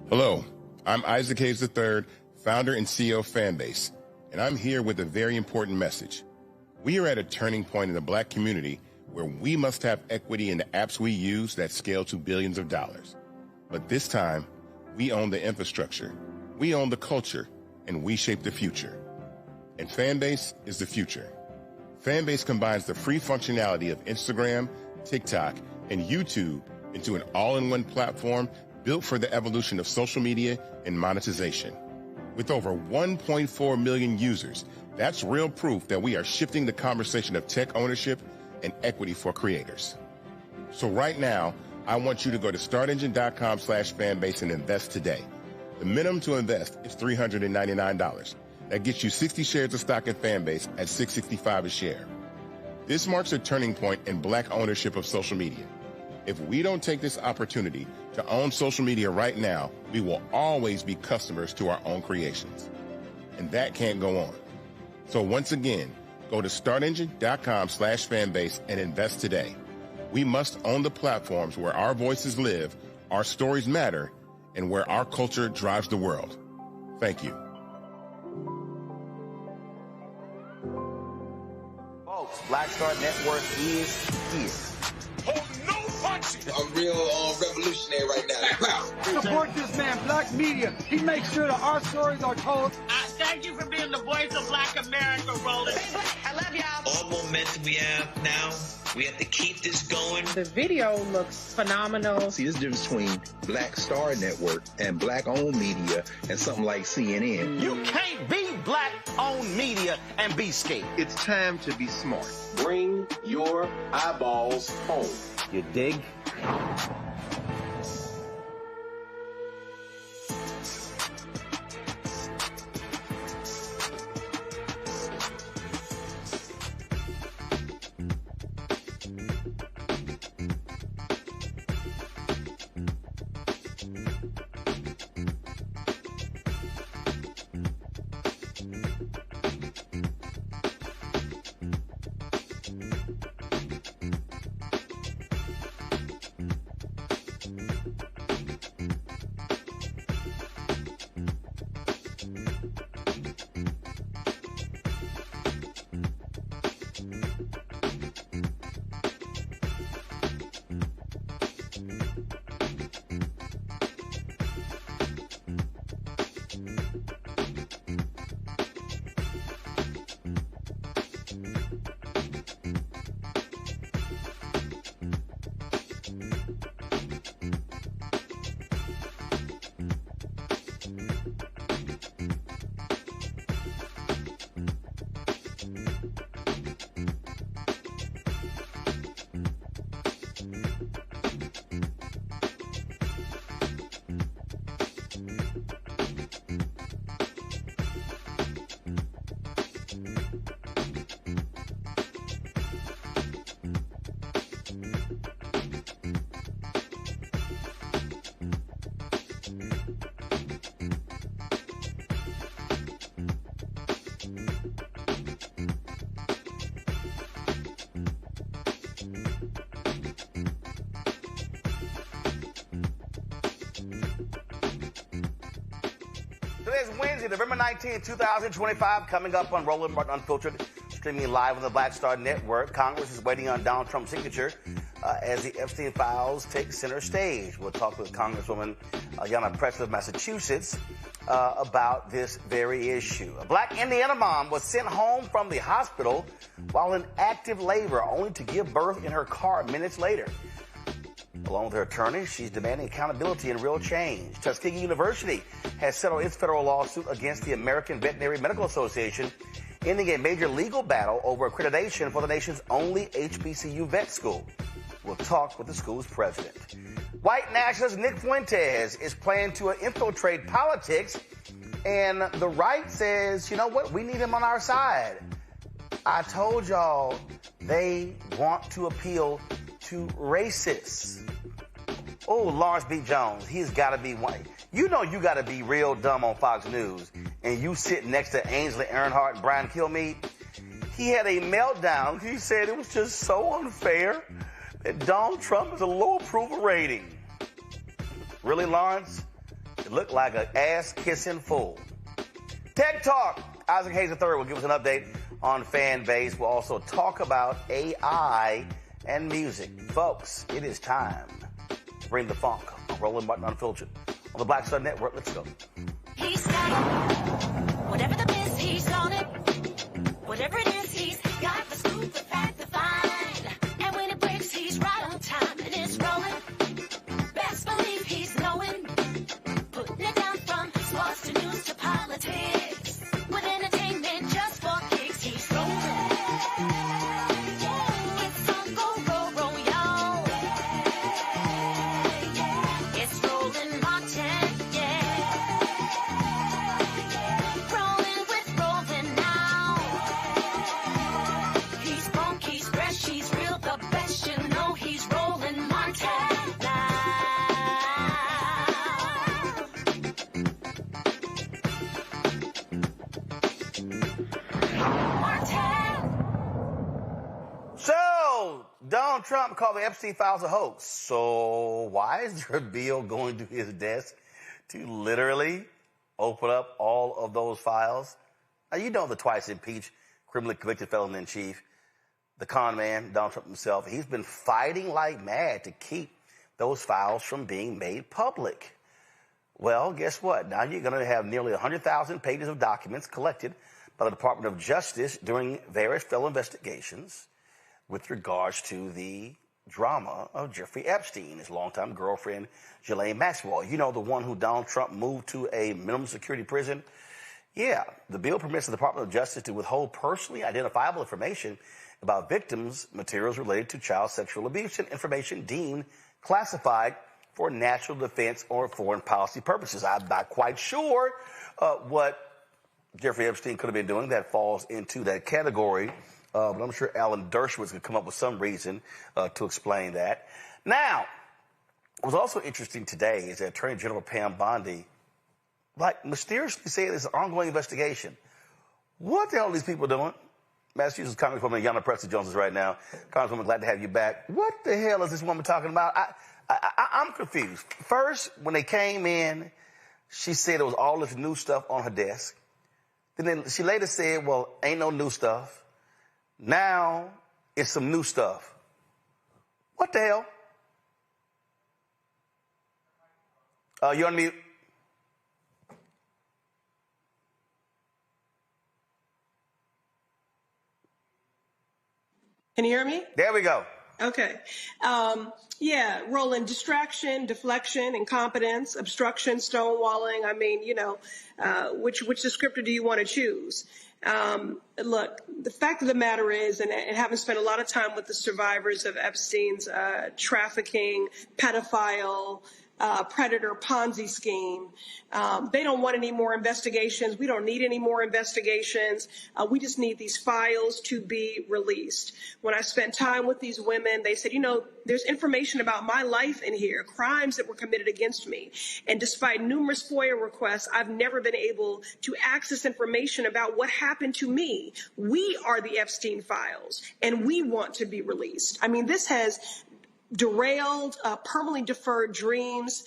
Hello, I'm Isaac Hayes III, founder and CEO of Fanbase, and I'm here with a very important message. We are at a turning point in the Black community where we must have equity in the apps we use that scale to billions of dollars. But this time, we own the infrastructure, we own the culture, and we shape the future. And Fanbase is the future. Fanbase combines the free functionality of Instagram, TikTok, and YouTube into an all-in-one platform built for the evolution of social media and monetization. With over 1.4 million users, that's real proof that we are shifting the conversation of tech ownership and equity for creators. So right now, I want you to go to startengine.com/fanbase and invest today. The minimum to invest is $399. That gets you 60 shares of stock in Fanbase at $665 a share. This marks a turning point in Black ownership of social media. If we don't take this opportunity to own social media right now, we will always be customers to our own creations. And that can't go on. So once again, go to startengine.com/fanbase and invest today. We must own the platforms where our voices live, our stories matter, and where our culture drives the world. Thank you. Folks, Black Star Network is here. I'm real revolutionary right now. Support this man, Black Media. He makes sure that our stories are told. Thank you for being the voice of Black America, Roland. Stay Black. I love y'all. All momentum we have now, we have to keep this going. The video looks phenomenal. See, there's a difference between Black Star Network and Black-owned media and something like CNN. You can't be Black-owned media and be scared. It's time to be smart. Bring your eyeballs home. You dig? Today's Wednesday, November 19, 2025, coming up on Roland Martin Unfiltered, streaming live on the Black Star Network. Congress is waiting on Donald Trump's signature as the Epstein files take center stage. We'll talk with Congresswoman Ayanna Pressley of Massachusetts about this very issue. A Black Indiana mom was sent home from the hospital while in active labor, only to give birth in her car minutes later. Along with her attorney, she's demanding accountability and real change. Tuskegee University has settled its federal lawsuit against the American Veterinary Medical Association, ending a major legal battle over accreditation for the nation's only HBCU vet school. We'll talk with the school's president. White nationalist Nick Fuentes is planning to infiltrate politics, and the right says, you know what, we need him on our side. I told y'all they want to appeal to racists. Oh, Lawrence B. Jones, he's got to be white. You know you got to be real dumb on Fox News, and you sit next to Ainsley Earnhardt and Brian Kilmeade. He had a meltdown. He said it was just so unfair that Donald Trump has a low approval rating. Really, Lawrence? It looked like an ass-kissing fool. Tech Talk. Isaac Hayes III will give us an update on Fanbase. We'll also talk about AI and music. Folks, it is time to bring the funk on Roland Martin Unfiltered on the Black Star Network. Let's go. He's got it. Whatever the biz, he's on it. Whatever it is, he's got the scoop, the fact, the find. And when it breaks, he's right on time and it's rolling. Best believe he's knowing. Putting it down from sports to news to politics. With entertainment just for kicks, he's rolling. It's on go, y'all. It's Roland Martin, Rolling with Roland now. He's funk, he's fresh, he's real, the best, you know he's Roland Martin now. So, Donald Trump called the Epstein files a hoax. So, why is there a bill going to his desk to literally open up all of those files? Now, you know the twice impeached, criminally convicted felon-in-chief, the con man, Donald Trump himself. He's been fighting like mad to keep those files from being made public. Well, guess what? Now you're going to have nearly 100,000 pages of documents collected by the Department of Justice during various federal investigations with regards to the drama of Jeffrey Epstein, his longtime girlfriend, Ghislaine Maxwell. You know, the one who Donald Trump moved to a minimum security prison? Yeah, the bill permits the Department of Justice to withhold personally identifiable information about victims' materials related to child sexual abuse and information deemed classified for national defense or foreign policy purposes. I'm not quite sure what Jeffrey Epstein could have been doing that falls into that category. But I'm sure Alan Dershowitz could come up with some reason to explain that. Now, what was also interesting today is that Attorney General Pam Bondi, mysteriously said there's an ongoing investigation. What the hell are these people doing? Massachusetts Congresswoman Ayanna Pressley joins us right now. Congresswoman, glad to have you back. What the hell is this woman talking about? I'm confused. First, when they came in, she said there was all this new stuff on her desk. Then she later said, well, ain't no new stuff. Now it's some new stuff. What the hell? You're on mute. Can you hear me? There we go. Okay. Yeah, Roland, distraction, deflection, incompetence, obstruction, stonewalling. I mean, which descriptor do you want to choose? Look, the fact of the matter is, and having spent a lot of time with the survivors of Epstein's trafficking, pedophile, predator Ponzi scheme. They don't want any more investigations. We don't need any more investigations. We just need these files to be released. When I spent time with these women, they said, there's information about my life in here, crimes that were committed against me. And despite numerous FOIA requests, I've never been able to access information about what happened to me. We are the Epstein files, and we want to be released. I mean, this has derailed, permanently deferred dreams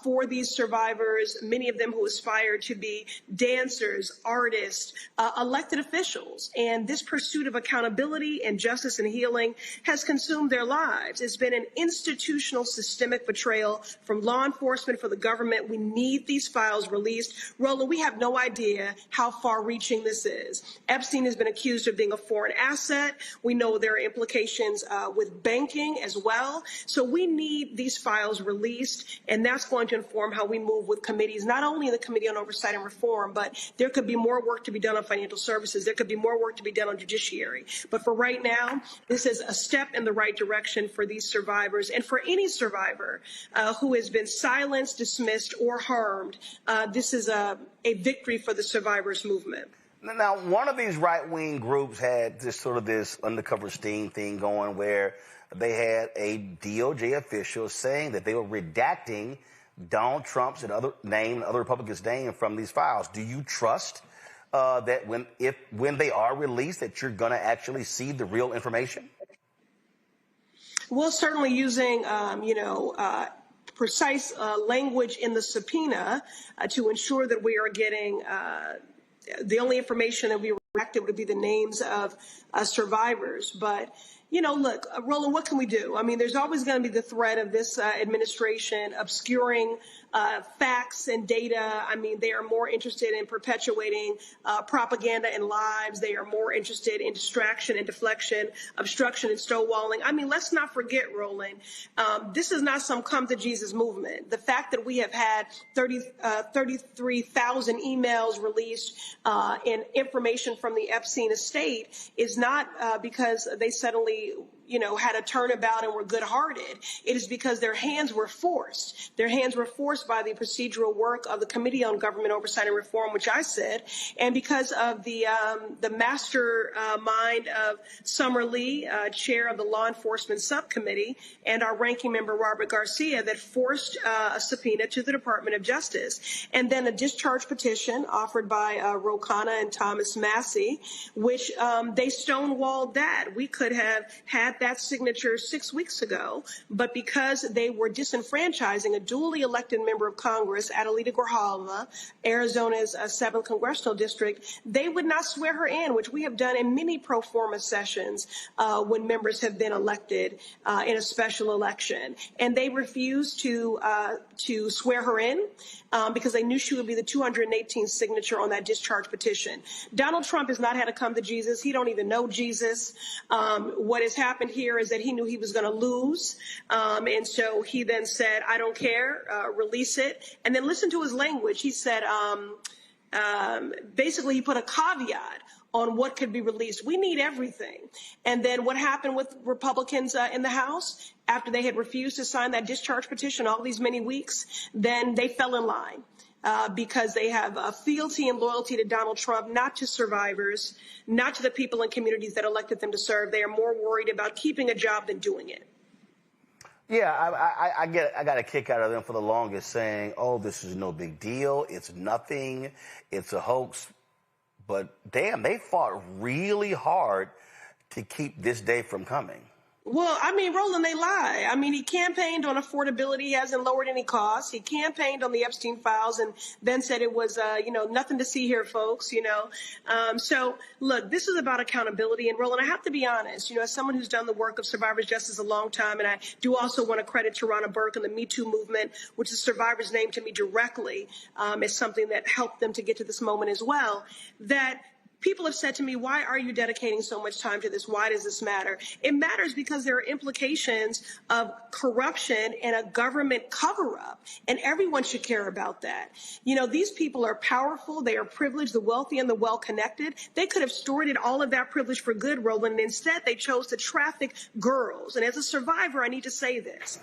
for these survivors, many of them who aspired to be dancers, artists, elected officials. And this pursuit of accountability and justice and healing has consumed their lives. It's been an institutional systemic betrayal from law enforcement for the government. We need these files released. Roland, we have no idea how far-reaching this is. Epstein has been accused of being a foreign asset. We know there are implications with banking as well. So we need these files released, and that's going to inform how we move with committees, not only in the Committee on Oversight and Reform, but there could be more work to be done on financial services. There could be more work to be done on judiciary. But for right now, this is a step in the right direction for these survivors and for any survivor who has been silenced, dismissed, or harmed. This is a victory for the survivors movement. Now, one of these right-wing groups had this undercover sting thing going where they had a DOJ official saying that they were redacting Donald Trump's and other Republicans' name from these files. Do you trust that when they are released that you're going to actually see the real information? Well, certainly using, precise language in the subpoena to ensure that we are getting the only information that we redacted would be the names of survivors. But, you know, look, Roland, what can we do? I mean, there's always going to be the threat of this administration obscuring facts and data. I mean, they are more interested in perpetuating propaganda and lies. They are more interested in distraction and deflection, obstruction and stonewalling. I mean, let's not forget, Roland, this is not some come to Jesus movement. The fact that we have had 33,000 emails released and information from the Epstein estate is not because they suddenly, you know, had a turnabout and were good-hearted. It is because their hands were forced. Their hands were forced by the procedural work of the Committee on Government Oversight and Reform, which I said, and because of the mastermind of Summer Lee, chair of the Law Enforcement Subcommittee, and our ranking member, Robert Garcia, that forced a subpoena to the Department of Justice. And then a discharge petition offered by Ro Khanna and Thomas Massey, which they stonewalled that. We could have had that signature 6 weeks ago, but because they were disenfranchising a duly elected member of Congress, Adelita Grijalva, Arizona's 7th Congressional District, they would not swear her in, which we have done in many pro forma sessions when members have been elected in a special election. And they refused to swear her in because they knew she would be the 218th signature on that discharge petition. Donald Trump has not had to come to Jesus. He don't even know Jesus. What has happened here is that he knew he was going to lose. And so he then said, I don't care, release it. And then listen to his language. He said, basically he put a caveat on what could be released. We need everything. And then what happened with Republicans in the House after they had refused to sign that discharge petition all these many weeks, then they fell in line. Because they have a fealty and loyalty to Donald Trump, not to survivors, not to the people and communities that elected them to serve. They are more worried about keeping a job than doing it. Yeah, I got a kick out of them for the longest saying, oh, this is no big deal. It's nothing. It's a hoax. But damn, they fought really hard to keep this day from coming. Well, I mean, Roland, they lie. I mean, he campaigned on affordability. He hasn't lowered any costs. He campaigned on the Epstein files and then said it was, nothing to see here, folks, So, look, this is about accountability. And, Roland, I have to be honest, as someone who's done the work of survivors justice a long time, and I do also want to credit Tarana Burke and the Me Too movement, which is survivors named to me directly, as something that helped them to get to this moment as well, that people have said to me, why are you dedicating so much time to this? Why does this matter? It matters because there are implications of corruption and a government cover-up, and everyone should care about that. These people are powerful. They are privileged, the wealthy and the well-connected. They could have stored all of that privilege for good, Roland, and instead they chose to traffic girls. And as a survivor, I need to say this.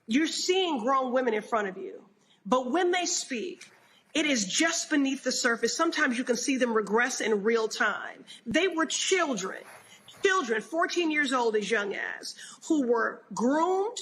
You're seeing grown women in front of you, but when they speak, it is just beneath the surface. Sometimes you can see them regress in real time. They were children, 14 years old as young as, who were groomed,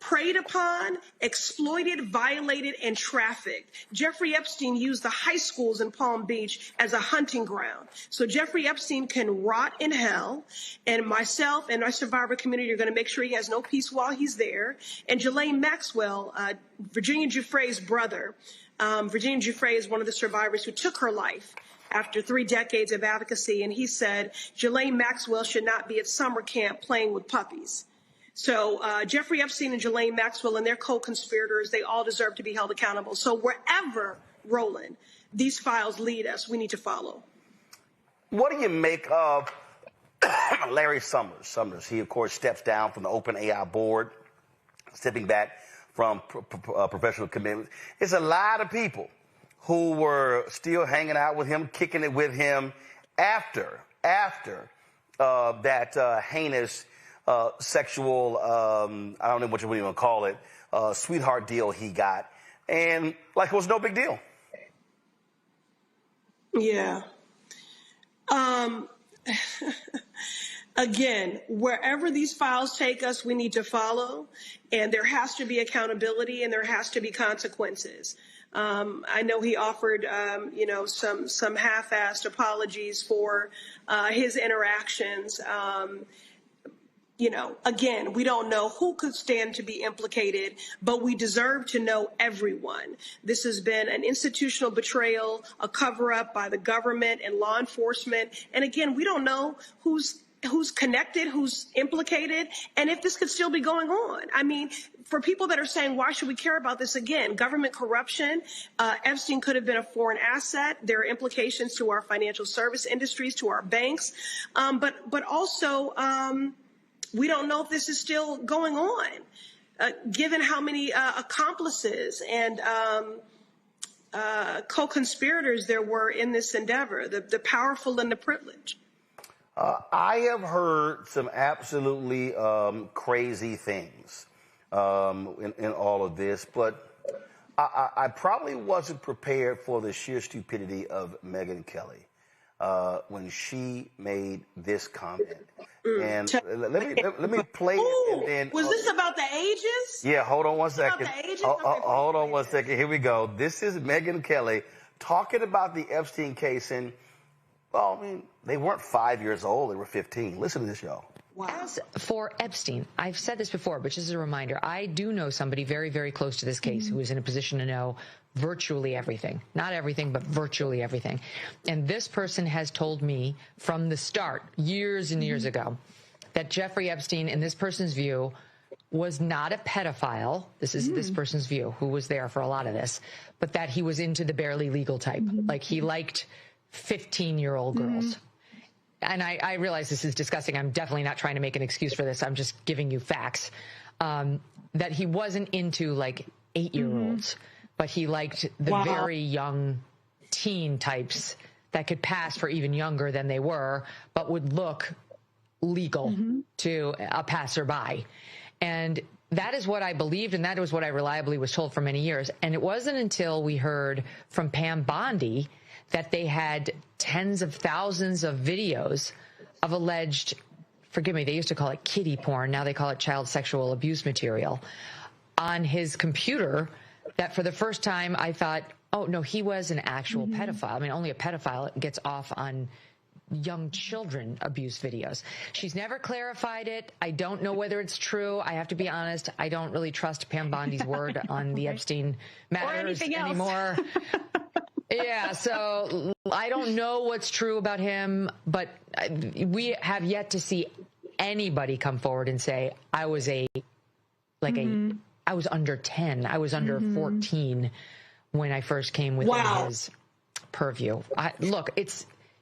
preyed upon, exploited, violated, and trafficked. Jeffrey Epstein used the high schools in Palm Beach as a hunting ground. So Jeffrey Epstein can rot in hell, and myself and our survivor community are going to make sure he has no peace while he's there. And Ghislaine Maxwell, Virginia Giuffre's brother, Virginia Giuffre is one of the survivors who took her life after 3 decades of advocacy, and he said Ghislaine Maxwell should not be at summer camp playing with puppies. So Jeffrey Epstein and Ghislaine Maxwell and their co-conspirators, they all deserve to be held accountable. So wherever, Roland, these files lead us, we need to follow. What do you make of Larry Summers? He, of course, steps down from the OpenAI board, stepping back from professional commitments. It's a lot of people who were still hanging out with him, kicking it with him after that heinous sexual, I don't know what you would even call it, sweetheart deal he got. And like it was no big deal. Yeah. Again, wherever these files take us, we need to follow, and there has to be accountability and there has to be consequences. I know he offered, some half-assed apologies for his interactions. Again, we don't know who could stand to be implicated, but we deserve to know everyone. This has been an institutional betrayal, a cover-up by the government and law enforcement. And again, we don't know who's connected, who's implicated, and if this could still be going on. I mean, for people that are saying, why should we care about this again? Government corruption, Epstein could have been a foreign asset. There are implications to our financial service industries, to our banks, but also we don't know if this is still going on, given how many accomplices and co-conspirators there were in this endeavor, the powerful and the privileged. I have heard some absolutely crazy things in all of this, but I probably wasn't prepared for the sheer stupidity of Megyn Kelly when she made this comment. And let me play it. And then, was this about the ages? Yeah, hold on one second. Hold on one second. Here we go. This is Megyn Kelly talking about the Epstein case. And, well, I mean, they weren't 5 years old. They were 15. Listen to this, y'all. Wow. As for Epstein, I've said this before, but just as a reminder, I do know somebody very, very close to this case who is in a position to know virtually everything. Not everything, but virtually everything. And this person has told me from the start, years and years ago, that Jeffrey Epstein, in this person's view, was not a pedophile. This is this person's view, who was there for a lot of this, but that he was into the barely legal type. Like, he liked 15-year-old girls. And I realize this is disgusting. I'm definitely not trying to make an excuse for this. I'm just giving you facts. That he wasn't into, like, 8-year-olds, but he liked the very young teen types that could pass for even younger than they were, but would look legal to a passerby. And that is what I believed, and that was what I reliably was told for many years. And it wasn't until we heard from Pam Bondi that they had tens of thousands of videos of alleged, forgive me, they used to call it kiddie porn, now they call it child sexual abuse material, on his computer, that for the first time I thought, oh, no, he was an actual pedophile. I mean, only a pedophile gets off on young children abuse videos. She's never clarified it. I don't know whether it's true. I have to be honest. I don't really trust Pam Bondi's word on the Epstein matters anymore. Yeah, so I don't know what's true about him, but we have yet to see anybody come forward and say, I was I was under 10. I was under 14 when I first came within his purview. Look,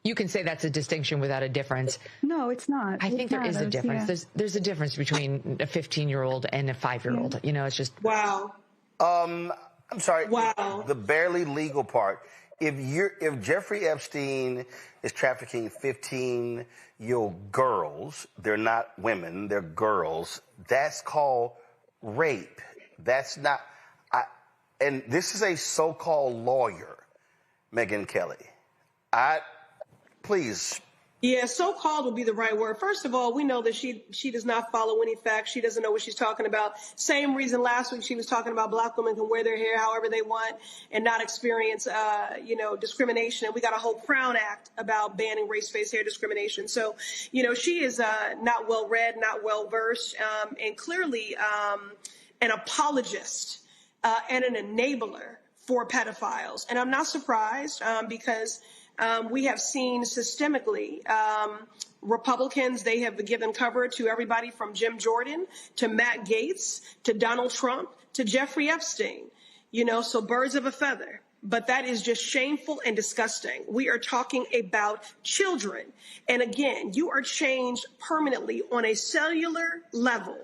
you can say that's a distinction without a difference. No, it's not. I think there is a difference. Yeah. There's a difference between a 15-year-old and a 5-year-old. You know, it's just... Wow. I'm sorry. Wow. The barely legal part. If Jeffrey Epstein is trafficking 15-year-old girls, they're not women, they're girls, that's called rape. That's not... and this is a so-called lawyer, Megyn Kelly. Please. Yeah, so-called would be the right word. First of all, we know that she does not follow any facts. She doesn't know what she's talking about. Same reason last week she was talking about black women can wear their hair however they want and not experience, discrimination. And we got a whole Crown Act about banning race-based hair discrimination. So, she is not well-read, not well-versed, and clearly an apologist and an enabler for pedophiles. And I'm not surprised because we have seen systemically Republicans, they have given cover to everybody from Jim Jordan to Matt Gaetz to Donald Trump to Jeffrey Epstein, so birds of a feather. But that is just shameful and disgusting. We are talking about children. And again, you are changed permanently on a cellular level.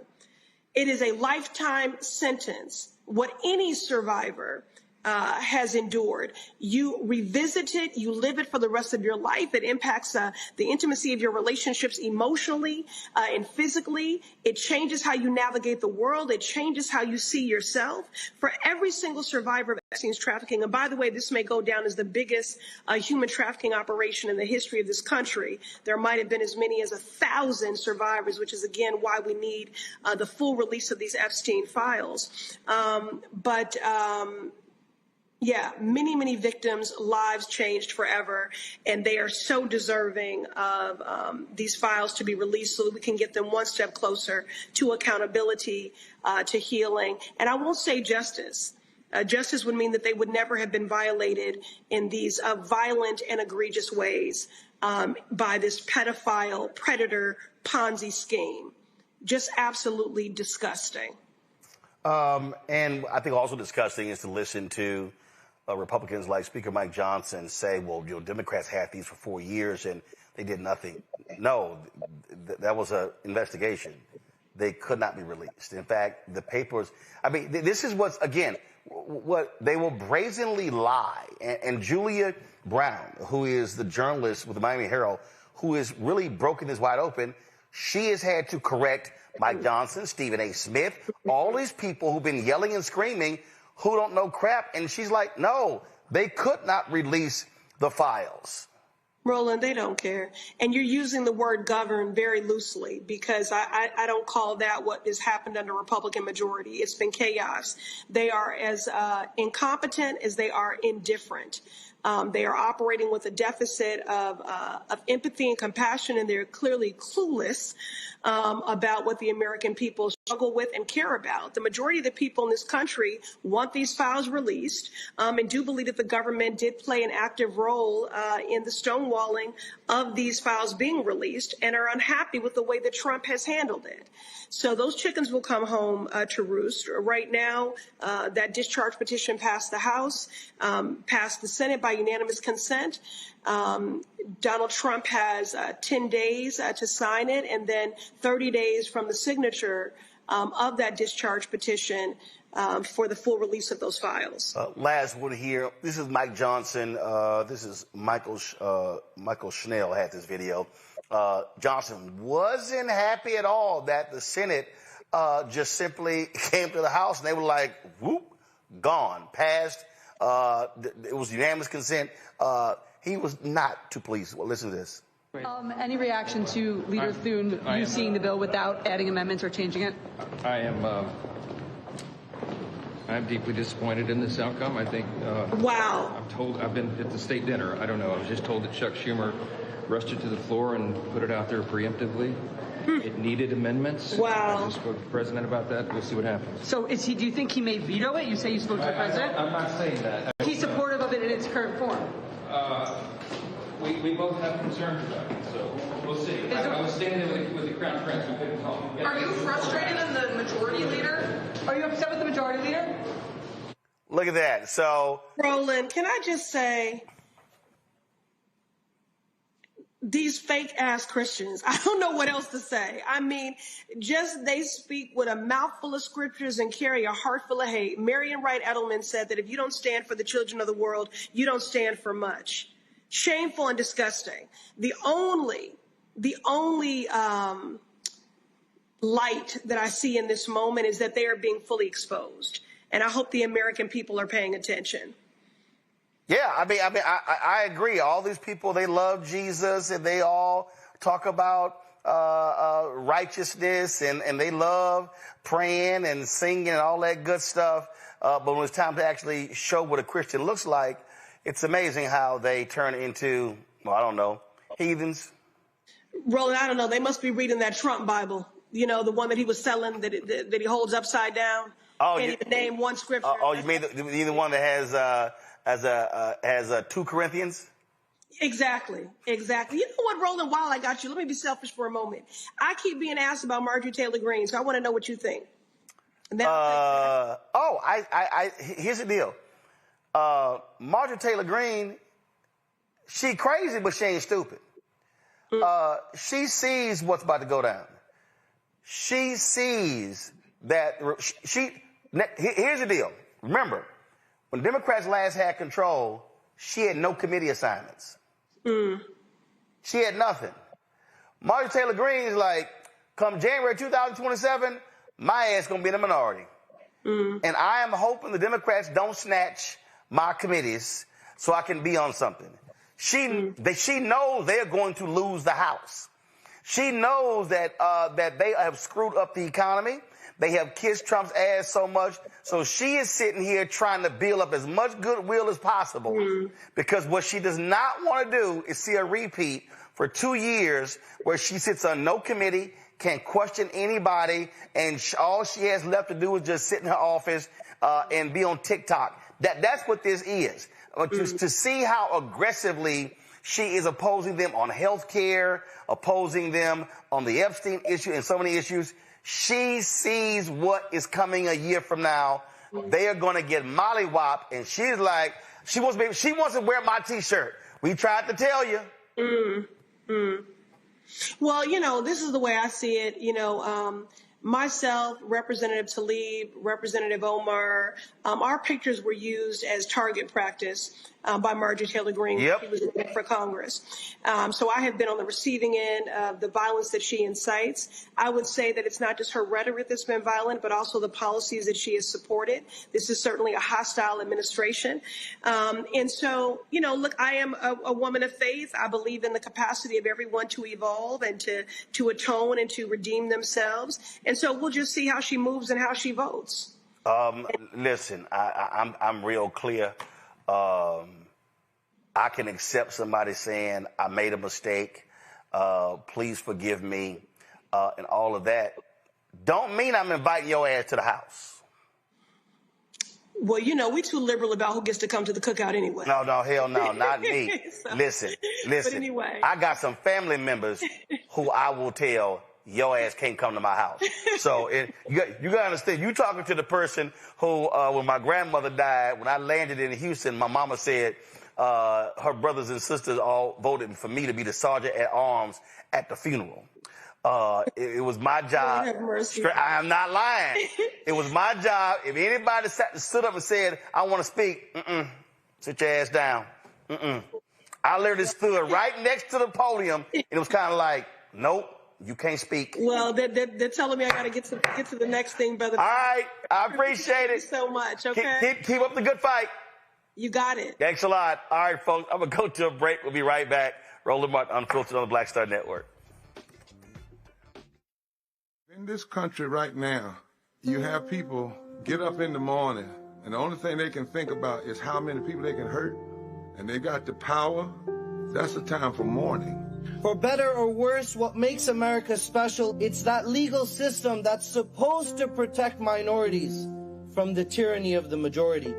It is a lifetime sentence. What any survivor has endured. You revisit it, you live it for the rest of your life. It impacts the intimacy of your relationships emotionally and physically. It changes how you navigate the world. It changes how you see yourself. For every single survivor of Epstein's trafficking, and by the way, this may go down as the biggest human trafficking operation in the history of this country. There might have been as many as 1,000 survivors, which is, again, why we need the full release of these Epstein files. Yeah, many, many victims' lives changed forever, and they are so deserving of these files to be released so that we can get them one step closer to accountability, to healing. And I won't say justice. Justice would mean that they would never have been violated in these violent and egregious ways by this pedophile, predator, Ponzi scheme. Just absolutely disgusting. And I think also disgusting is to listen to Republicans like Speaker Mike Johnson say, well, Democrats had these for 4 years and they did nothing. No, that was an investigation. They could not be released. In fact, the papers, I mean, this is what's, again, what they will brazenly lie. And Julia Brown, who is the journalist with the Miami Herald, who has really broken this wide open, she has had to correct Mike Johnson, Stephen A. Smith, all these people who've been yelling and screaming who don't know crap. And she's like, no, they could not release the files. Roland, they don't care. And you're using the word govern very loosely because I don't call that what has happened under Republican majority. It's been chaos. They are as incompetent as they are indifferent. They are operating with a deficit of empathy and compassion, and they're clearly clueless about what the American people struggle with and care about. The majority of the people in this country want these files released and do believe that the government did play an active role in the stonewalling of these files being released and are unhappy with the way that Trump has handled it. So those chickens will come home to roost. Right now, that discharge petition passed the House, passed the Senate by unanimous consent. Donald Trump has 10 days to sign it, and then 30 days from the signature of that discharge petition for the full release of those files. Last one here. This is Mike Johnson. This is Michael Schnell had this video. Johnson wasn't happy at all that the Senate just simply came to the House and they were like, whoop, gone, passed. It was unanimous consent. He was not too pleased. Well, listen to this. Any reaction to Leader Thune, you seeing the bill without adding amendments or changing it? I'm deeply disappointed in this outcome. I think. Wow. I've been at the state dinner. I don't know. I was just told that Chuck Schumer rushed it to the floor and put it out there preemptively. It needed amendments. Wow. I just spoke to the president about that. We'll see what happens. So do you think he may veto it? You say you spoke to the president? I'm not saying that. He's supportive of it in its current form. We both have concerns about it, so we'll see. I was standing there with the Crown Prince. We couldn't talk. Are you frustrated in the majority leader? Are you upset with the majority leader? Look at that. So, Roland, can I just say, these fake ass Christians, I don't know what else to say. I mean, just they speak with a mouthful of scriptures and carry a heart full of hate. Marian Wright Edelman said that if you don't stand for the children of the world, you don't stand for much. Shameful and disgusting. The only light that I see in this moment is that they are being fully exposed. And I hope the American people are paying attention. yeah, I agree. All these people, they love Jesus and they all talk about righteousness and they love praying and singing and all that good stuff. But when it's time to actually show what a Christian looks like, it's amazing how they turn into, well, I don't know, heathens. Roland, I don't know. They must be reading that Trump Bible. You know, the one that he was selling that he holds upside down. Oh, can't even name one scripture. You mean the one that has 2 Corinthians? Exactly. You know what, Roland, while I got you, let me be selfish for a moment. I keep being asked about Marjorie Taylor Greene, so I want to know what you think. Here's the deal. Marjorie Taylor Greene, she crazy, but she ain't stupid. She sees what's about to go down. She sees that here's the deal. Remember, when Democrats last had control, she had no committee assignments. She had nothing. Marjorie Taylor Greene is like, come January 2027, my ass gonna be in the minority. And I am hoping the Democrats don't snatch my committees so I can be on something. She knows they're going to lose the House. She knows that they have screwed up the economy, They have kissed Trump's ass so much. So she is sitting here trying to build up as much goodwill as possible because what she does not want to do is see a repeat for 2 years where she sits on no committee, can't question anybody, and all she has left to do is just sit in her office and be on TikTok. That's what this is. To see how aggressively she is opposing them on health care, opposing them on the Epstein issue and so many issues. She sees what is coming a year from now. They are going to get mollywopped, and she's like, she wants to wear my T-shirt. We tried to tell you. Well, this is the way I see it. Myself, Representative Tlaib, Representative Omar, our pictures were used as target practice by Marjorie Taylor Greene when she was running for Congress. So I have been on the receiving end of the violence that she incites. I would say that it's not just her rhetoric that's been violent, but also the policies that she has supported. This is certainly a hostile administration. And so, look, I am a woman of faith. I believe in the capacity of everyone to evolve and to atone and to redeem themselves. And so we'll just see how she moves and how she votes. Listen, I'm real clear. I can accept somebody saying, I made a mistake, please forgive me, and all of that. Don't mean I'm inviting your ass to the house. Well, we're too liberal about who gets to come to the cookout anyway. No, hell no, not me. So, Listen. But anyway. I got some family members who I will tell, your ass can't come to my house. So you got to understand, you talking to the person who, when my grandmother died, when I landed in Houston, my mama said her brothers and sisters all voted for me to be the sergeant at arms at the funeral. It was my job. I'm not lying. It was my job. If anybody stood up and said, I want to speak, sit your ass down. I literally stood right next to the podium, and it was kind of like, nope. You can't speak. Well, they're telling me I got to get to the next thing, brother. All right. I appreciate it. Thank you so much. Okay. Keep up the good fight. You got it. Thanks a lot. All right, folks. I'm going to go to a break. We'll be right back. Roland Martin Unfiltered on the Black Star Network. In this country right now, you have people get up in the morning, and the only thing they can think about is how many people they can hurt, and they got the power. That's the time for mourning. For better or worse, what makes America special, it's that legal system that's supposed to protect minorities from the tyranny of the majority.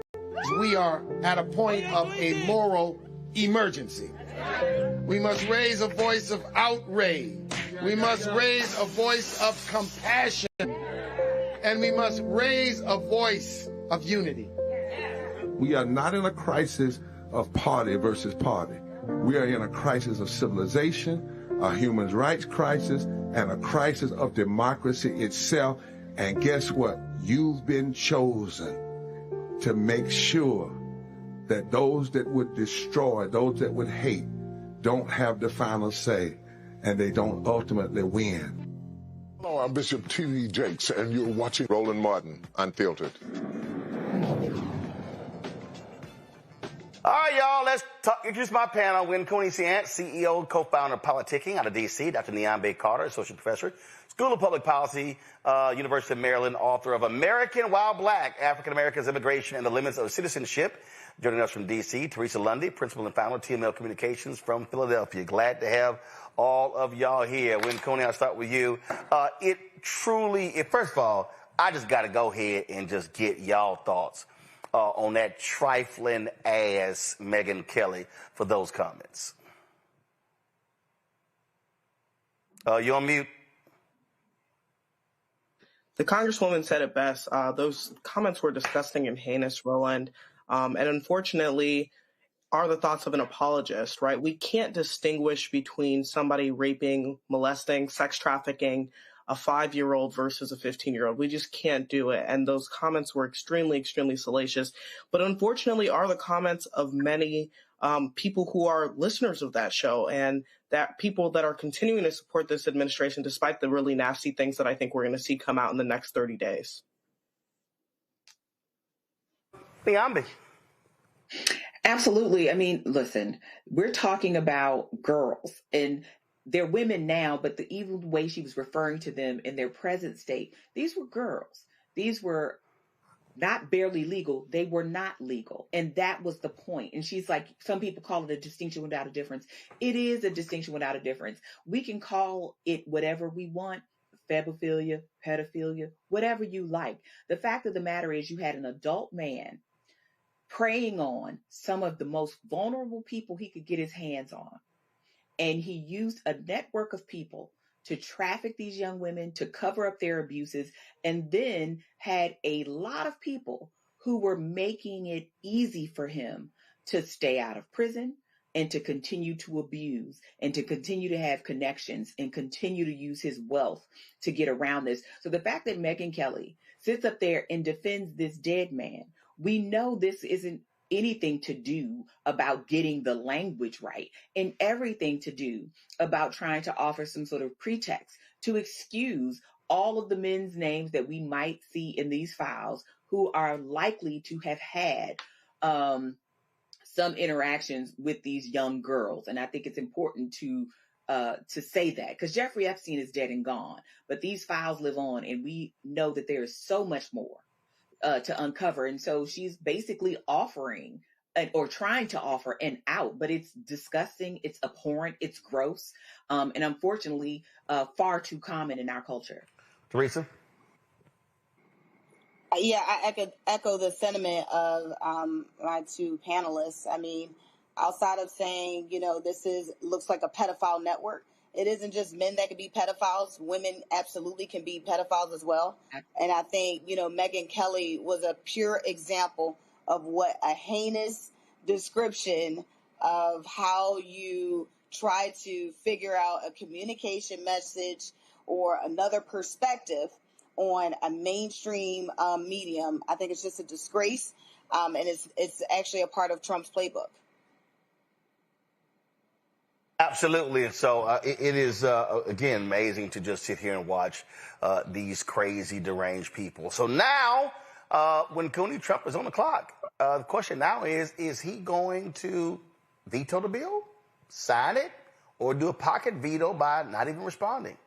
We are at a point of a moral emergency. We must raise a voice of outrage. We must raise a voice of compassion. And we must raise a voice of unity. We are not in a crisis of party versus party. We are in a crisis of civilization, a human rights crisis, and a crisis of democracy itself. And guess what? You've been chosen to make sure that those that would destroy, those that would hate, don't have the final say, and they don't ultimately win. Hello, I'm Bishop T.D. Jakes, and you're watching Roland Martin Unfiltered. All right, y'all, let's introduce my panel. Win Cooney Siant, CEO, co-founder of Politicking out of D.C., Dr. Neon Carter, associate professor, School of Public Policy, University of Maryland, author of American While Black, African Americans, Immigration, and the Limits of Citizenship. Joining us from D.C., Teresa Lundy, principal and founder of TML Communications from Philadelphia. Glad to have all of y'all here. Win Cooney, I'll start with you. First of all, I just got to go ahead and just get y'all thoughts on that trifling ass Megyn Kelly for those comments. You on mute? The Congresswoman said it best. Those comments were disgusting and heinous, Roland, and unfortunately are the thoughts of an apologist, right? We can't distinguish between somebody raping, molesting, sex trafficking, a 5-year-old versus a 15-year-old. We just can't do it. And those comments were extremely, extremely salacious, but unfortunately are the comments of many people who are listeners of that show, and that people that are continuing to support this administration despite the really nasty things that I think we're going to see come out in the next 30 days. Biambi. Absolutely. I mean, listen, we're talking about girls, and they're women now, but even the way she was referring to them in their present state, these were girls. These were not barely legal. They were not legal. And that was the point. And she's like, some people call it a distinction without a difference. It is a distinction without a difference. We can call it whatever we want, febophilia, pedophilia, whatever you like. The fact of the matter is you had an adult man preying on some of the most vulnerable people he could get his hands on. And he used a network of people to traffic these young women, to cover up their abuses, and then had a lot of people who were making it easy for him to stay out of prison and to continue to abuse and to continue to have connections and continue to use his wealth to get around this. So the fact that Megyn Kelly sits up there and defends this dead man, we know this isn't anything to do about getting the language right and everything to do about trying to offer some sort of pretext to excuse all of the men's names that we might see in these files who are likely to have had some interactions with these young girls. And I think it's important to say that, because Jeffrey Epstein is dead and gone, but these files live on, and we know that there is so much more to uncover. And so she's basically offering or trying to offer an out, but it's disgusting, it's abhorrent, it's gross, and unfortunately far too common in our culture. Teresa? Yeah, I echo the sentiment of my two panelists. I mean, outside of saying, this looks like a pedophile network, it isn't just men that can be pedophiles. Women absolutely can be pedophiles as well. And I think, Megyn Kelly was a pure example of what a heinous description of how you try to figure out a communication message or another perspective on a mainstream medium. I think it's just a disgrace, and it's actually a part of Trump's playbook. Absolutely. So it is, again, amazing to just sit here and watch these crazy, deranged people. So now, when Cooney Trump is on the clock, the question now is he going to veto the bill, sign it, or do a pocket veto by not even responding?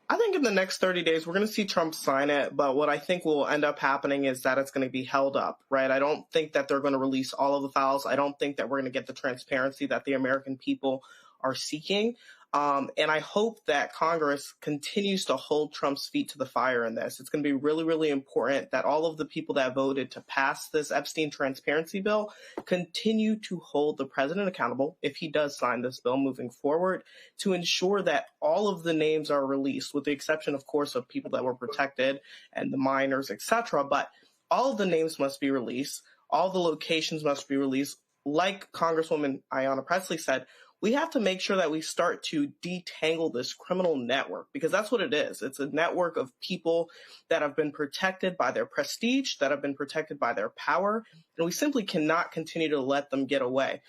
I think in the next 30 days, we're going to see Trump sign it. But what I think will end up happening is that it's going to be held up, right? I don't think that they're going to release all of the files. I don't think that we're going to get the transparency that the American people are seeking. And I hope that Congress continues to hold Trump's feet to the fire in this. It's going to be really, really important that all of the people that voted to pass this Epstein transparency bill continue to hold the president accountable, if he does sign this bill moving forward, to ensure that all of the names are released, with the exception, of course, of people that were protected and the minors, etc. But all of the names must be released. All the locations must be released. Like Congresswoman Ayanna Pressley said, we have to make sure that we start to detangle this criminal network, because that's what it is. It's a network of people that have been protected by their prestige, that have been protected by their power, and we simply cannot continue to let them get away.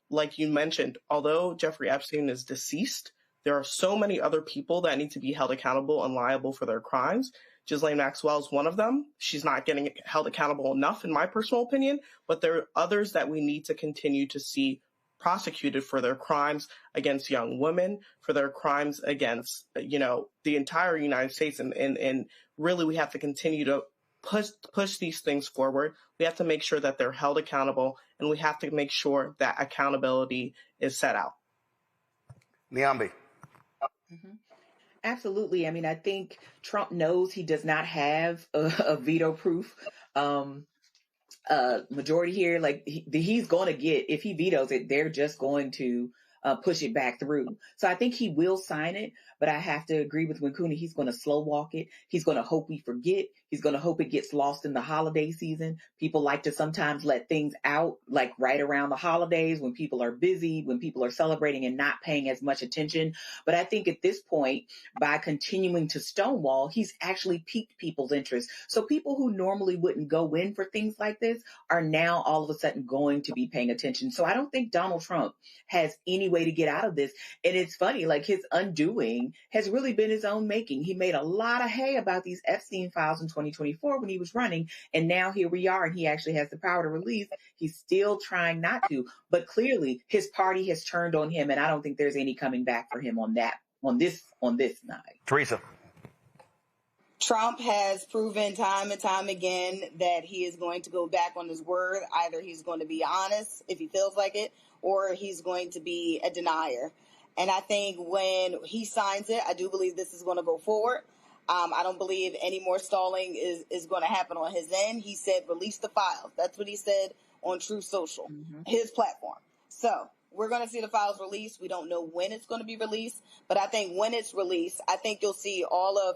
Like you mentioned, although Jeffrey Epstein is deceased, there are so many other people that need to be held accountable and liable for their crimes. Ghislaine Maxwell is one of them. She's not getting held accountable enough, in my personal opinion, but there are others that we need to continue to see prosecuted for their crimes against young women, for their crimes against, the entire United States. And really, we have to continue to push these things forward. We have to make sure that they're held accountable, and we have to make sure that accountability is set out. Niambi. Mm-hmm. Absolutely. I mean, I think Trump knows he does not have a veto-proof majority here. Like he's going to get, if he vetoes it, they're just going to push it back through. So I think he will sign it, but I have to agree with Cooney. He's going to slow walk it. He's going to hope we forget. He's going to hope it gets lost in the holiday season. People like to sometimes let things out like right around the holidays when people are busy, when people are celebrating and not paying as much attention. But I think at this point, by continuing to stonewall, he's actually piqued people's interest. So people who normally wouldn't go in for things like this are now all of a sudden going to be paying attention. So I don't think Donald Trump has any way to get out of this. And it's funny, like his undoing has really been his own making. He made a lot of hay about these Epstein files in 2024 when he was running. And now here we are, and he actually has the power to release. He's still trying not to, but clearly his party has turned on him, and I don't think there's any coming back for him on this night. Teresa. Trump has proven time and time again that he is going to go back on his word. Either he's going to be honest if he feels like it, or he's going to be a denier. And I think when he signs it, I do believe this is going to go forward. I don't believe any more stalling is going to happen on his end. He said, release the files. That's what he said on Truth Social, his platform. So we're going to see the files released. We don't know when it's going to be released, but I think when it's released, I think you'll see all of,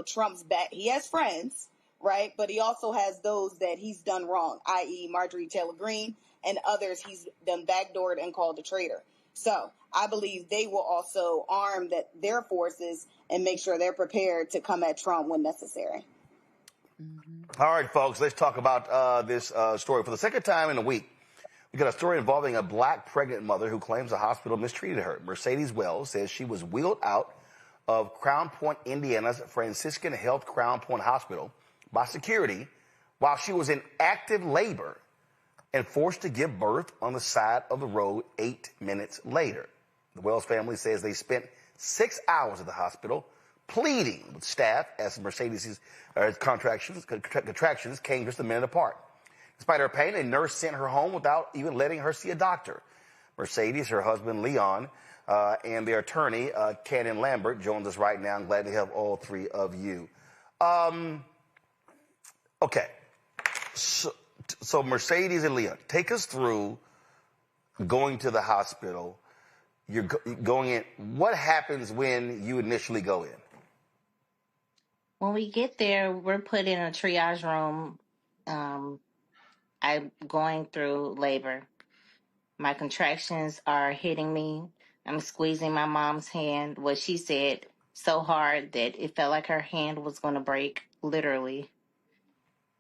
Trump's back. He has friends, right? But he also has those that he's done wrong, i.e. Marjorie Taylor Greene and others he's done backdoored and called a traitor. So I believe they will also arm their forces and make sure they're prepared to come at Trump when necessary. All right, folks, let's talk about this story. For the second time in a week, we got a story involving a black pregnant mother who claims the hospital mistreated her. Mercedes Wells says she was wheeled out of Crown Point, Indiana's Franciscan Health Crown Point Hospital by security while she was in active labor and forced to give birth on the side of the road 8 minutes later. The Wells family says they spent 6 hours at the hospital pleading with staff as Mercedes' contractions came just a minute apart. Despite her pain, a nurse sent her home without even letting her see a doctor. Mercedes, her husband Leon, and their attorney, Cannon Lambert, joins us right now. I'm glad to have all three of you. Okay. So Mercedes and Leon, take us through going to the hospital. You're going in. What happens when you initially go in? When we get there, we're put in a triage room. I'm going through labor. My contractions are hitting me. I'm squeezing my mom's hand, what she said, so hard that it felt like her hand was going to break, literally.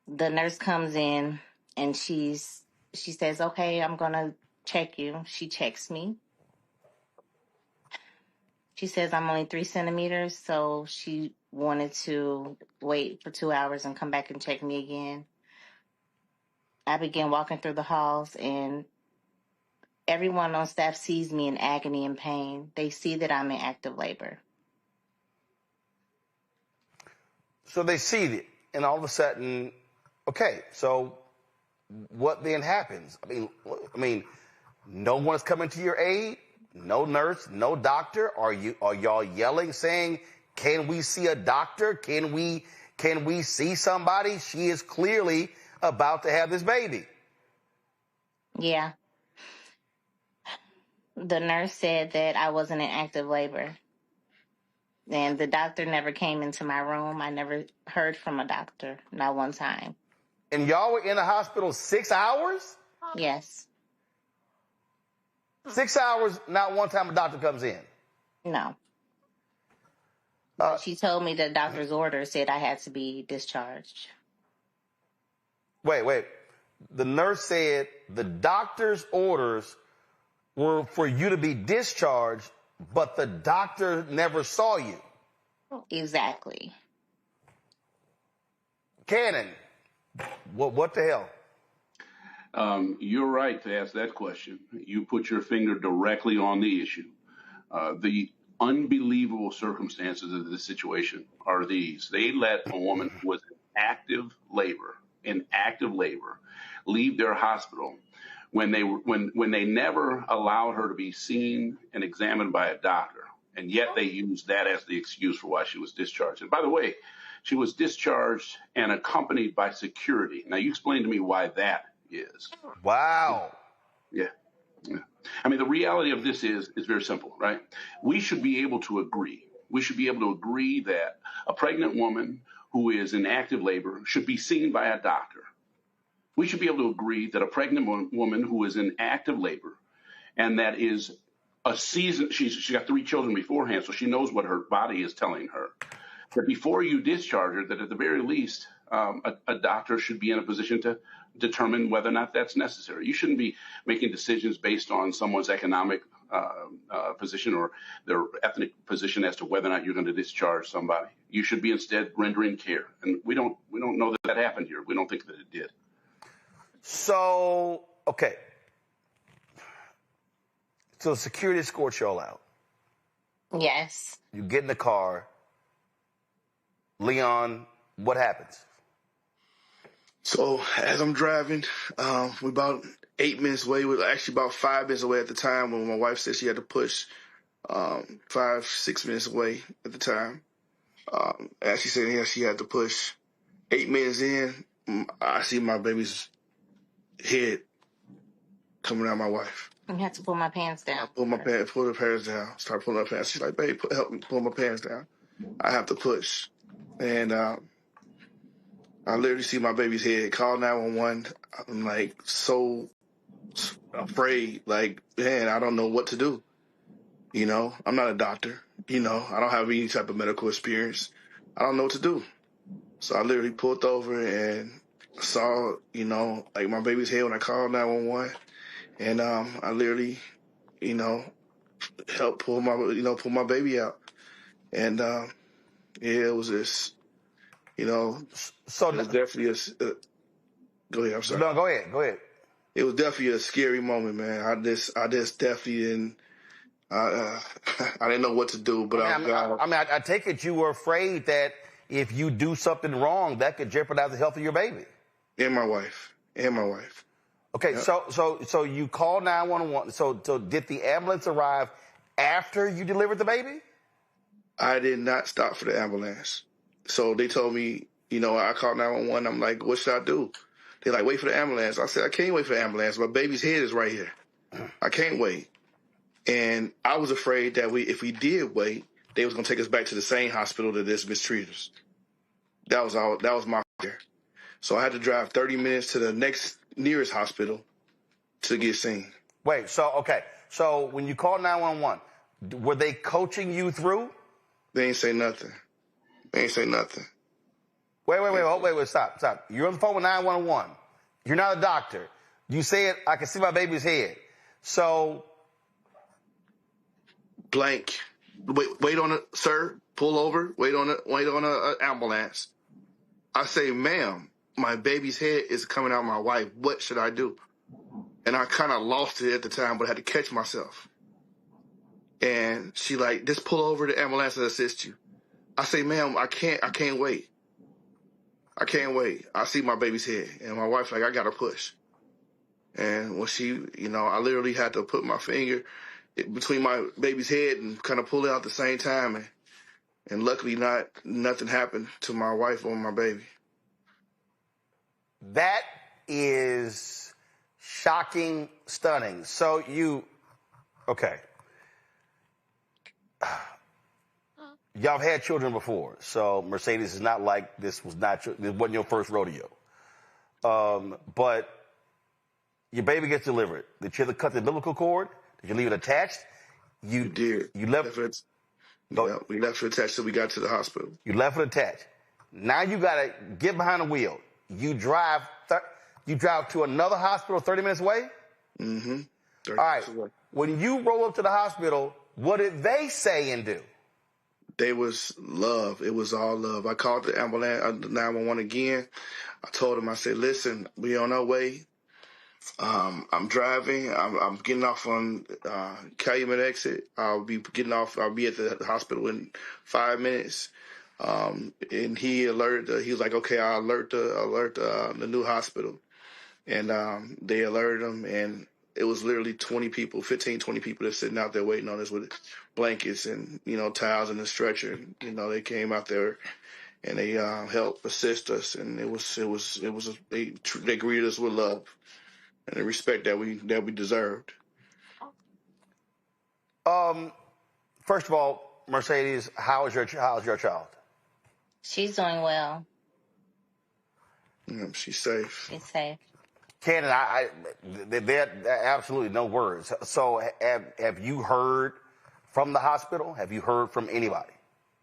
The nurse comes in and she says, okay, I'm going to check you. She checks me. She says I'm only 3 centimeters, so she wanted to wait for 2 hours and come back and check me again. I began walking through the halls, and everyone on staff sees me in agony and pain. They see that I'm in active labor. So they see it, and all of a sudden, okay, so what then happens? I mean, no one's coming to your aid? No nurse, no doctor? Are y'all yelling, saying, can we see a doctor? Can we see somebody? She is clearly about to have this baby. Yeah. The nurse said that I wasn't in active labor. And the doctor never came into my room. I never heard from a doctor, not one time. And y'all were in the hospital 6 hours? Yes. 6 hours, not one time a doctor comes in? No. She told me the doctor's order said I had to be discharged. Wait. The nurse said the doctor's orders were for you to be discharged, but the doctor never saw you. Exactly. Cannon, what the hell? You're right to ask that question. You put your finger directly on the issue. The unbelievable circumstances of this situation are these. They let a woman who was in active labor, leave their hospital when they never allowed her to be seen and examined by a doctor. And yet they used that as the excuse for why she was discharged. And by the way, she was discharged and accompanied by security. Now, you explain to me why that is. Wow. Yeah. I mean, the reality of this is very simple, right? We should be able to agree. We should be able to agree that a pregnant woman who is in active labor should be seen by a doctor. We should be able to agree that a pregnant woman who is in active labor and that is a season, she's got 3 children beforehand, so she knows what her body is telling her, that before you discharge her, that at the very least, a doctor should be in a position to determine whether or not that's necessary. You shouldn't be making decisions based on someone's economic position or their ethnic position as to whether or not you're going to discharge somebody. You should be instead rendering care, and we don't know that happened here. We don't think that it did. So, okay. So security escorts y'all out. Yes. You get in the car. Leon, what happens? So as I'm driving, we're about 8 minutes away. We're actually about 5 minutes away at the time when my wife said she had to push 5-6 minutes away at the time. As she said, she had to push. 8 minutes in, I see my baby's head coming out of my wife. You have to pull my pants down. I pull the pants down, start pulling my pants. She's like, babe, help me pull my pants down. I have to push. And I literally see my baby's head, call 911. I'm like so afraid, like, man, I don't know what to do. You know, I'm not a doctor. You know, I don't have any type of medical experience. I don't know what to do. So I literally pulled over and saw, you know, like my baby's head when I called 911. And I literally, you know, helped pull my baby out. And yeah, it was this, you know, so it was definitely go ahead, I'm sorry. No, go ahead. It was definitely a scary moment, man. I just definitely didn't, I didn't know what to do, but I take it you were afraid that if you do something wrong, that could jeopardize the health of your baby. And my wife. Okay, yep. So you called 911. So did the ambulance arrive after you delivered the baby? I did not stop for the ambulance. So they told me, you know, I called 911. I'm like, what should I do? They're like, wait for the ambulance. I said, I can't wait for the ambulance. My baby's head is right here. I can't wait. And I was afraid that if we did wait, they was going to take us back to the same hospital that this mistreated us. That was my fear. So I had to drive 30 minutes to the nearest hospital to get seen. Wait, so when you called 911, were they coaching you through? They ain't say nothing. Wait, stop. You're on the phone with 911. You're not a doctor. You said, I can see my baby's head. So. Blank. Wait on it, sir. Pull over. Wait on an ambulance. I say, ma'am, my baby's head is coming out of my wife. What should I do? And I kind of lost it at the time, but I had to catch myself. And she like, just pull over the ambulance and assist you. I say, ma'am, I can't wait. I can't wait. I see my baby's head. And my wife's like, I got to push. And when she, you know, I literally had to put my finger between my baby's head and kind of pull it out at the same time. And luckily nothing happened to my wife or my baby. That is shocking, stunning. So okay. Y'all have had children before, so Mercedes is not like this wasn't your first rodeo. But your baby gets delivered. Did you ever cut the umbilical cord? Did you leave it attached? You did. You left it. Yeah, we left it attached till we got to the hospital. You left it attached. Now you gotta get behind the wheel. You drive to another hospital 30 minutes away? Mm-hmm. All right. When you roll up to the hospital, what did they say and do? They was love. It was all love. I called the ambulance, 911 again. I told them, I said, listen, we on our way. I'm driving. I'm getting off on Calumet exit. I'll be at the hospital in 5 minutes. And he was like, okay, I'll alert the new hospital. And they alerted him, and it was literally 20 people that's sitting out there waiting on us with blankets and, you know, towels and a stretcher. And, you know, they came out there and they helped assist us, and they greeted us with love and the respect that we deserved. First of all, Mercedes, how's your child? She's doing well. Yeah, she's safe. She's safe. Cannon, there are absolutely no words. So have you heard from the hospital? Have you heard from anybody?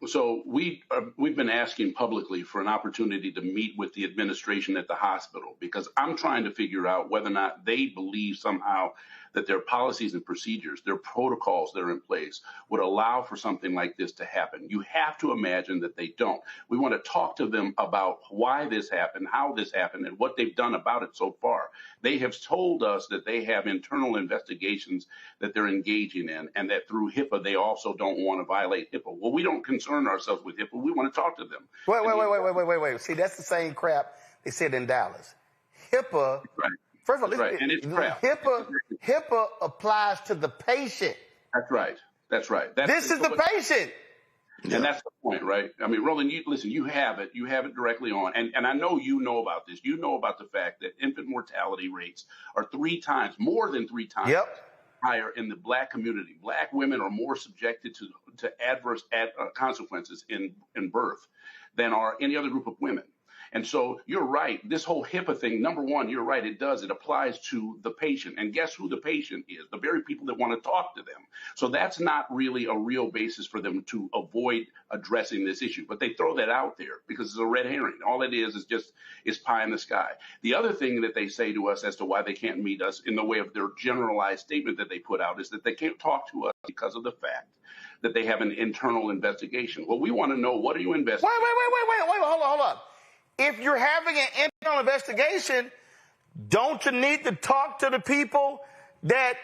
So we've been asking publicly for an opportunity to meet with the administration at the hospital, because I'm trying to figure out whether or not they believe somehow that their policies and procedures, their protocols that are in place would allow for something like this to happen. You have to imagine that they don't. We want to talk to them about why this happened, how this happened, and what they've done about it so far. They have told us that they have internal investigations that they're engaging in, and that through HIPAA, they also don't want to violate HIPAA. Well, we don't concern ourselves with HIPAA. We want to talk to them. Wait. See, that's the same crap they said in Dallas. HIPAA, right. First of all, right. And it's crap. HIPAA applies to the patient. That's right. This is the patient. And that's the point, right? I mean, Roland, you have it directly on. And I know you know about this. You know about the fact that infant mortality rates are more than three times higher in the Black community. Black women are more subjected to adverse consequences in birth than are any other group of women. And so you're right. This whole HIPAA thing, number one, you're right. It applies to the patient. And guess who the patient is? The very people that want to talk to them. So that's not really a real basis for them to avoid addressing this issue. But they throw that out there because it's a red herring. All it is pie in the sky. The other thing that they say to us as to why they can't meet us in the way of their generalized statement that they put out is that they can't talk to us because of the fact that they have an internal investigation. Well, we want to know, what are you investigating? Wait, hold on. If you're having an internal investigation, don't you need to talk to the people that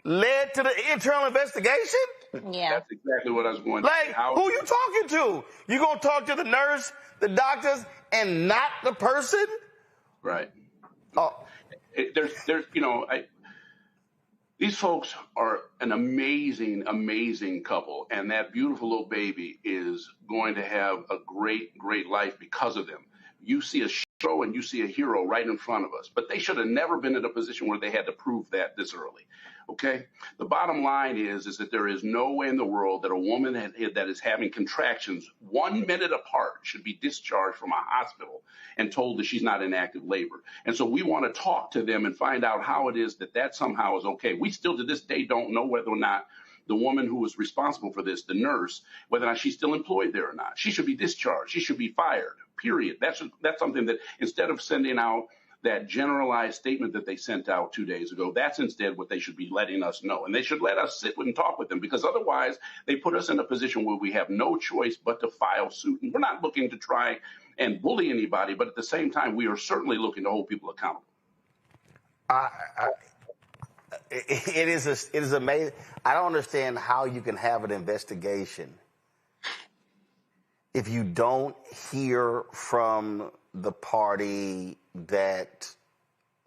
led to the internal investigation? Yeah. That's exactly what I was going to say. Who you talking to? You going to talk to the nurse, the doctors, and not the person? Right. Oh. These folks are an amazing, amazing couple, and that beautiful little baby is going to have a great, great life because of them. You see a show and you see a hero right in front of us, but they should have never been in a position where they had to prove that this early. Okay? The bottom line is that there is no way in the world that a woman that is having contractions 1 minute apart should be discharged from a hospital and told that she's not in active labor. And so we want to talk to them and find out how it is that somehow is okay. We still to this day don't know whether or not the woman who was responsible for this, the nurse, whether or not she's still employed there or not. She should be discharged. She should be fired, period. That's something that, instead of sending out that generalized statement that they sent out 2 days ago, that's instead what they should be letting us know. And they should let us sit and talk with them, because otherwise they put us in a position where we have no choice but to file suit. And we're not looking to try and bully anybody, but at the same time, we are certainly looking to hold people accountable. It is amazing. I don't understand how you can have an investigation if you don't hear from the party that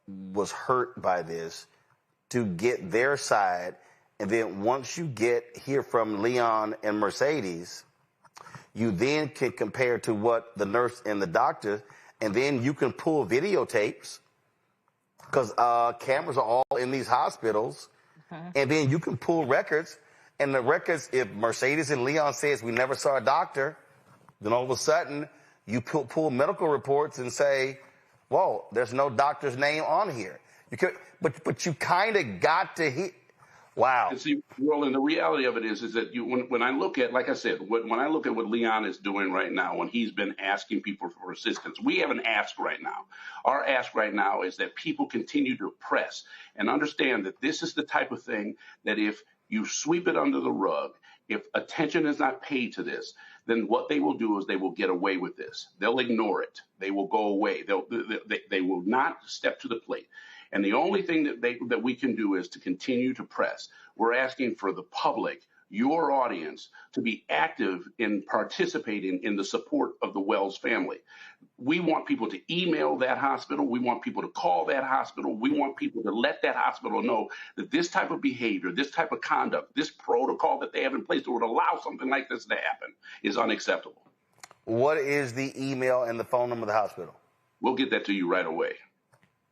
was hurt by this to get their side. And then once you hear from Leon and Mercedes, you then can compare to what the nurse and the doctor, and then you can pull videotapes, because cameras are all in these hospitals, and then you can pull records, and the records, if Mercedes and Leon says we never saw a doctor, then all of a sudden you pull medical reports and say, whoa, there's no doctor's name on here. But you kind of got to hit. Wow. And see, Roland, the reality of it is that when I look at, like I said, when I look at what Leon is doing right now, when he's been asking people for assistance, we have an ask right now. Our ask right now is that people continue to press and understand that this is the type of thing that if you sweep it under the rug, if attention is not paid to this, then what they will do is they will get away with this. They'll ignore it. They will go away. They will not step to the plate. And the only thing that we can do is to continue to press. We're asking for the public, your audience, to be active in participating in the support of the Wells family. We want people to email that hospital. We want people to call that hospital. We want people to let that hospital know that this type of behavior, this type of conduct, this protocol that they have in place that would allow something like this to happen is unacceptable. What is the email and the phone number of the hospital? We'll get that to you right away.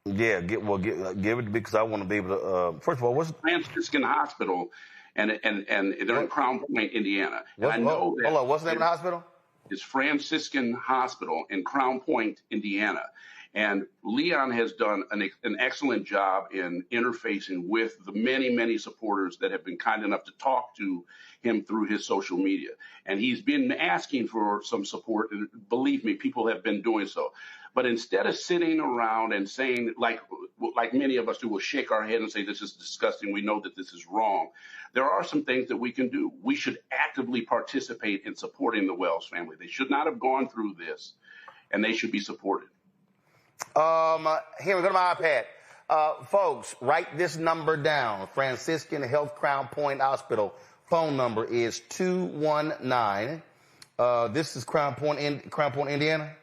Yeah, give it, because I want to be able to. First of all, what's Franciscan Hospital, and they're in Crown Point, Indiana. What's the name of the hospital? It's Franciscan Hospital in Crown Point, Indiana, And Leon has done an excellent job in interfacing with the many, many supporters that have been kind enough to talk to him through his social media. And he's been asking for some support. And believe me, people have been doing so. But instead of sitting around and saying, like many of us do, we'll shake our head and say, this is disgusting, we know that this is wrong, there are some things that we can do. We should actively participate in supporting the Wells family. They should not have gone through this, and they should be supported. Here we go to my iPad. Folks, write this number down. Franciscan Health Crown Point Hospital phone number is 219. This is Crown Point, Indiana?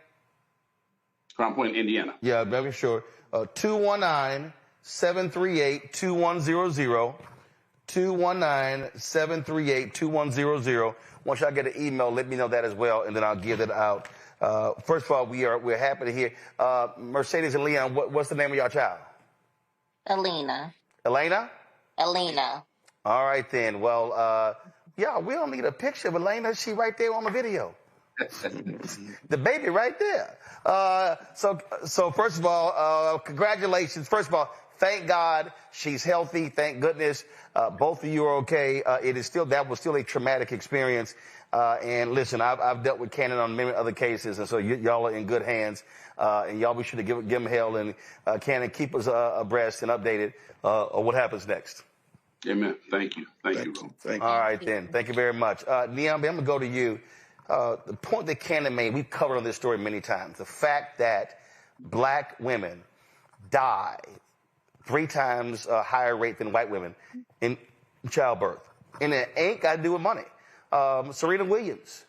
Crown Point, Indiana. Yeah, very sure. 219-738-2100. 219-738-2100. Once y'all get an email, let me know that as well, and then I'll give it out. First of all, we're happy to hear. Mercedes and Leon, what's the name of your child? Alina. Elena? Alina. All right, then. Well, yeah, we don't need a picture of Elena. She right there on the video. The baby right there. So first of all, congratulations. First of all, thank God she's healthy. Thank goodness. Both of you are okay. That was still a traumatic experience. And listen, I've dealt with Cannon on many other cases, and so y'all are in good hands. And y'all be sure to give them hell, and Cannon, keep us abreast and updated on what happens next. Amen. Thank you. Thank you. All right, then. Thank you very much. Niambi, I'm going to go to you. The point that Cannon made, we've covered on this story many times. The fact that black women die 3 times higher rate than white women in childbirth. And it ain't got to do with money. Serena Williams,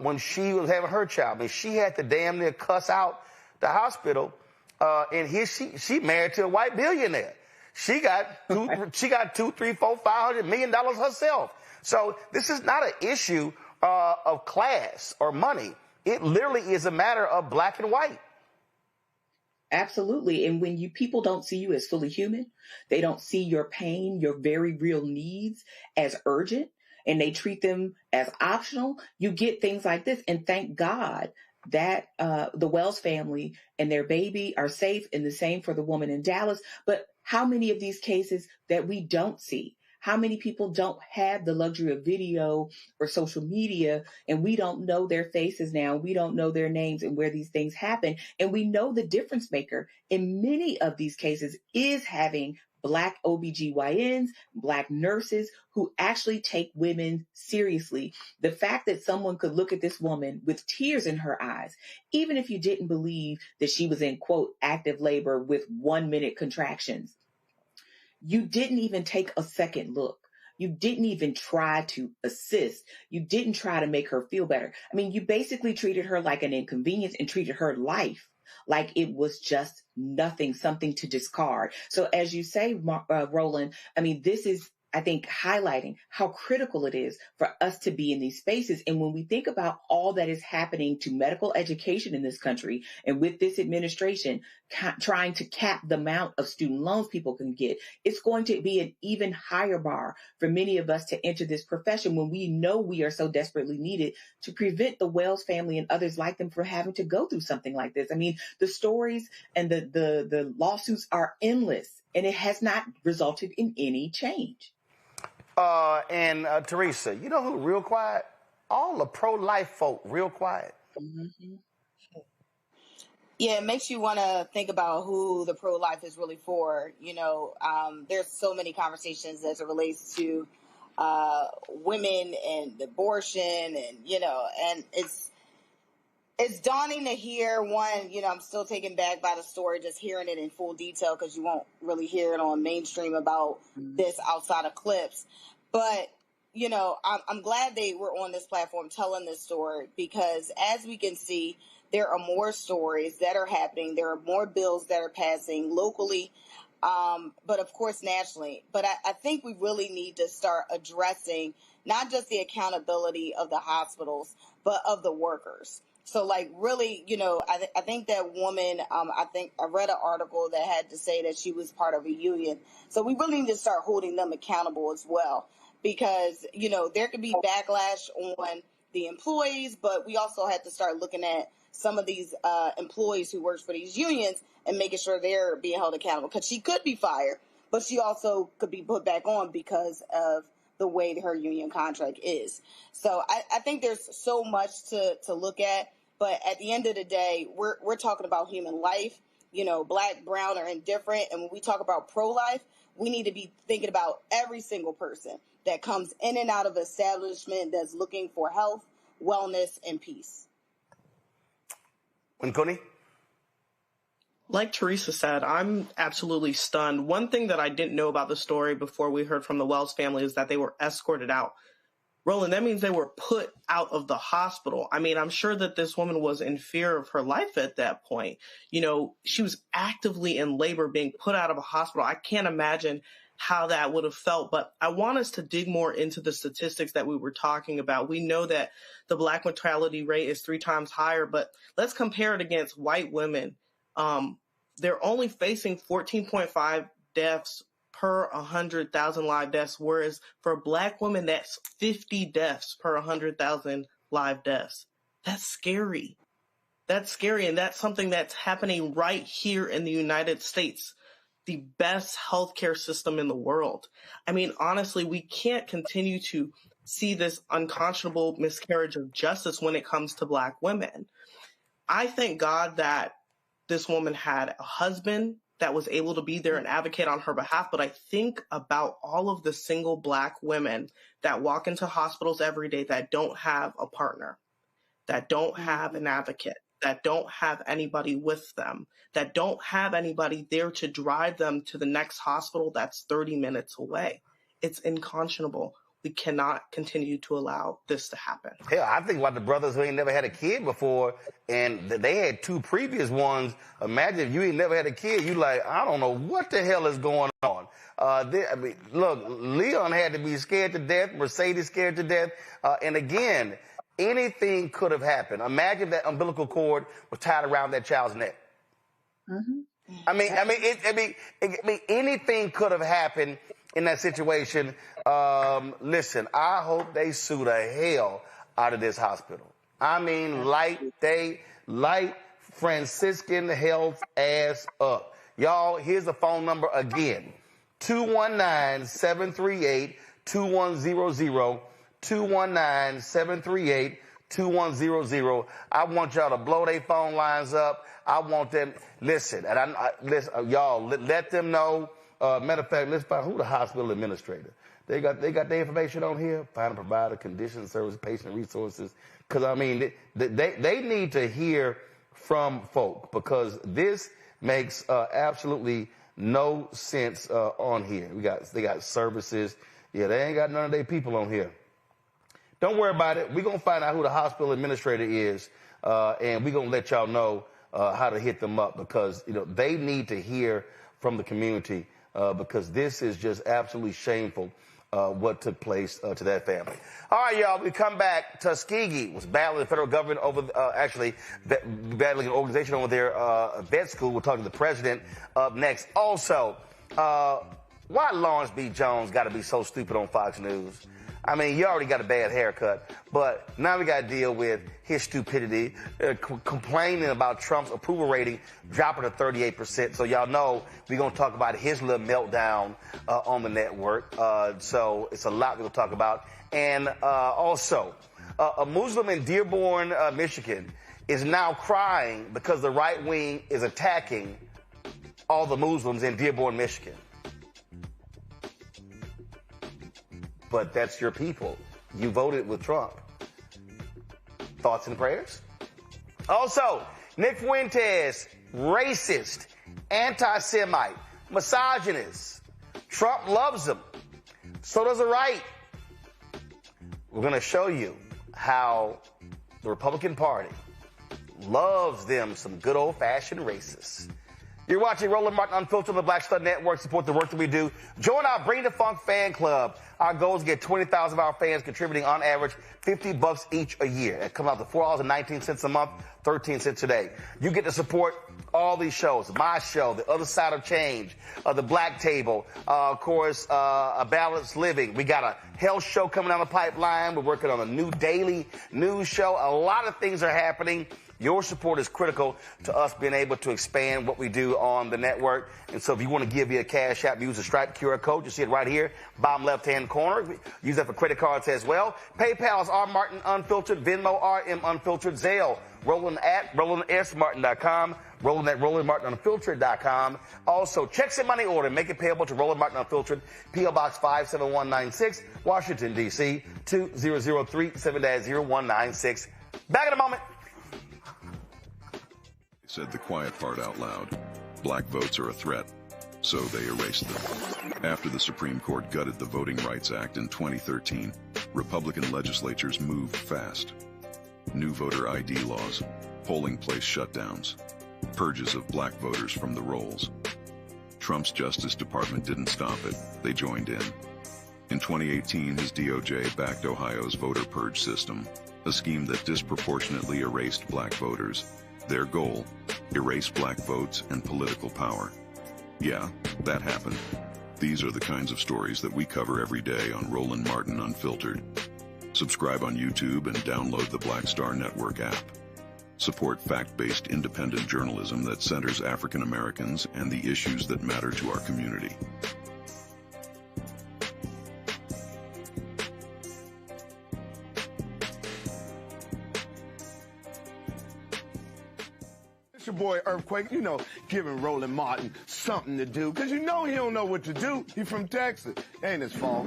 when she was having her child, I mean, she had to damn near cuss out the hospital. And here she married to a white billionaire. She got $200, $300, $400, $500 million herself. So this is not an issue of class or money. It literally is a matter of black and white. Absolutely. And when people don't see you as fully human, they don't see your pain, your very real needs as urgent, and they treat them as optional, you get things like this. And thank God that the Wells family and their baby are safe, and the same for the woman in Dallas. But how many of these cases that we don't see? How many people don't have the luxury of video or social media, and we don't know their faces now? We don't know their names and where these things happen. And we know the difference maker in many of these cases is having Black OBGYNs, Black nurses who actually take women seriously. The fact that someone could look at this woman with tears in her eyes, even if you didn't believe that she was in, quote, active labor with 1-minute contractions, you didn't even take a second look. You didn't even try to assist. You didn't try to make her feel better. I mean, you basically treated her like an inconvenience and treated her life like it was just nothing, something to discard. So as you say, Roland, I mean, this is, I think, highlighting how critical it is for us to be in these spaces. And when we think about all that is happening to medical education in this country, and with this administration trying to cap the amount of student loans people can get, it's going to be an even higher bar for many of us to enter this profession when we know we are so desperately needed to prevent the Wells family and others like them from having to go through something like this. I mean, the stories and the lawsuits are endless, and it has not resulted in any change. And Teresa, you know who real quiet? All the pro-life folk real quiet. Mm-hmm. Yeah, it makes you want to think about who the pro-life is really for. You know, there's so many conversations as it relates to women and abortion, and, you know, and it's daunting to hear one. You know, I'm still taken back by the story, just hearing it in full detail, because you won't really hear it on mainstream about this outside of clips. But, you know, I'm glad they were on this platform telling this story, because as we can see, there are more stories that are happening. There are more bills that are passing locally, but of course nationally. But I think we really need to start addressing not just the accountability of the hospitals, but of the workers. So, like, really, you know, I think that woman, I read an article that had to say that she was part of a union. So we really need to start holding them accountable as well, because, you know, there could be backlash on the employees, but we also have to start looking at some of these employees who work for these unions and making sure they're being held accountable. Because she could be fired, but she also could be put back on because of the way her union contract is. So I think there's so much to look at. But at the end of the day, we're talking about human life. You know, black, brown, or indifferent. And when we talk about pro-life, we need to be thinking about every single person that comes in and out of establishment that's looking for health, wellness, and peace. Nkoni? Like Teresa said, I'm absolutely stunned. One thing that I didn't know about the story before we heard from the Wells family is that they were escorted out. Roland, that means they were put out of the hospital. I mean, I'm sure that this woman was in fear of her life at that point. You know, she was actively in labor being put out of a hospital. I can't imagine how that would have felt, but I want us to dig more into the statistics that we were talking about. We know that the Black mortality rate is 3 times higher, but let's compare it against white women. They're only facing 14.5 deaths per 100,000 live deaths, whereas for Black women, that's 50 deaths per 100,000 live deaths. That's scary. That's scary, and that's something that's happening right here in the United States, the best healthcare system in the world. I mean, honestly, we can't continue to see this unconscionable miscarriage of justice when it comes to Black women. I thank God that this woman had a husband that was able to be there and advocate on her behalf. But I think about all of the single Black women that walk into hospitals every day that don't have a partner, that don't have an advocate, that don't have anybody with them, that don't have anybody there to drive them to the next hospital that's 30 minutes away. It's unconscionable. We cannot continue to allow this to happen. Hell, I think about the brothers who ain't never had a kid before, and they had 2 previous ones. Imagine if you ain't never had a kid, you like, I don't know what the hell is going on. Look, Leon had to be scared to death, Mercedes scared to death, and again, anything could have happened. Imagine that umbilical cord was tied around that child's neck. Mm-hmm. I mean, anything could have happened in that situation. Listen, I hope they sue the hell out of this hospital. I mean, light Franciscan health ass up. Y'all, here's the phone number again. 219-738-2100. 219-738-2100. I want y'all to blow their phone lines up. I want them, listen, and listen, y'all, let them know. Matter of fact, let's find who the hospital administrator. They got their information on here. Find a provider, condition service, patient resources. Because, I mean, they need to hear from folk because this makes absolutely no sense on here. They got services. Yeah, they ain't got none of their people on here. Don't worry about it. We're going to find out who the hospital administrator is, and we're going to let y'all know how to hit them up because, you know, they need to hear from the community because this is just absolutely shameful what took place to that family. All right, y'all, we come back. Tuskegee was battling the federal government over, battling an organization over their vet school. We'll talk to the president up next. Also, why Lawrence B. Jones got to be so stupid on Fox News? I mean, you already got a bad haircut, but now we got to deal with his stupidity, complaining about Trump's approval rating dropping to 38%. So y'all know we're going to talk about his little meltdown on the network. So it's a lot we're going to talk about. And also, a Muslim in Dearborn, Michigan, is now crying because the right wing is attacking all the Muslims in Dearborn, Michigan. But that's your people. You voted with Trump. Thoughts and prayers? Also, Nick Fuentes, racist, anti-Semite, misogynist. Trump loves him. So does the right. We're going to show you how the Republican Party loves them some good old-fashioned racists. You're watching Roland Martin Unfiltered on the Black Star Network. Support the work that we do. Join our Bring the Funk fan club. Our goal is to get 20,000 of our fans contributing on average $50 each a year. It comes out to $4.19 a month, 13 cents a day. You get to support all these shows. My show, The Other Side of Change, The Black Table, of course, A Balanced Living. We got a health show coming down the pipeline. We're working on a new daily news show. A lot of things are happening. Your support is critical to us being able to expand what we do on the network. And so if you want to give me a Cash App, use the Stripe QR code. You see it right here, bottom left-hand corner. Use that for credit cards as well. PayPal is R Martin Unfiltered, Venmo RM Unfiltered, Zelle, Roland at RolandSMartin.com. Roland at RolandMartinUnfiltered.com. Also, checks and money order. Make it payable to Roland Martin Unfiltered, P.O. Box 57196, Washington, D.C., 20037-0196. Back in a moment. Said the quiet part out loud. Black votes are a threat, so they erased them. After the Supreme Court gutted the Voting Rights Act in 2013, Republican legislatures moved fast. New voter ID laws, polling place shutdowns, purges of black voters from the rolls. Trump's Justice Department didn't stop it. They joined in. In 2018, his DOJ backed Ohio's voter purge system, a scheme that disproportionately erased black voters. Their goal, erase black votes and political power. Yeah, that happened. These are the kinds of stories that we cover every day on Roland Martin Unfiltered. Subscribe on YouTube and download the Black Star Network app. Support fact-based independent journalism that centers African Americans and the issues that matter to our community. It's your boy Earthquake, giving Roland Martin something to do, because he don't know what to do. He's from Texas. Ain't his fault.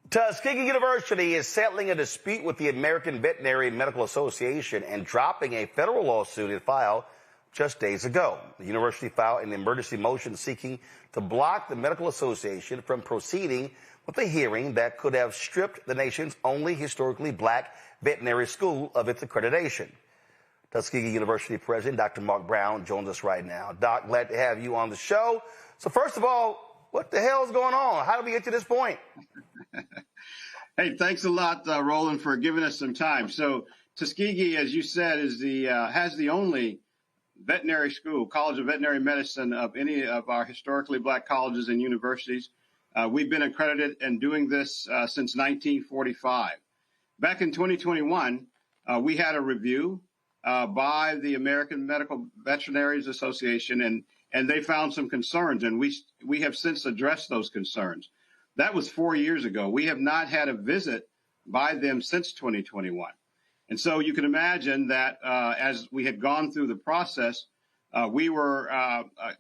Tuskegee University is settling a dispute with the American Veterinary Medical Association and dropping a federal lawsuit it filed just days ago. The university filed an emergency motion seeking to block the medical association from proceeding with a hearing that could have stripped the nation's only historically black veterinary school of its accreditation. Tuskegee University President Dr. Mark Brown joins us right now. Doc, glad to have you on the show. So first of all, what the hell is going on? How did we get to this point? Hey, thanks a lot, Roland, for giving us some time. So Tuskegee, as you said, is has the only veterinary school, College of Veterinary Medicine, of any of our historically black colleges and universities. We've been accredited and doing this since 1945. Back in 2021, we had a review by the American Veterinary Association, and they found some concerns, and we have since addressed those concerns. That was 4 years ago. We have not had a visit by them since 2021. And so you can imagine that as we had gone through the process, we were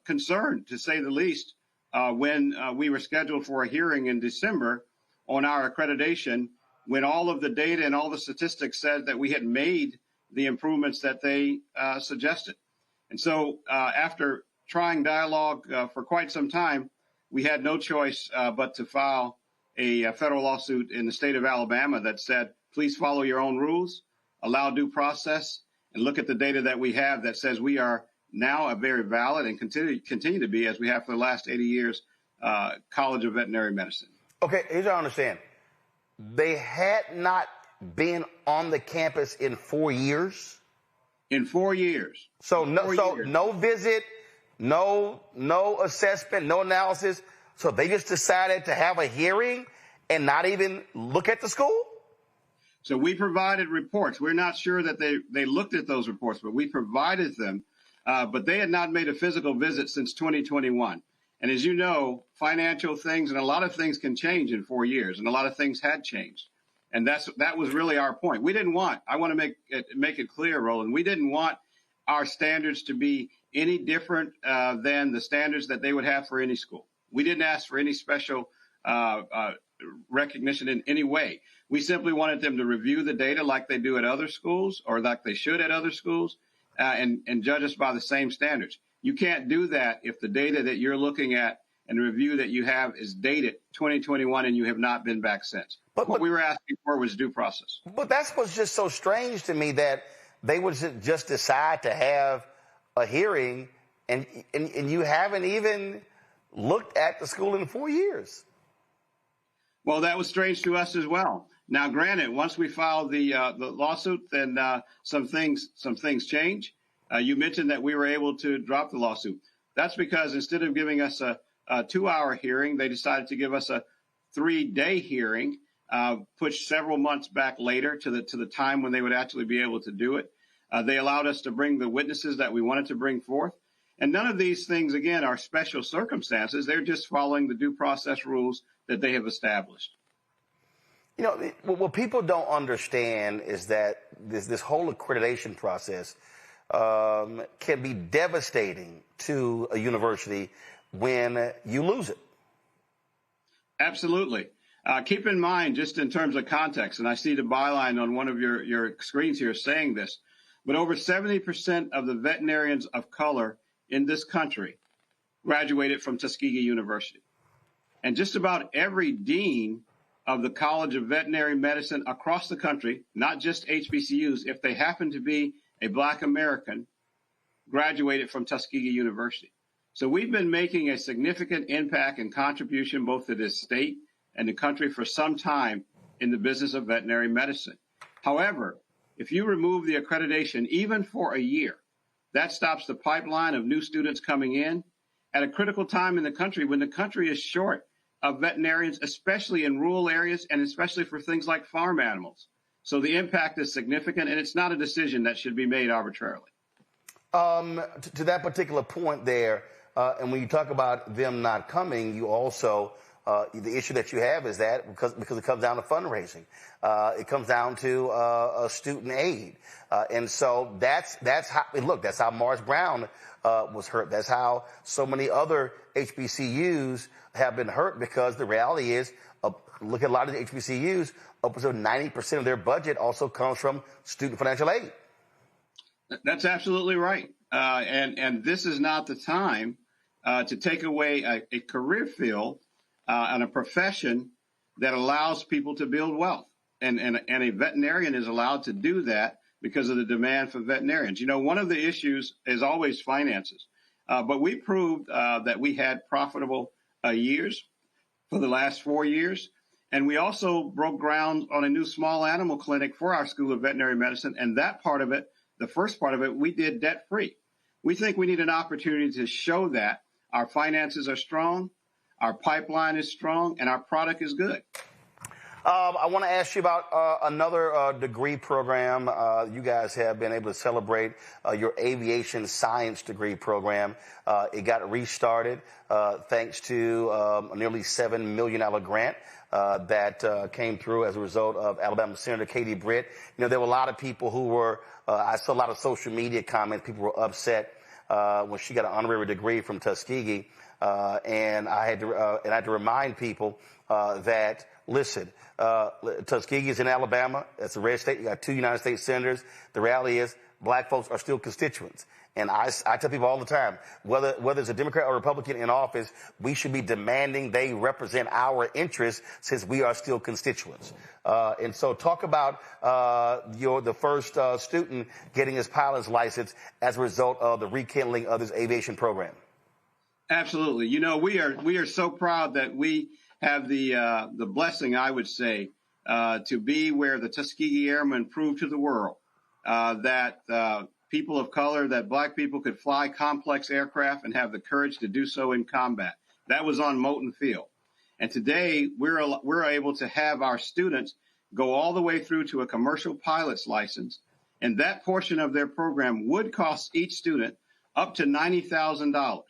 concerned, to say the least, when we were scheduled for a hearing in December on our accreditation, when all of the data and all the statistics said that we had made the improvements that they suggested. And so after trying dialogue for quite some time, we had no choice but to file a federal lawsuit in the state of Alabama that said, please follow your own rules, allow due process, and look at the data that we have that says we are now a very valid and continue to be, as we have for the last 80 years, College of Veterinary Medicine. Okay, here's what I understand. They had not been on the campus in 4 years? In 4 years. So no visit, no assessment, no analysis. So they just decided to have a hearing and not even look at the school? So we provided reports. We're not sure that they looked at those reports, but we provided them. But they had not made a physical visit since 2021. And as you know, financial things and a lot of things can change in 4 years, and a lot of things had changed. And that was really our point. We didn't want, I want to make it clear, Roland, we didn't want our standards to be any different than the standards that they would have for any school. We didn't ask for any special recognition in any way. We simply wanted them to review the data like they do at other schools, or like they should at other schools, and judge us by the same standards. You can't do that if the data that you're looking at and the review that you have is dated 2021 and you have not been back since. But what we were asking for was due process. But that's what's just so strange to me, that they would just decide to have a hearing and you haven't even looked at the school in 4 years. Well, that was strange to us as well. Now, granted, once we filed the lawsuit, then some things change. You mentioned that we were able to drop the lawsuit. That's because instead of giving us a 2-hour hearing, they decided to give us a 3-day hearing, pushed several months back later to the time when they would actually be able to do it. They allowed us to bring the witnesses that we wanted to bring forth. And none of these things, again, are special circumstances. They're just following the due process rules that they have established. You know, what people don't understand is that this whole accreditation process can be devastating to a university when you lose it. Absolutely. Keep in mind, just in terms of context, and I see the byline on one of your screens here saying this, but over 70% of the veterinarians of color in this country graduated from Tuskegee University. And just about every dean of the College of Veterinary Medicine across the country, not just HBCUs, if they happen to be a Black American, graduated from Tuskegee University. So we've been making a significant impact and contribution both to this state and the country for some time in the business of veterinary medicine. However, if you remove the accreditation, even for a year, that stops the pipeline of new students coming in at a critical time in the country when the country is short of veterinarians, especially in rural areas and especially for things like farm animals. So the impact is significant, and it's not a decision that should be made arbitrarily. To that particular point there, and when you talk about them not coming, you also, the issue that you have is that because it comes down to fundraising. It comes down to student aid. And so that's how, look, that's how Morris Brown was hurt. That's how so many other HBCUs have been hurt, because the reality is, look at a lot of the HBCUs, upwards of 90% of their budget also comes from student financial aid. That's absolutely right. And this is not the time to take away a career field and a profession that allows people to build wealth. And a veterinarian is allowed to do that because of the demand for veterinarians. You know, one of the issues is always finances. But we proved that we had profitable years for the last 4 years. And we also broke ground on a new small animal clinic for our School of Veterinary Medicine. And that part of it, the first part of it, we did debt-free. We think we need an opportunity to show that our finances are strong, our pipeline is strong, and our product is good. I want to ask you about another degree program. You guys have been able to celebrate your aviation science degree program. It got restarted thanks to a nearly $7 million grant that came through as a result of Alabama Senator Katie Britt. You know, there were a lot of people who were, I saw a lot of social media comments. People were upset when she got an honorary degree from Tuskegee. And I had to remind people that, listen, Tuskegee is in Alabama. That's a red state. You got 2 United States senators. The reality is black folks are still constituents. And I tell people all the time, whether it's a Democrat or Republican in office, we should be demanding they represent our interests since we are still constituents. And so talk about the first student getting his pilot's license as a result of the rekindling of this aviation program. Absolutely. You know, we are so proud that we have the blessing, I would say, to be where the Tuskegee Airmen proved to the world that people of color, that black people could fly complex aircraft and have the courage to do so in combat. That was on Moulton Field. And today we're able to have our students go all the way through to a commercial pilot's license. And that portion of their program would cost each student up to $90,000.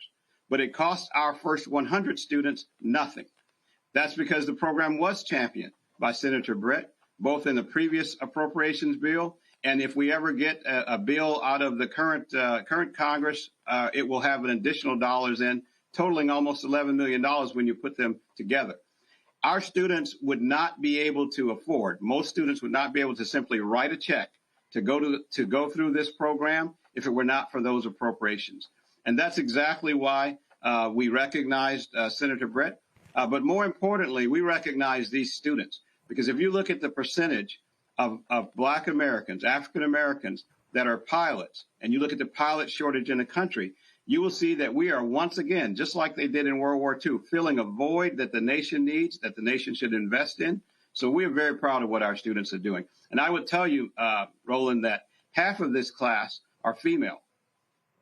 But it cost our first 100 students nothing. That's because the program was championed by Senator Britt, both in the previous appropriations bill, and if we ever get a bill out of the current Congress, it will have an additional dollars in, totaling almost $11 million when you put them together. Our students would not be able to afford, most students would not be able to simply write a check to go through this program if it were not for those appropriations. And that's exactly why we recognized Senator Britt. But more importantly, we recognize these students, because if you look at the percentage of black Americans, African Americans that are pilots, and you look at the pilot shortage in the country, you will see that we are once again, just like they did in World War II, filling a void that the nation needs, that the nation should invest in. So we are very proud of what our students are doing. And I would tell you, Roland, that half of this class are female.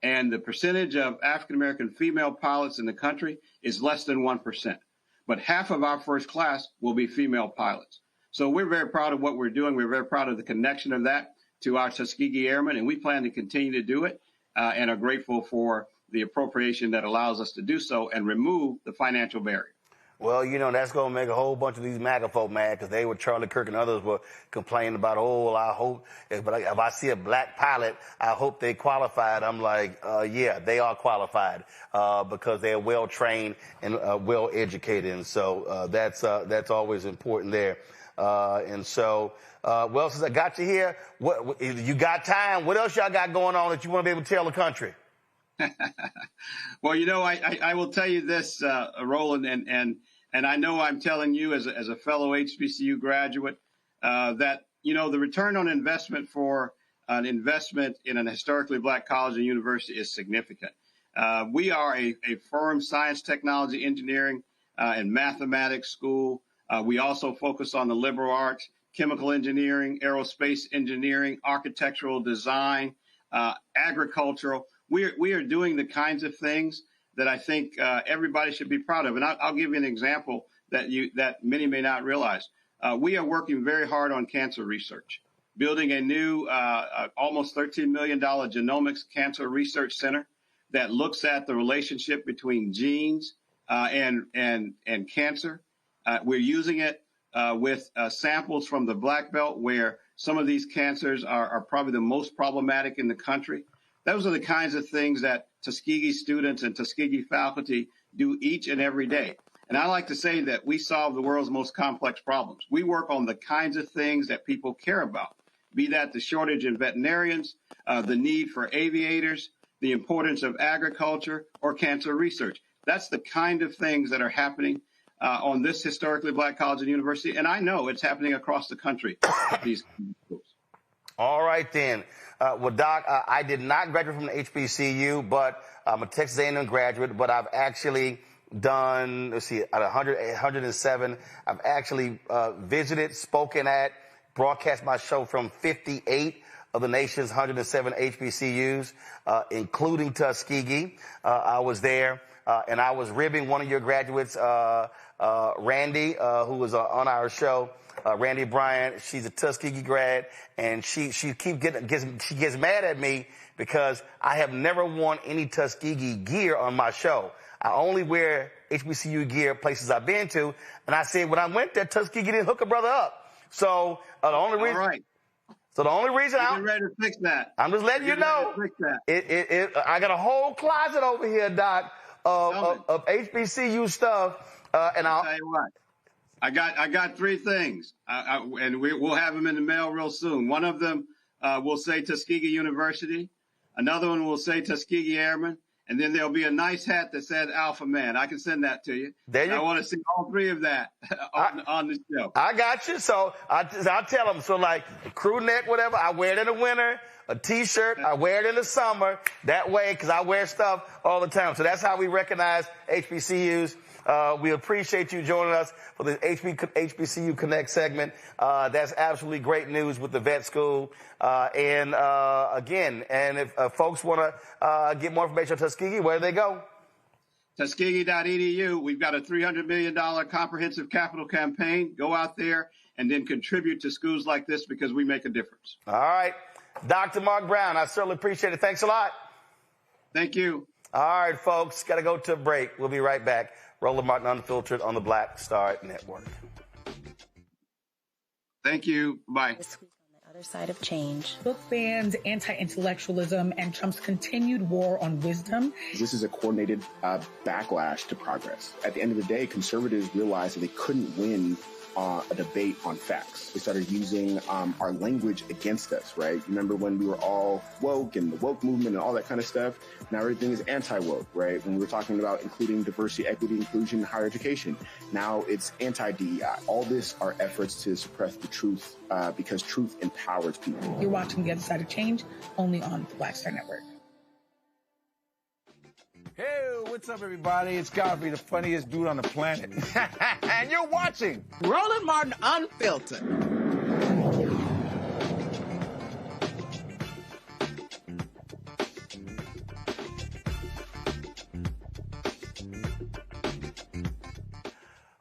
And the percentage of African-American female pilots in the country is less than 1%. But half of our first class will be female pilots. So we're very proud of what we're doing. We're very proud of the connection of that to our Tuskegee Airmen, and we plan to continue to do it and are grateful for the appropriation that allows us to do so and remove the financial barrier. Well, you know, that's going to make a whole bunch of these MAGA folk mad because they were Charlie Kirk and others were complaining about, oh, I hope if I see a black pilot, I hope they qualified. I'm like, yeah, they are qualified because they're well trained and well educated. And so that's always important there. And so, well, since I got you here, what you got time? What else y'all got going on that you want to be able to tell the country? Well, you know, I will tell you this, Roland, and I know I'm telling you as a fellow HBCU graduate that, you know, the return on investment for an investment in an historically black college and university is significant. We are a firm science, technology, engineering, and mathematics school. We also focus on the liberal arts, chemical engineering, aerospace engineering, architectural design, agricultural. We are doing the kinds of things that I think everybody should be proud of. And I'll give you an example that many may not realize. We are working very hard on cancer research, building a new almost $13 million genomics cancer research center that looks at the relationship between genes and cancer. We're using it with samples from the Black Belt, where some of these cancers are probably the most problematic in the country. Those are the kinds of things that Tuskegee students and Tuskegee faculty do each and every day. And I like to say that we solve the world's most complex problems. We work on the kinds of things that people care about, be that the shortage in veterinarians, the need for aviators, the importance of agriculture, or cancer research. That's the kind of things that are happening on this historically black college and university. And I know it's happening across the country at these schools. All right, then. Well, Doc, I did not graduate from the HBCU, but I'm a Texas A&M graduate, but I've actually done, let's see, at 107, I've actually visited, spoken at, broadcast my show from 58 of the nation's 107 HBCUs, including Tuskegee. I was there, and I was ribbing one of your graduates, Randy, who was on our show. Randy Bryant, she's a Tuskegee grad, and she gets mad at me because I have never worn any Tuskegee gear on my show. I only wear HBCU gear places I've been to, and I said when I went there, Tuskegee didn't hook a brother up. So the only reason I'm ready to fix that. I'm just letting you know. I got a whole closet over here, Doc, of HBCU stuff, and I'll tell you what. I got three things, and we'll have them in the mail real soon. One of them will say Tuskegee University. Another one will say Tuskegee Airmen. And then there'll be a nice hat that says Alpha Man. I can send that to you. I want to see all three of that on the show. I got you. So I'll tell them. So like a crew neck, whatever, I wear it in the winter. A T-shirt, I wear it in the summer. That way, because I wear stuff all the time. So that's how we recognize HBCUs. We appreciate you joining us for the HBCU Connect segment. That's absolutely great news with the vet school. And if folks want to get more information on Tuskegee, where do they go? Tuskegee.edu. We've got a $300 million comprehensive capital campaign. Go out there and then contribute to schools like this because we make a difference. All right. Dr. Mark Brown, I certainly appreciate it. Thanks a lot. Thank you. All right, folks. Got to go to a break. We'll be right back. Roland Martin Unfiltered on the Black Star Network. Thank you. Bye. This week on the other side of change. Book bans, anti-intellectualism, and Trump's continued war on wisdom. This is a coordinated backlash to progress. At the end of the day, conservatives realized that they couldn't win a debate on facts. They started using our language against us, right? Remember when we were all woke and the woke movement and all that kind of stuff? Now everything is anti-woke, right? When we were talking about including diversity, equity, inclusion, and higher education, now it's anti-DEI. All this are efforts to suppress the truth because truth empowers people. You're watching The Other Side of Change only on the Black Star Network. Hey, what's up, everybody? It's Godfrey, the funniest dude on the planet. And you're watching Roland Martin Unfiltered.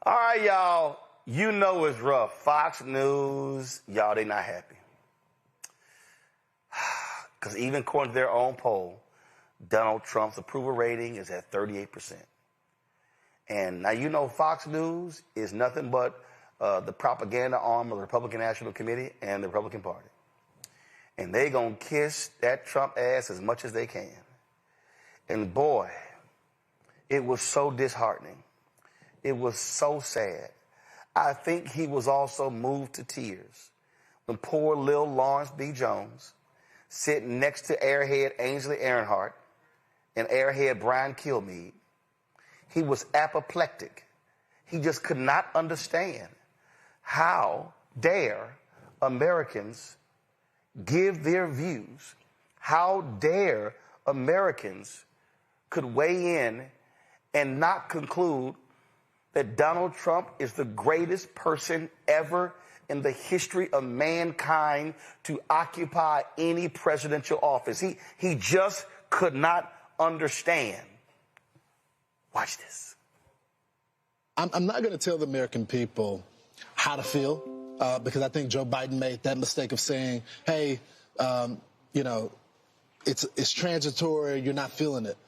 All right, y'all. You know it's rough. Fox News, y'all, they not happy. Because even according to their own poll, Donald Trump's approval rating is at 38%. And now you know Fox News is nothing but the propaganda arm of the Republican National Committee and the Republican Party. And they going to kiss that Trump ass as much as they can. And boy, it was so disheartening. It was so sad. I think he was also moved to tears when poor Lil Lawrence B. Jones, sitting next to airhead Ainsley Earnhardt and airhead Brian Kilmeade, he was apoplectic. He just could not understand how dare Americans give their views. How dare Americans could weigh in and not conclude that Donald Trump is the greatest person ever in the history of mankind to occupy any presidential office. He just could not understand. Watch this. I'm not going to tell the American people how to feel because I think Joe Biden made that mistake of saying, hey, it's transitory, you're not feeling it.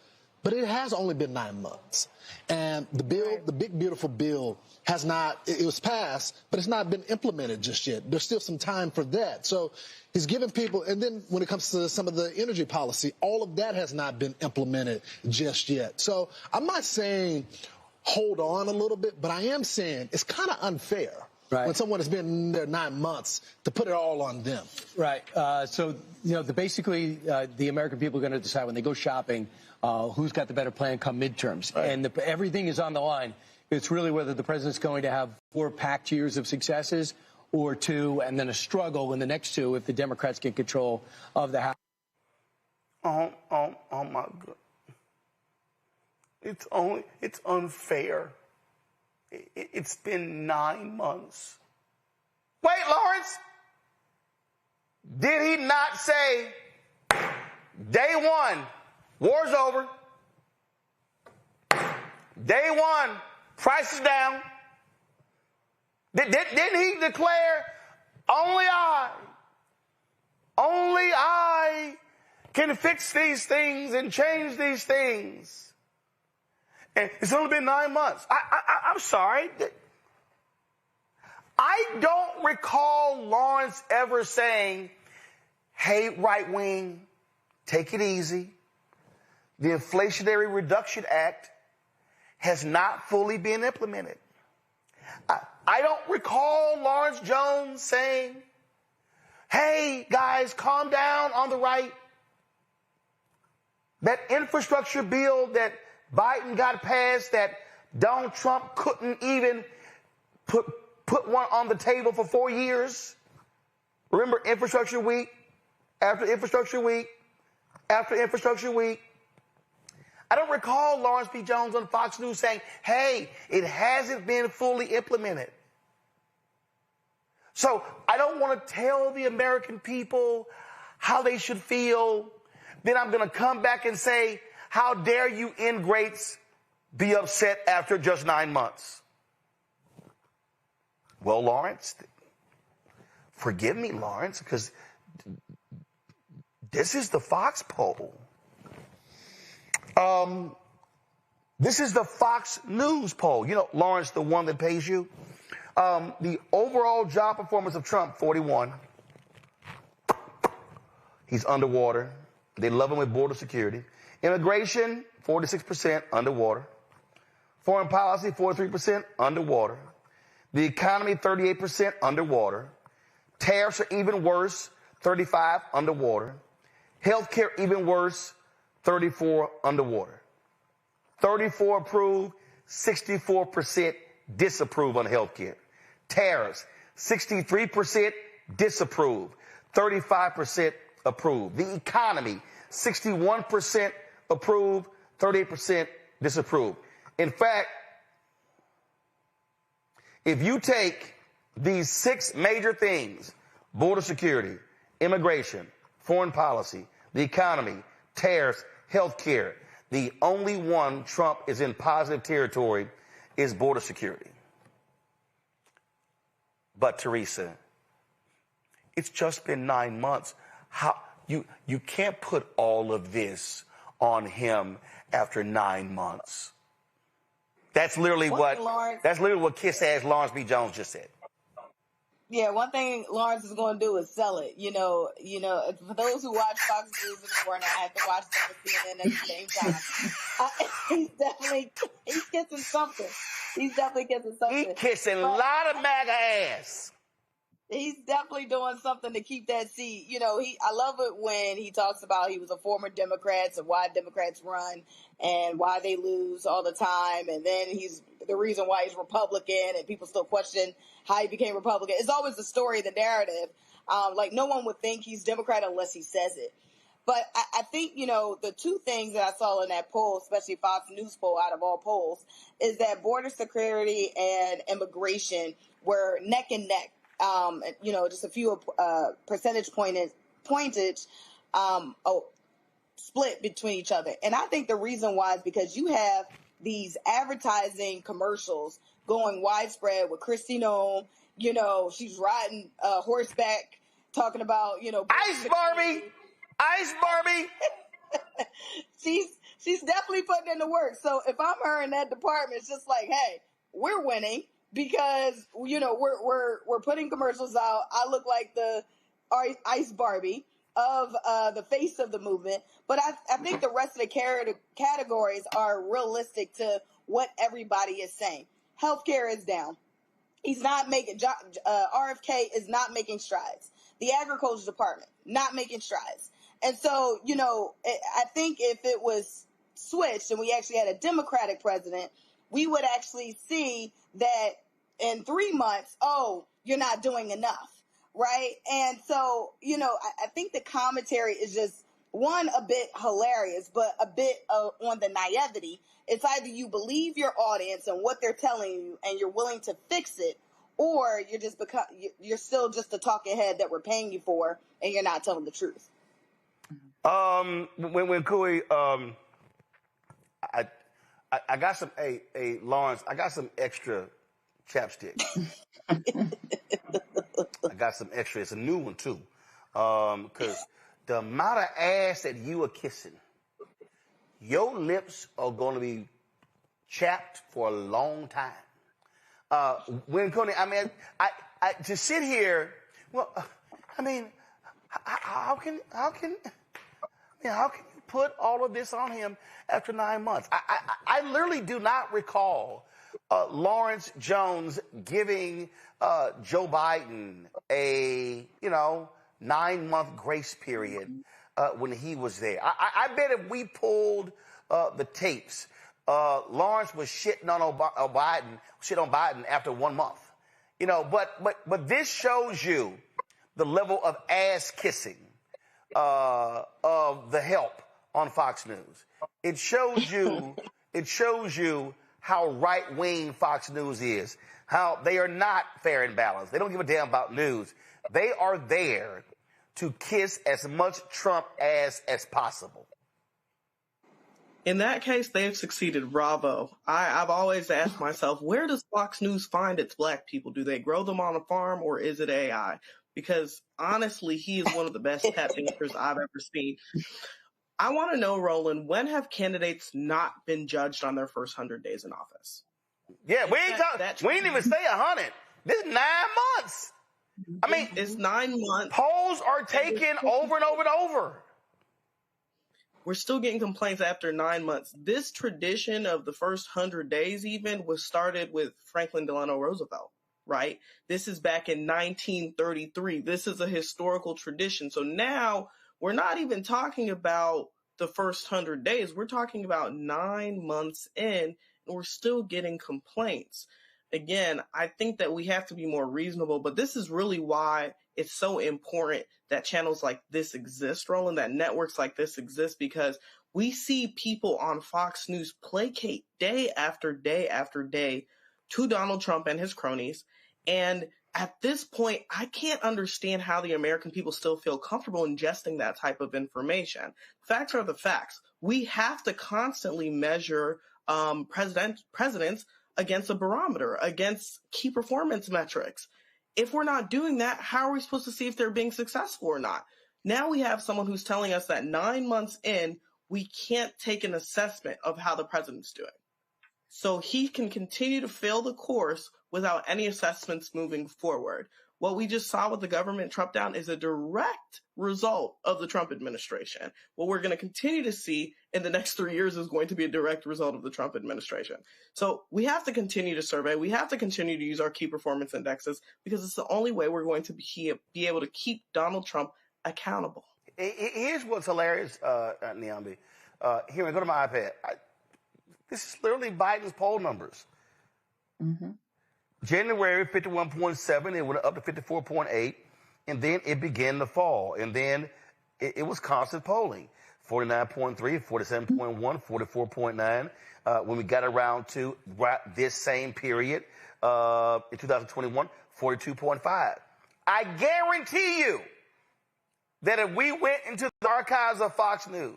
But it has only been 9 months. And the bill, the big, beautiful bill, has not, it was passed, but it's not been implemented just yet. There's still some time for that. So he's giving people, and then when it comes to some of the energy policy, all of that has not been implemented just yet. So I'm not saying hold on a little bit, but I am saying it's kind of unfair. Right. When someone has been in there 9 months to put it all on them. Right. Basically, the American people are going to decide when they go shopping who's got the better plan come midterms. Right. And everything is on the line. It's really whether the president's going to have 4 packed years of successes or 2, and then a struggle in the next 2 if the Democrats get control of the House. Oh my God. It's unfair. It's been 9 months. Wait, Lawrence. Did he not say, day 1, war's over. Day 1, price is down. Didn't he declare, only I can fix these things and change these things? And it's only been 9 months. I'm sorry. I don't recall Lawrence ever saying, hey, right wing, take it easy. The Inflationary Reduction Act has not fully been implemented. I don't recall Lawrence Jones saying, hey, guys, calm down on the right. That infrastructure bill that Biden got passed that Donald Trump couldn't even put one on the table for 4 years. Remember Infrastructure Week? After Infrastructure Week? After Infrastructure Week? I don't recall Lawrence B. Jones on Fox News saying, hey, it hasn't been fully implemented. So I don't want to tell the American people how they should feel. Then I'm going to come back and say, how dare you ingrates be upset after just 9 months? Well, Lawrence, forgive me, Lawrence, because this is the Fox poll. This is the Fox News poll. You know, Lawrence, the one that pays you. The overall job performance of Trump, 41. He's underwater. They love him with border security. Immigration, 46% underwater. Foreign policy, 43% underwater. The economy, 38% underwater. Tariffs are even worse, 35 underwater. Healthcare, even worse, 34 underwater. 34 approve, 64% disapprove on healthcare. Tariffs, 63% disapprove, 35% approve. The economy, 61% approve, 38% disapprove. In fact, if you take these 6 major things, border security, immigration, foreign policy, the economy, tariffs, healthcare, the only one Trump is in positive territory is border security. But Teresa, it's just been 9 months. How you can't put all of this on him after 9 months. That's literally what kiss-ass Lawrence B. Jones just said. Yeah, one thing Lawrence is going to do is sell it. You know, for those who watch Fox News in the morning, I have to watch them with CNN at the same time. He's kissing something. He's definitely kissing something. He's kissing a lot of MAGA ass. He's definitely doing something to keep that seat. You know, I love it when he talks about he was a former Democrat and why Democrats run and why they lose all the time. And then he's the reason why he's Republican and people still question how he became Republican. It's always the story, the narrative. Like no one would think he's Democrat unless he says it. But I think, you know, the 2 things that I saw in that poll, especially Fox News poll out of all polls, is that border security and immigration were neck and neck. You know, just a few percentage pointage split between each other. And I think the reason why is because you have these advertising commercials going widespread with Kristi Noem. You know, she's riding horseback, talking about, you know, Ice Barbie. she's definitely putting in the work. So if I'm her in that department, it's just like, hey, we're winning. Because, you know, we're putting commercials out. I look like the Ice Barbie of the face of the movement. But I think the rest of the categories are realistic to what everybody is saying. Healthcare is down. He's not making, RFK is not making strides. The Agriculture Department, not making strides. And so, you know, I think if it was switched and we actually had a Democratic president, we would actually see that in 3 months, oh, you're not doing enough, right? And so, you know, I think the commentary is just, one, a bit hilarious, but a bit on the naivety. It's either you believe your audience and what they're telling you and you're willing to fix it, or you're still just a talking head that we're paying you for and you're not telling the truth. When Kui, I got some, Lawrence, I got some extra chapstick. I got some extra. It's a new one, too. Because the amount of ass that you are kissing, your lips are going to be chapped for a long time. When Coney, I mean, I to sit here, well, I mean, how can you put all of this on him after 9 months? I literally do not recall Lawrence Jones giving Joe Biden a 9-month grace period when he was there. I bet if we pulled the tapes, Lawrence was shitting on Biden after 1 month. You know, but this shows you the level of ass kissing of the help on Fox News. It shows you how right-wing Fox News is, how they are not fair and balanced. They don't give a damn about news. They are there to kiss as much Trump ass as possible. In that case, they've succeeded. Bravo. I've always asked myself, where does Fox News find its black people? Do they grow them on a farm or is it AI? Because honestly, he is one of the best tap dancers I've ever seen. I want to know, Roland, when have candidates not been judged on their first 100 days in office? Yeah, we ain't even say 100. This is 9 months. I mean, it's 9 months. Polls are taken over and over and over. We're still getting complaints after 9 months. This tradition of the first 100 days even was started with Franklin Delano Roosevelt, right? This is back in 1933. This is a historical tradition. So now we're not even talking about the first 100 days. We're talking about 9 months in, and we're still getting complaints. Again, I think that we have to be more reasonable, but this is really why it's so important that channels like this exist, Roland, that networks like this exist, because We see people on Fox News placate day after day after day to Donald Trump and his cronies. And at this point, I can't understand how the American people still feel comfortable ingesting that type of information. Facts are the facts. We have to constantly measure presidents against a barometer, against key performance metrics. If we're not doing that, how are we supposed to see if they're being successful or not? Now we have someone who's telling us that 9 months in, we can't take an assessment of how the president's doing. So he can continue to fail the course without any assessments moving forward. What we just saw with the government shutdown is a direct result of the Trump administration. What we're going to continue to see in the next 3 years is going to be a direct result of the Trump administration. So we have to continue to survey. We have to continue to use our key performance indexes because it's the only way we're going to be able to keep Donald Trump accountable. Here's what's hilarious, Niambi. Here, go to my iPad. This is literally Biden's poll numbers. Mm-hmm. January, 51.7. It went up to 54.8. And then it began to fall. And then it was constant polling. 49.3, 47.1, 44.9. When we got around to this same period in 2021, 42.5. I guarantee you that if we went into the archives of Fox News,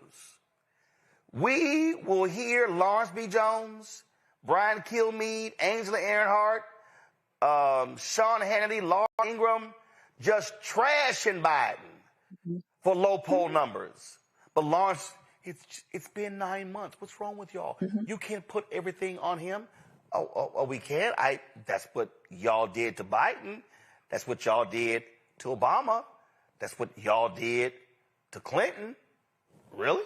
we will hear Lawrence B. Jones, Brian Kilmeade, Angela Earhart, Sean Hannity, Laura Ingraham, just trashing Biden for low poll numbers. But Lawrence, it's been 9 months. What's wrong with y'all? You can't put everything on him. Oh, we can? That's what y'all did to Biden. That's what y'all did to Obama. That's what y'all did to Clinton. Really?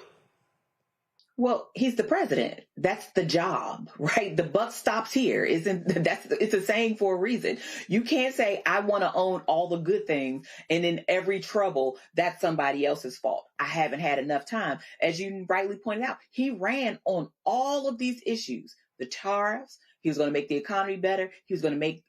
Well, he's the president. That's the job, right? The buck stops here. It's a saying for a reason. You can't say, I want to own all the good things, and in every trouble, that's somebody else's fault. I haven't had enough time. As you rightly pointed out, he ran on all of these issues. The tariffs, he was going to make the economy better. He was going to make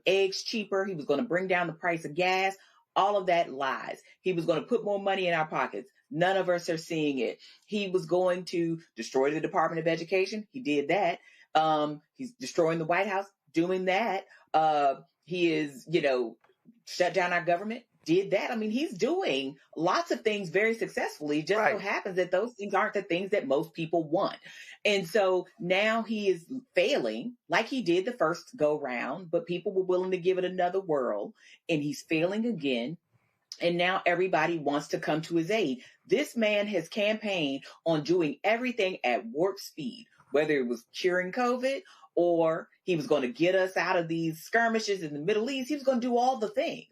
eggs cheaper. He was going to bring down the price of gas. All of that lies. He was going to put more money in our pockets. None of us are seeing it. He was going to destroy the Department of Education. He did that. He's destroying the White House, doing that. He is, shut down our government, did that. I mean, he's doing lots of things very successfully. It just so happens that those things aren't the things that most people want. And so now he is failing like he did the first go round, but people were willing to give it another whirl, and he's failing again. And now everybody wants to come to his aid. This man has campaigned on doing everything at warp speed, whether it was curing COVID or he was going to get us out of these skirmishes in the Middle East. He was going to do all the things.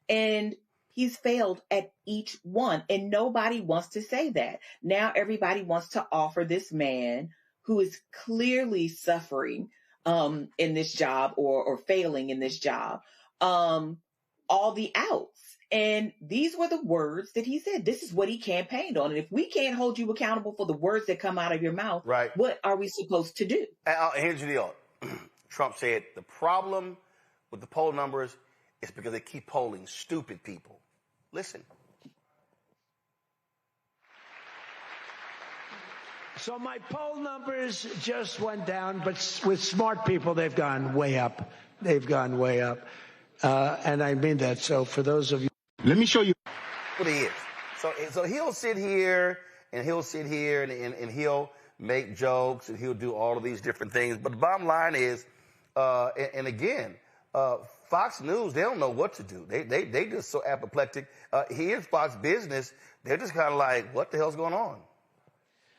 And he's failed at each one. And nobody wants to say that. Now everybody wants to offer this man who is clearly suffering in this job or failing in this job all the outs. And these were the words that he said. This is what he campaigned on. And if we can't hold you accountable for the words that come out of your mouth, what are we supposed to do? Here's the deal. Trump said the problem with the poll numbers is because they keep polling stupid people. Listen. So my poll numbers just went down, but with smart people, they've gone way up. They've gone way up. And I mean that. So for those of you. Let me show you what he is. So he'll sit here and he'll make jokes and he'll do all of these different things. But the bottom line is, and again, Fox News, they don't know what to do. They just so apoplectic. Here's Fox Business. They're just kind of like, what the hell's going on?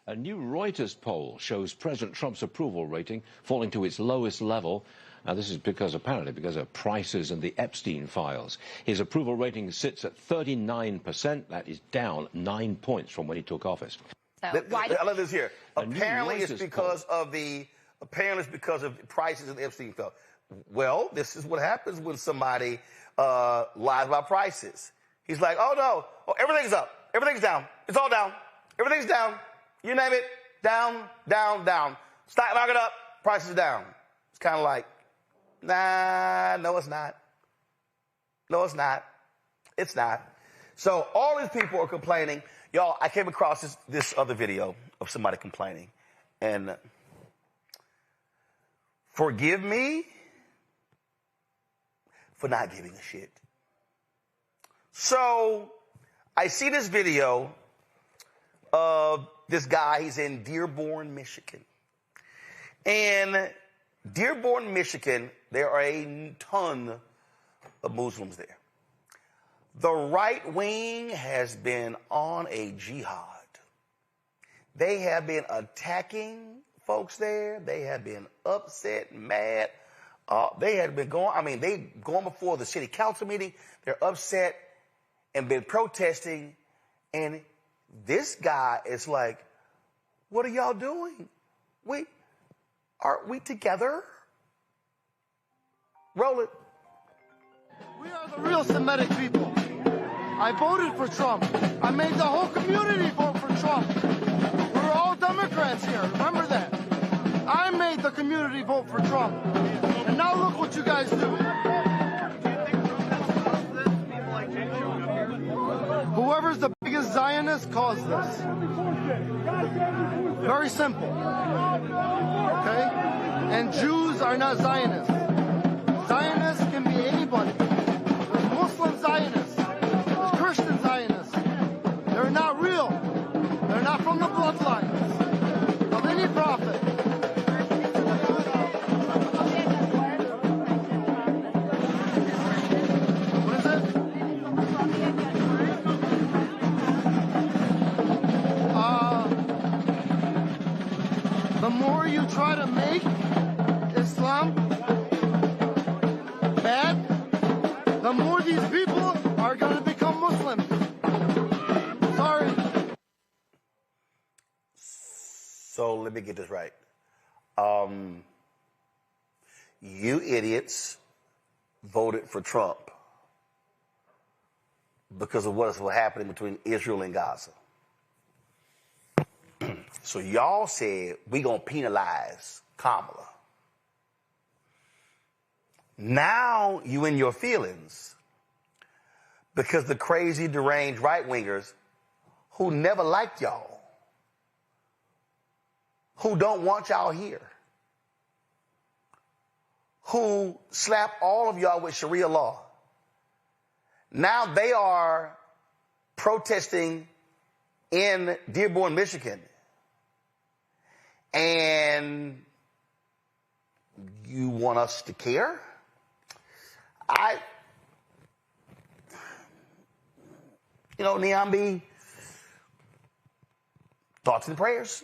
A new Reuters poll shows President Trump's approval rating falling to its lowest level. Now, this is apparently because of prices and the Epstein files. His approval rating sits at 39%. That is down 9 points from when he took office. I love this here. Apparently it's because of prices and the Epstein file. Well, this is what happens when somebody lies about prices. He's like, oh, no, everything's up. Everything's down. It's all down. Everything's down. You name it, down, down, down. Stock market up, prices down. It's kind of like, nah, no, it's not. No, it's not. It's not. So all these people are complaining. Y'all, I came across this other video. of somebody complaining. And forgive me for not giving a shit. So I see this video of this guy. He's in Dearborn, Michigan. And Dearborn, Michigan, there are a ton of Muslims there. The right wing has been on a jihad. They have been attacking folks there. They have been upset, mad. They had been going, they going before the city council meeting. They're upset and been protesting. And this guy is like, what are y'all doing? Are we together? Roll it. We are the real Semitic people. I voted for Trump. I made the whole community vote for Trump. We're all Democrats here. Remember that. I made the community vote for Trump. And now look what you guys do. Whoever's the biggest Zionist caused this. Very simple. Okay? And Jews are not Zionists. Zionists can be anybody. There's Muslim Zionists. There's Christian Zionists. They're not real. They're not from the bloodlines of any prophet. What is it? The more you try to make Islam bad, the more these people are going to become Muslims. Sorry. So let me get this right. You idiots voted for Trump because of what's happening between Israel and Gaza. So y'all said we gonna penalize Kamala. Now you in your feelings because the crazy deranged right-wingers who never liked y'all, who don't want y'all here, who slap all of y'all with Sharia law, now they are protesting in Dearborn, Michigan. And you want us to care? Niambi, thoughts and prayers?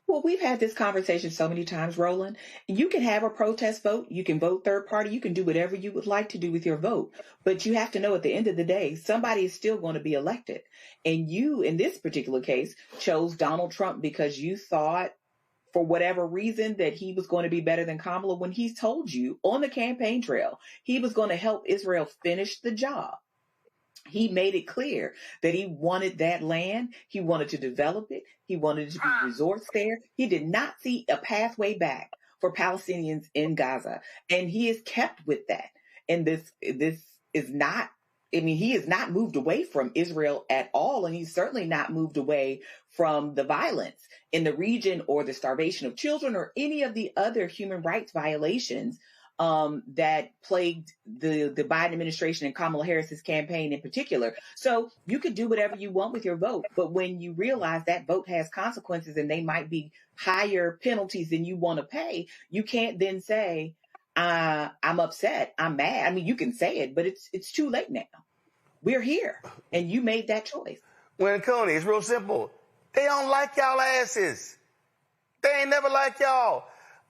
Well, we've had this conversation so many times, Roland. You can have a protest vote. You can vote third party. You can do whatever you would like to do with your vote. But you have to know at the end of the day, somebody is still going to be elected. And you, in this particular case, chose Donald Trump because you thought, for whatever reason, that he was going to be better than Kamala when he told you on the campaign trail he was going to help Israel finish the job. He made it clear that he wanted that land. He wanted to develop it. He wanted to be resorts there. He did not see a pathway back for Palestinians in Gaza. And he is kept with that. And this is not, he has not moved away from Israel at all. And he's certainly not moved away from the violence in the region or the starvation of children or any of the other human rights violations that plagued the Biden administration and Kamala Harris's campaign in particular. So you could do whatever you want with your vote. But when you realize that vote has consequences and they might be higher penalties than you want to pay, you can't then say, I'm upset, I'm mad. You can say it, but it's too late now. We're here and you made that choice. Well, Coney, it's real simple. They don't like y'all asses. They ain't never like y'all.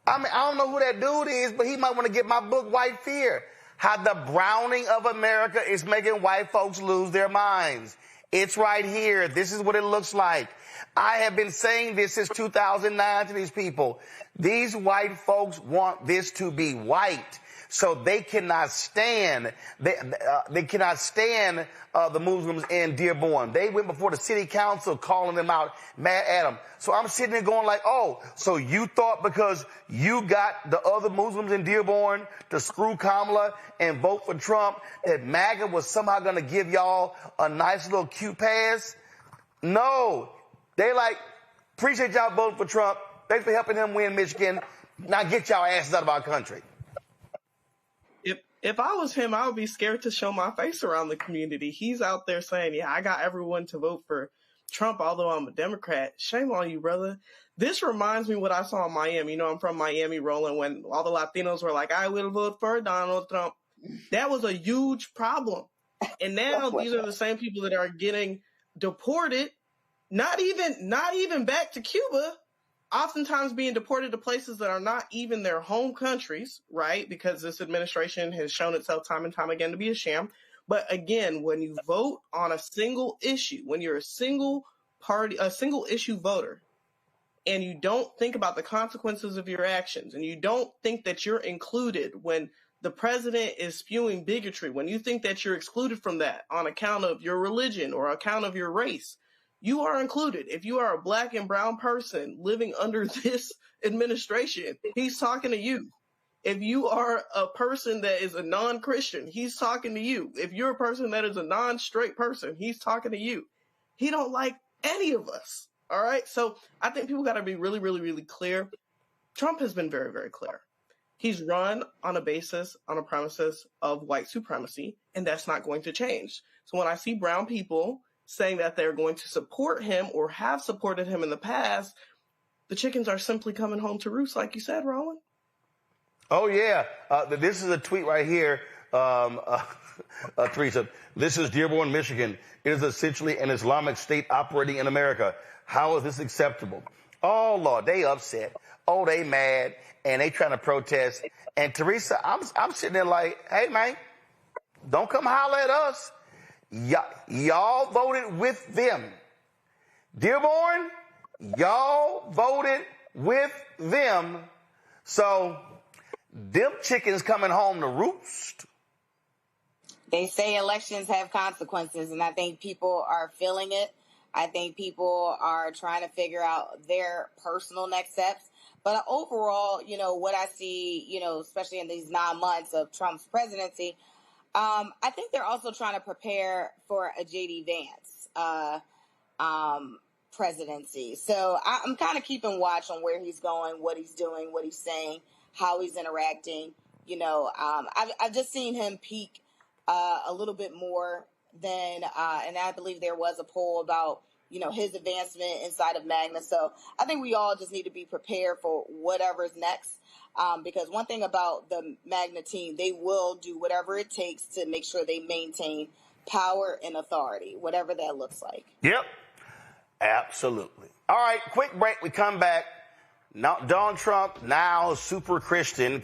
I don't know who that dude is, but he might want to get my book, White Fear. How the browning of America is making white folks lose their minds. It's right here. This is what it looks like. I have been saying this since 2009 to these people. These white folks want this to be white. So they cannot stand, they cannot stand the Muslims in Dearborn. They went before the city council calling them out, mad at them. So I'm sitting there going like, oh, so you thought because you got the other Muslims in Dearborn to screw Kamala and vote for Trump that MAGA was somehow going to give y'all a nice little cute pass? No. They like, appreciate y'all voting for Trump. Thanks for helping him win Michigan. Now get y'all asses out of our country. If I was him, I would be scared to show my face around the community. He's out there saying, yeah, I got everyone to vote for Trump, although I'm a Democrat. Shame on you, brother. This reminds me what I saw in Miami. You know, I'm from Miami, Roland, when all the Latinos were like, I will vote for Donald Trump. That was a huge problem. And now these are the same people that are getting deported, not even back to Cuba, oftentimes being deported to places that are not even their home countries, right? Because this administration has shown itself time and time again to be a sham. But again, when you vote on a single issue, when you're a single issue voter, and you don't think about the consequences of your actions, and you don't think that you're included when the president is spewing bigotry, when you think that you're excluded from that on account of your religion or account of your race, you are included. If you are a black and brown person living under this administration, he's talking to you. If you are a person that is a non-Christian, he's talking to you. If you're a person that is a non-straight person, he's talking to you. He don't like any of us. All right. So I think people got to be really, really, really clear. Trump has been very, very clear. He's run on a premises of white supremacy, and that's not going to change. So when I see brown people saying that they're going to support him or have supported him in the past, the chickens are simply coming home to roost, like you said, Roland. Oh, yeah. This is a tweet right here, Teresa. This is Dearborn, Michigan. It is essentially an Islamic state operating in America. How is this acceptable? Oh, Lord, they upset. Oh, they mad, and they trying to protest. And Teresa, I'm sitting there like, hey, man, don't come holler at us. Y'all voted with them. Dearborn, y'all voted with them. So them chickens coming home to roost. They say elections have consequences, and I think people are feeling it. I think people are trying to figure out their personal next steps. But overall, you know, what I see, you know, especially in these 9 months of Trump's presidency, I think they're also trying to prepare for a J.D. Vance presidency. So I'm kind of keeping watch on where he's going, what he's doing, what he's saying, how he's interacting. You know, I've just seen him peak a little bit more than, and I believe there was a poll about, you know, his advancement inside of Magna. So I think we all just need to be prepared for whatever's next. Because one thing about the Magna team, they will do whatever it takes to make sure they maintain power and authority, whatever that looks like. Yep, absolutely. All right, quick break. We come back. Now, Donald Trump, now super Christian,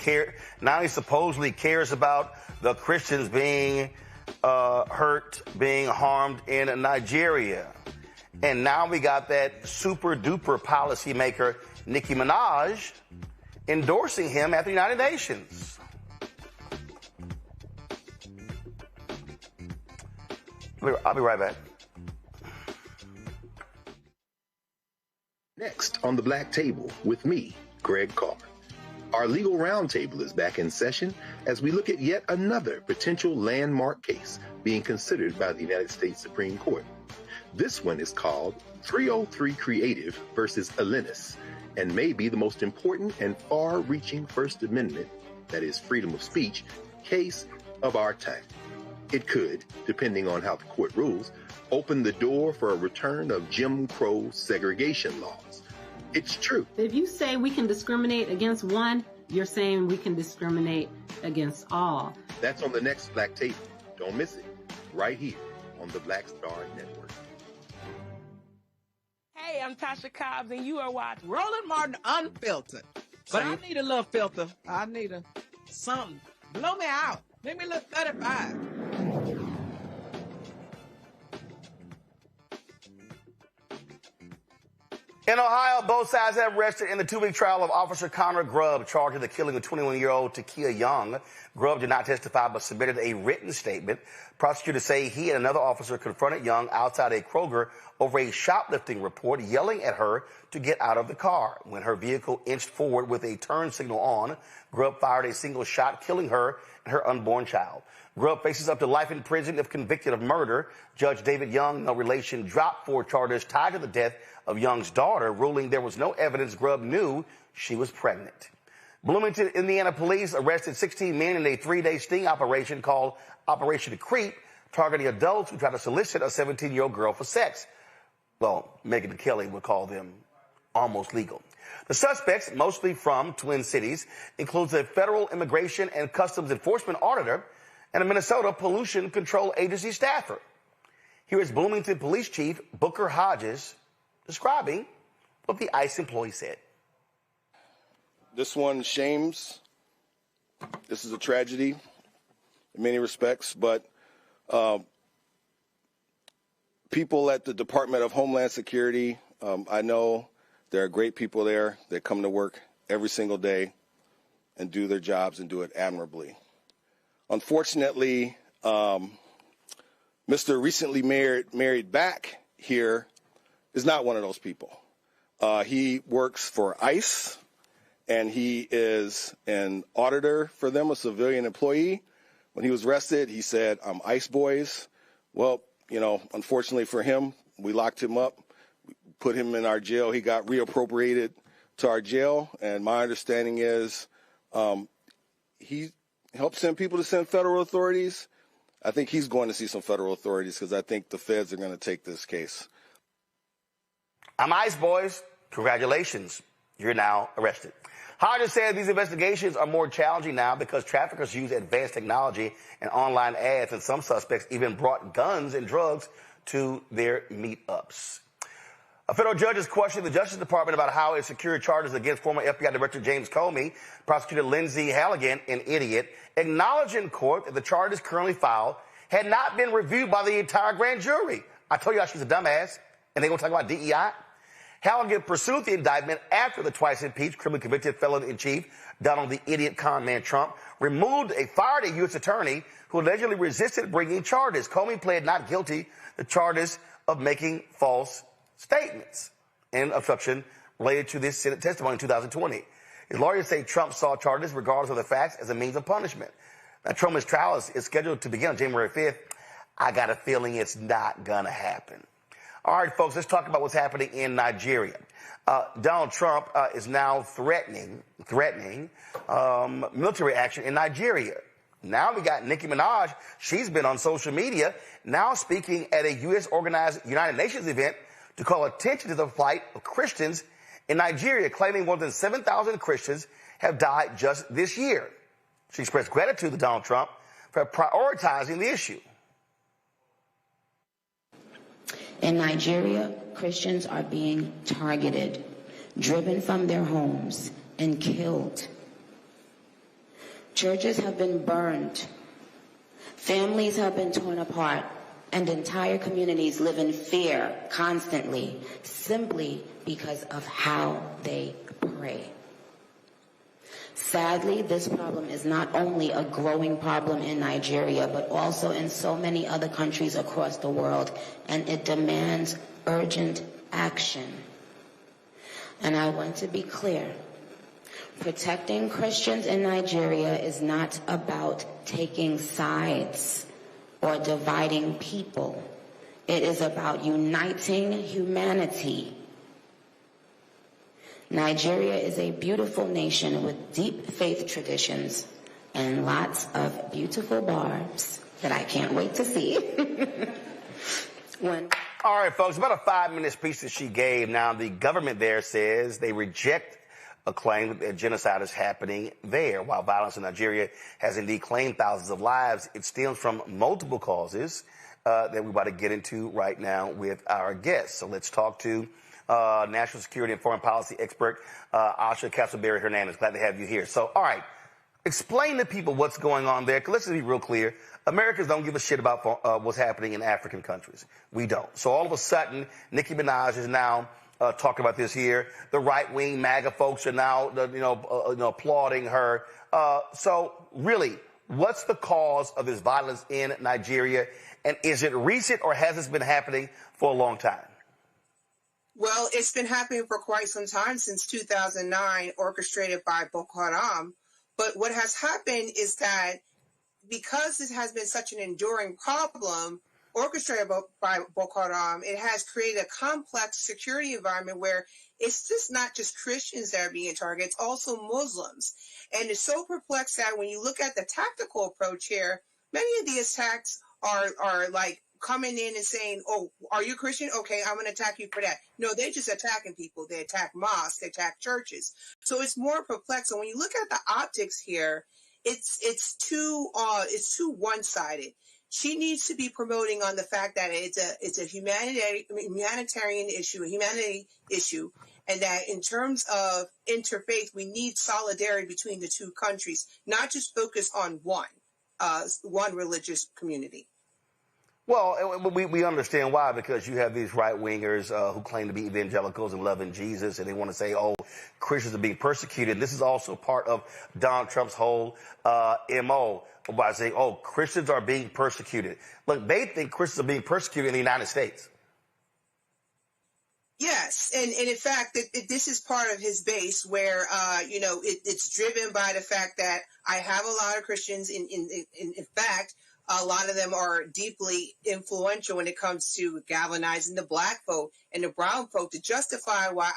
now he supposedly cares about the Christians being hurt, being harmed in Nigeria. And now we got that super duper policymaker, Nicki Minaj, endorsing him at the United Nations. I'll be right back. Next on the Black Table with me, Greg Carr. Our legal roundtable is back in session as we look at yet another potential landmark case being considered by the United States Supreme Court. This one is called 303 Creative versus Alennis, and may be the most important and far-reaching First Amendment, that is freedom of speech, case of our time. It could, depending on how the court rules, open the door for a return of Jim Crow segregation laws. It's true. If you say we can discriminate against one, you're saying we can discriminate against all. That's on the next Black Table. Don't miss it. Right here on the Black Star Network. Hey, I'm Tasha Cobbs, and you are watching Roland Martin Unfiltered. But I need a little filter. I need something. Blow me out. Make me look 35. In Ohio, both sides have rested in the 2-week trial of Officer Connor Grubb, charged with the killing of 21-year-old Takia Young. Grubb did not testify but submitted a written statement. Prosecutors say he and another officer confronted Young outside a Kroger over a shoplifting report, yelling at her to get out of the car. When her vehicle inched forward with a turn signal on, Grubb fired a single shot, killing her and her unborn child. Grubb faces up to life in prison if convicted of murder. Judge David Young, no relation, dropped 4 charges tied to the death of Young's daughter, ruling there was no evidence Grubb knew she was pregnant. Bloomington, Indiana police arrested 16 men in a 3-day sting operation called Operation Creep, targeting adults who tried to solicit a 17-year-old girl for sex. Well, Megyn Kelly would call them almost legal. The suspects, mostly from Twin Cities, includes a federal immigration and customs enforcement auditor and a Minnesota Pollution Control Agency staffer. Here is Bloomington Police Chief Booker Hodges describing what the ICE employee said. This one shames. This is a tragedy in many respects, but people at the Department of Homeland Security, I know there are great people there that come to work every single day and do their jobs and do it admirably. Unfortunately, Mr. recently married back here is not one of those people. He works for ICE, and he is an auditor for them, a civilian employee. When he was arrested, he said, "I'm ICE boys." Well, you know, unfortunately for him, we locked him up, put him in our jail. He got reappropriated to our jail, and my understanding is he helped send people to send federal authorities. I think he's going to see some federal authorities because I think the feds are going to take this case. I'm ICE boys. Congratulations. You're now arrested. Hodges said these investigations are more challenging now because traffickers use advanced technology and online ads, and some suspects even brought guns and drugs to their meetups. A federal judge has questioned the Justice Department about how it secured charges against former FBI Director James Comey. Prosecutor Lindsay Halligan, an idiot, acknowledged in court that the charges currently filed had not been reviewed by the entire grand jury. I told y'all she's a dumbass, and they're going to talk about DEI. Halligan pursued the indictment after the twice-impeached, criminally convicted felon-in-chief, Donald the Idiot con man Trump, fired a U.S. attorney who allegedly resisted bringing charges. Comey pled not guilty to charges of making false statements and obstruction related to this Senate testimony in 2020. His lawyers say Trump saw charges, regardless of the facts, as a means of punishment. Now, Trump's trial is scheduled to begin on January 5th. I got a feeling it's not going to happen. All right, folks, let's talk about what's happening in Nigeria. Donald Trump is now threatening military action in Nigeria. Now we got Nicki Minaj. She's been on social media, now speaking at a U.S. organized United Nations event to call attention to the plight of Christians in Nigeria, claiming more than 7,000 Christians have died just this year. She expressed gratitude to Donald Trump for prioritizing the issue. In Nigeria, Christians are being targeted, driven from their homes, and killed. Churches have been burned. Families have been torn apart, and entire communities live in fear constantly, simply because of how they pray. Sadly, this problem is not only a growing problem in Nigeria, but also in so many other countries across the world, and it demands urgent action. And I want to be clear. Protecting Christians in Nigeria is not about taking sides or dividing people. It is about uniting humanity. Nigeria is a beautiful nation with deep faith traditions and lots of beautiful barbs that I can't wait to see. All right, folks, about a 5-minute speech that she gave. Now, the government there says they reject a claim that genocide is happening there. While violence in Nigeria has indeed claimed thousands of lives, it stems from multiple causes that we're about to get into right now with our guests. So let's talk to national security and foreign policy expert Asha Castleberry-Hernandez. Glad to have you here. So, all right, explain to people what's going on there. 'Cause let's just be real clear. Americans don't give a shit about what's happening in African countries. We don't. So all of a sudden, Nicki Minaj is now talking about this here. The right-wing MAGA folks are now, applauding her. So really, what's the cause of this violence in Nigeria? And is it recent, or has this been happening for a long time? Well, it's been happening for quite some time, since 2009, orchestrated by Boko Haram. But what has happened is that because this has been such an enduring problem orchestrated by Boko Haram, it has created a complex security environment where it's just not just Christians that are being targeted, it's also Muslims. And it's so perplexed that when you look at the tactical approach here, many of the attacks are like coming in and saying, oh, are you Christian? Okay, I'm going to attack you for that. No, they're just attacking people. They attack mosques, they attack churches. So it's more perplexing. When you look at the optics here, it's too one-sided. She needs to be promoting on the fact that it's a humanitarian issue, a humanity issue, and that in terms of interfaith, we need solidarity between the two countries, not just focus on one religious community. Well, we understand why, because you have these right-wingers who claim to be evangelicals and loving Jesus, and they want to say, oh, Christians are being persecuted. This is also part of Donald Trump's whole MO by saying, oh, Christians are being persecuted. Look, they think Christians are being persecuted in the United States. Yes, and in fact, this is part of his base where, it's driven by the fact that I have a lot of Christians. In fact, a lot of them are deeply influential when it comes to galvanizing the black vote and the brown vote to justify why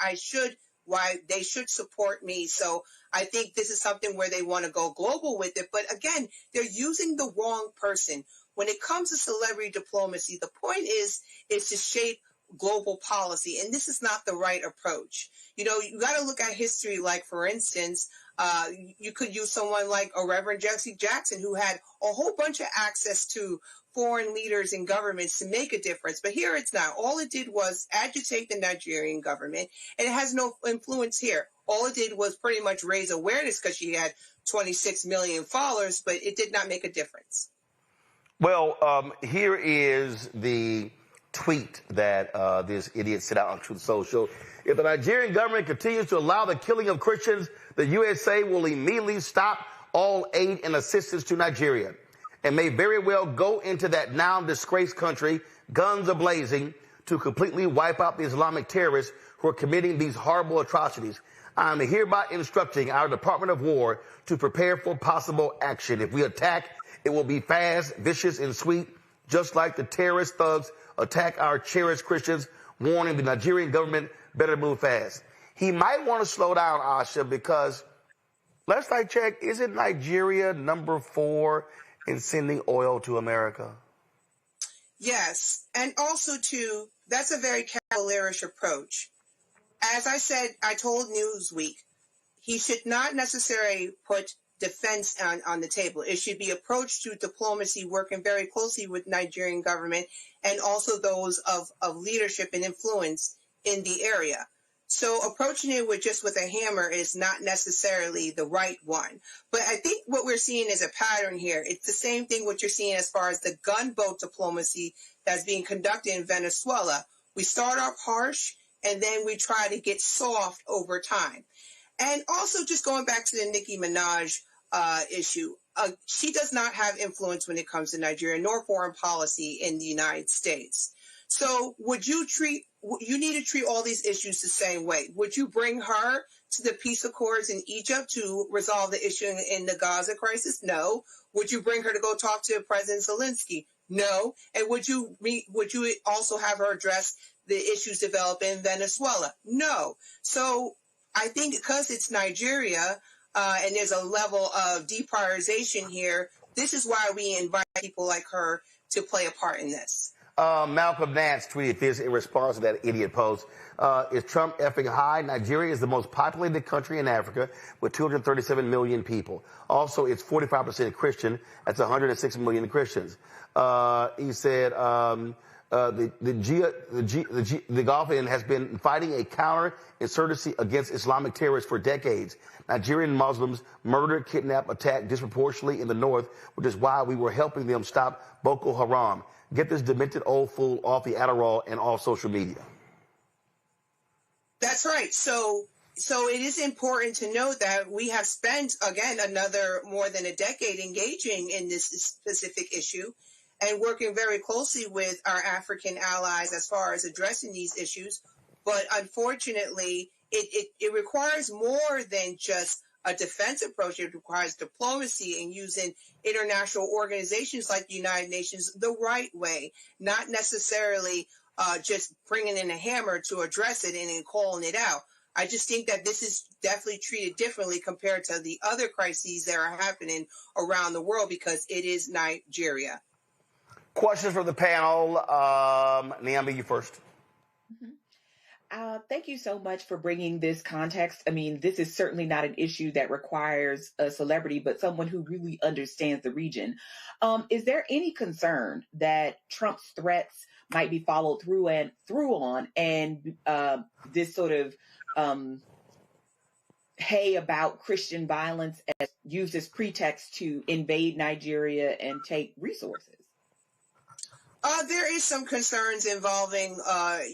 they should support me. So I think this is something where they want to go global with it. But again, they're using the wrong person. When it comes to celebrity diplomacy, the point is to shape global policy, and this is not the right approach. You got to look at history. Like, for instance, you could use someone like a Reverend Jesse Jackson, who had a whole bunch of access to foreign leaders and governments to make a difference. But here it's not. All it did was agitate the Nigerian government, and it has no influence here. All it did was pretty much raise awareness because she had 26 million followers, but it did not make a difference. Well, here is the tweet that this idiot sent out on Truth Social. If the Nigerian government continues to allow the killing of Christians, the USA will immediately stop all aid and assistance to Nigeria and may very well go into that now disgraced country, guns a-blazing, to completely wipe out the Islamic terrorists who are committing these horrible atrocities. I am hereby instructing our Department of War to prepare for possible action. If we attack, it will be fast, vicious, and sweet, just like the terrorist thugs attack our cherished Christians, warning the Nigerian government better move fast. He might want to slow down, Asha, because last I checked, isn't Nigeria number 4 in sending oil to America? Yes, and also, too, that's a very cavalierish approach. As I said, I told Newsweek, he should not necessarily put defense on the table. It should be approached through diplomacy, working very closely with Nigerian government and also those of leadership and influence in the area. So approaching it with a hammer is not necessarily the right one. But I think what we're seeing is a pattern here. It's the same thing what you're seeing as far as the gunboat diplomacy that's being conducted in Venezuela. We start off harsh, and then we try to get soft over time. And also, just going back to the Nicki Minaj issue, she does not have influence when it comes to Nigeria, nor foreign policy in the United States. So you need to treat all these issues the same way. Would you bring her to the peace accords in Egypt to resolve the issue in the Gaza crisis? No. Would you bring her to go talk to President Zelensky? No. And would you also have her address the issues developing in Venezuela? No. So I think because it's Nigeria and there's a level of deprioritization here, this is why we invite people like her to play a part in this. Malcolm Nance tweeted this in response to that idiot post. Is Trump effing high? Nigeria is the most populated country in Africa with 237 million people. Also, it's 45% Christian. That's 106 million Christians. He said the Gulfian has been fighting a counterinsurgency against Islamic terrorists for decades. Nigerian Muslims murder, kidnap, attack disproportionately in the north, which is why we were helping them stop Boko Haram. Get this demented old fool off the Adderall and off social media. That's right. So it is important to note that we have spent, again, another more than a decade engaging in this specific issue and working very closely with our African allies as far as addressing these issues. But unfortunately, it requires more than just a defense approach. It requires diplomacy and using international organizations like the United Nations the right way, not necessarily just bringing in a hammer to address it and then calling it out. I just think that this is definitely treated differently compared to the other crises that are happening around the world because it is Nigeria. Questions from the panel. Niambi, you first. Thank you so much for bringing this context. I mean, this is certainly not an issue that requires a celebrity, but someone who really understands the region. Is there any concern that Trump's threats might be followed through on, and this sort of hay about Christian violence as used as pretext to invade Nigeria and take resources? There is some concerns involving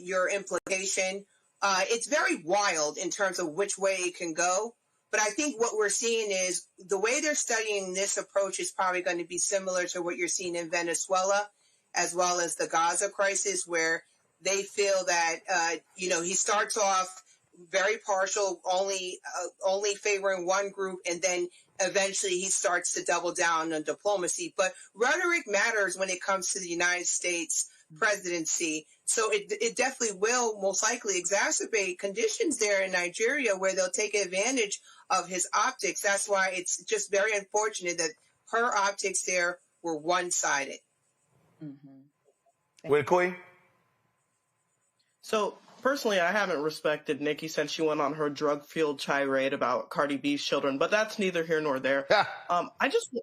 your implication. It's very wild in terms of which way it can go. But I think what we're seeing is the way they're studying this approach is probably going to be similar to what you're seeing in Venezuela, as well as the Gaza crisis, where they feel that, he starts off very partial, only favoring one group, and then eventually he starts to double down on diplomacy. But rhetoric matters when it comes to the United States presidency. So it definitely will most likely exacerbate conditions there in Nigeria where they'll take advantage of his optics. That's why it's just very unfortunate that her optics there were one-sided. Wait, So personally, I haven't respected Nikki since she went on her drug-fueled tirade about Cardi B's children, but that's neither here nor there. I just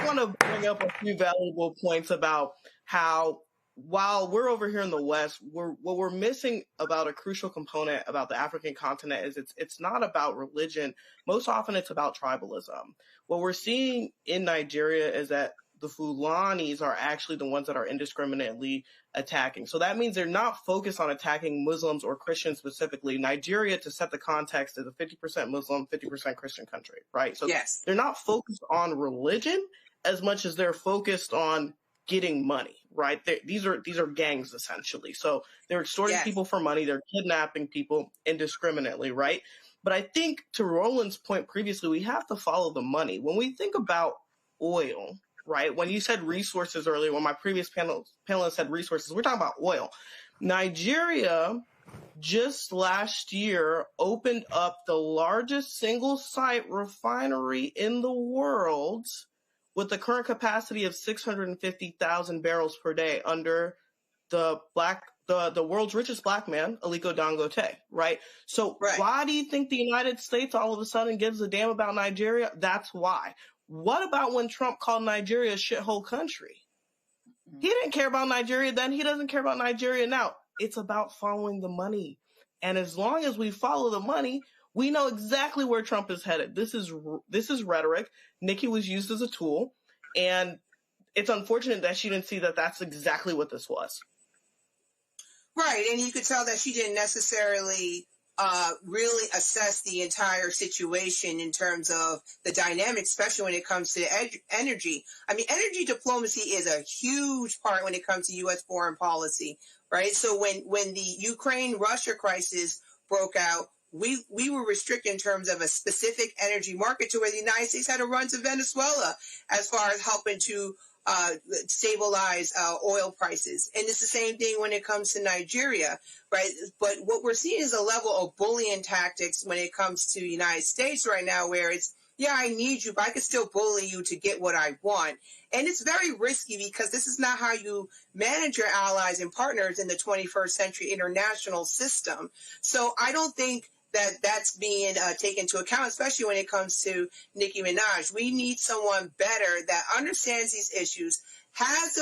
want to bring up a few valuable points about how, while we're over here in the West, what we're missing about a crucial component about the African continent is it's not about religion. Most often it's about tribalism. What we're seeing in Nigeria is that the Fulanis are actually the ones that are indiscriminately attacking. So that means they're not focused on attacking Muslims or Christians specifically. Nigeria, to set the context, is a 50% Muslim, 50% Christian country, right? So yes, they're not focused on religion as much as they're focused on getting money, right? These are gangs, essentially. So they're extorting people for money. They're kidnapping people indiscriminately, right? But I think, to Roland's point previously, we have to follow the money. When we think about oil, right? When you said resources earlier, when my previous panelist said resources, we're talking about oil. Nigeria just last year opened up the largest single-site refinery in the world with a current capacity of 650,000 barrels per day under the world's richest black man, Aliko Dangote, right? So why do you think the United States all of a sudden gives a damn about Nigeria? That's why. What about when Trump called Nigeria a shithole country? He didn't care about Nigeria then. He doesn't care about Nigeria now. It's about following the money. And as long as we follow the money, we know exactly where Trump is headed. This is rhetoric. Nikki was used as a tool. And it's unfortunate that she didn't see that that's exactly what this was. Right. And you could tell that she didn't necessarily really assess the entire situation in terms of the dynamics, especially when it comes to energy. I mean, energy diplomacy is a huge part when it comes to U.S. foreign policy, right? So when the Ukraine-Russia crisis broke out, we were restricted in terms of a specific energy market to where the United States had to run to Venezuela as far as helping to stabilize oil prices. And it's the same thing when it comes to Nigeria, right? But what we're seeing is a level of bullying tactics when it comes to the United States right now, where it's, yeah, I need you, but I can still bully you to get what I want. And it's very risky because this is not how you manage your allies and partners in the 21st century international system. So I don't think that that's being taken into account, especially when it comes to Nicki Minaj. We need someone better that understands these issues, has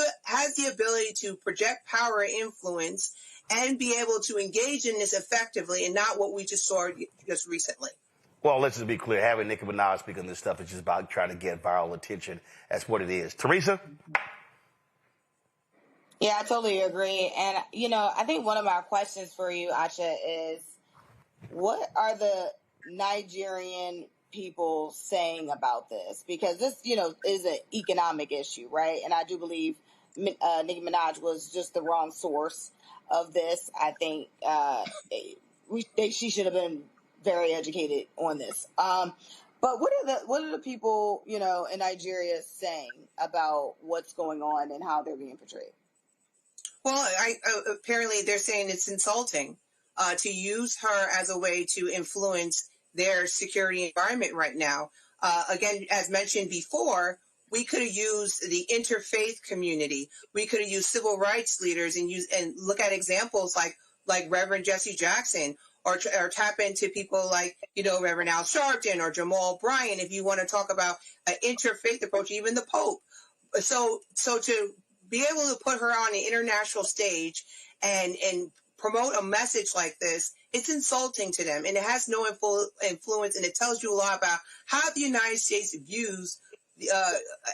the ability to project power and influence, and be able to engage in this effectively, and not what we just saw just recently. Well, let's just be clear. Having Nicki Minaj speak on this stuff is just about trying to get viral attention. That's what it is. Teresa? Yeah, I totally agree. And, I think one of my questions for you, Acha, is what are the Nigerian people saying about this? Because this, is an economic issue, right? And I do believe Nicki Minaj was just the wrong source of this. I think she should have been very educated on this. But what are the people, you know, in Nigeria saying about what's going on and how they're being portrayed? Well, apparently they're saying it's insulting to use her as a way to influence their security environment right now. Again, as mentioned before, we could have used the interfaith community. We could have used civil rights leaders and look at examples like Reverend Jesse Jackson, or tap into people like, you know, Reverend Al Sharpton or Jamal Bryant, if you want to talk about an interfaith approach, even the Pope. So to be able to put her on the international stage and promote a message like this, it's insulting to them, and it has no influence, and it tells you a lot about how the United States views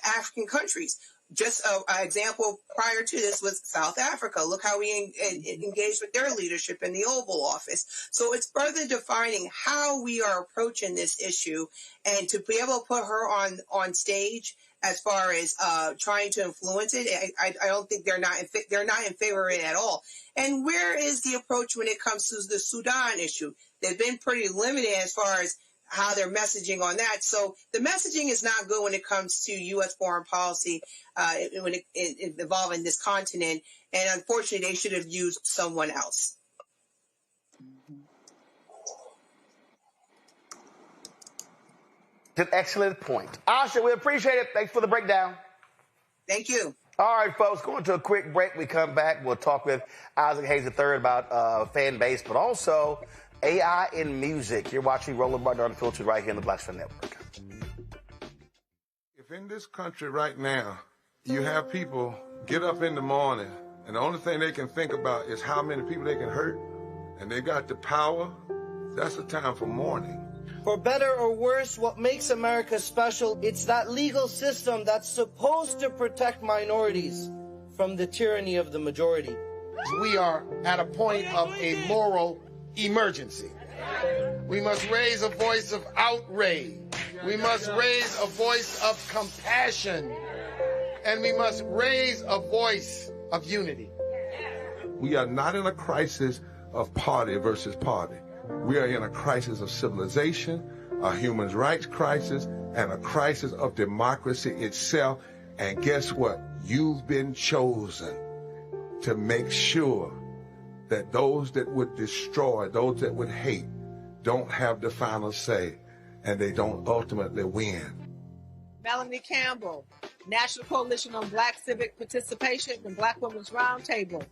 African countries. Just an example prior to this was South Africa. Look how we engaged with their leadership in the Oval Office. So it's further defining how we are approaching this issue, and to be able to put her on stage as far as trying to influence it, I don't think they're not in favor of it at all. And where is the approach when it comes to the Sudan issue? They've been pretty limited as far as how they're messaging on that. So the messaging is not good when it comes to U.S. foreign policy when it involving this continent. And unfortunately, they should have used someone else. An excellent point. Asha, we appreciate it. Thanks for the breakdown. Thank you. All right, folks, going to a quick break. We come back. We'll talk with Isaac Hayes III about Fanbase, but also AI in music. You're watching Roland Martin Unfiltered right here on the Black Star Network. If in this country right now, you have people get up in the morning and the only thing they can think about is how many people they can hurt, and they got the power, that's the time for mourning. For better or worse, what makes America special, it's that legal system that's supposed to protect minorities from the tyranny of the majority. We are at a point of a moral emergency. We must raise a voice of outrage. We must raise a voice of compassion. And we must raise a voice of unity. We are not in a crisis of party versus party. We are in a crisis of civilization, a human rights crisis, and a crisis of democracy itself. And guess what? You've been chosen to make sure that those that would destroy, those that would hate, don't have the final say, and they don't ultimately win. Melanie Campbell, National Coalition on Black Civic Participation and Black Women's Roundtable.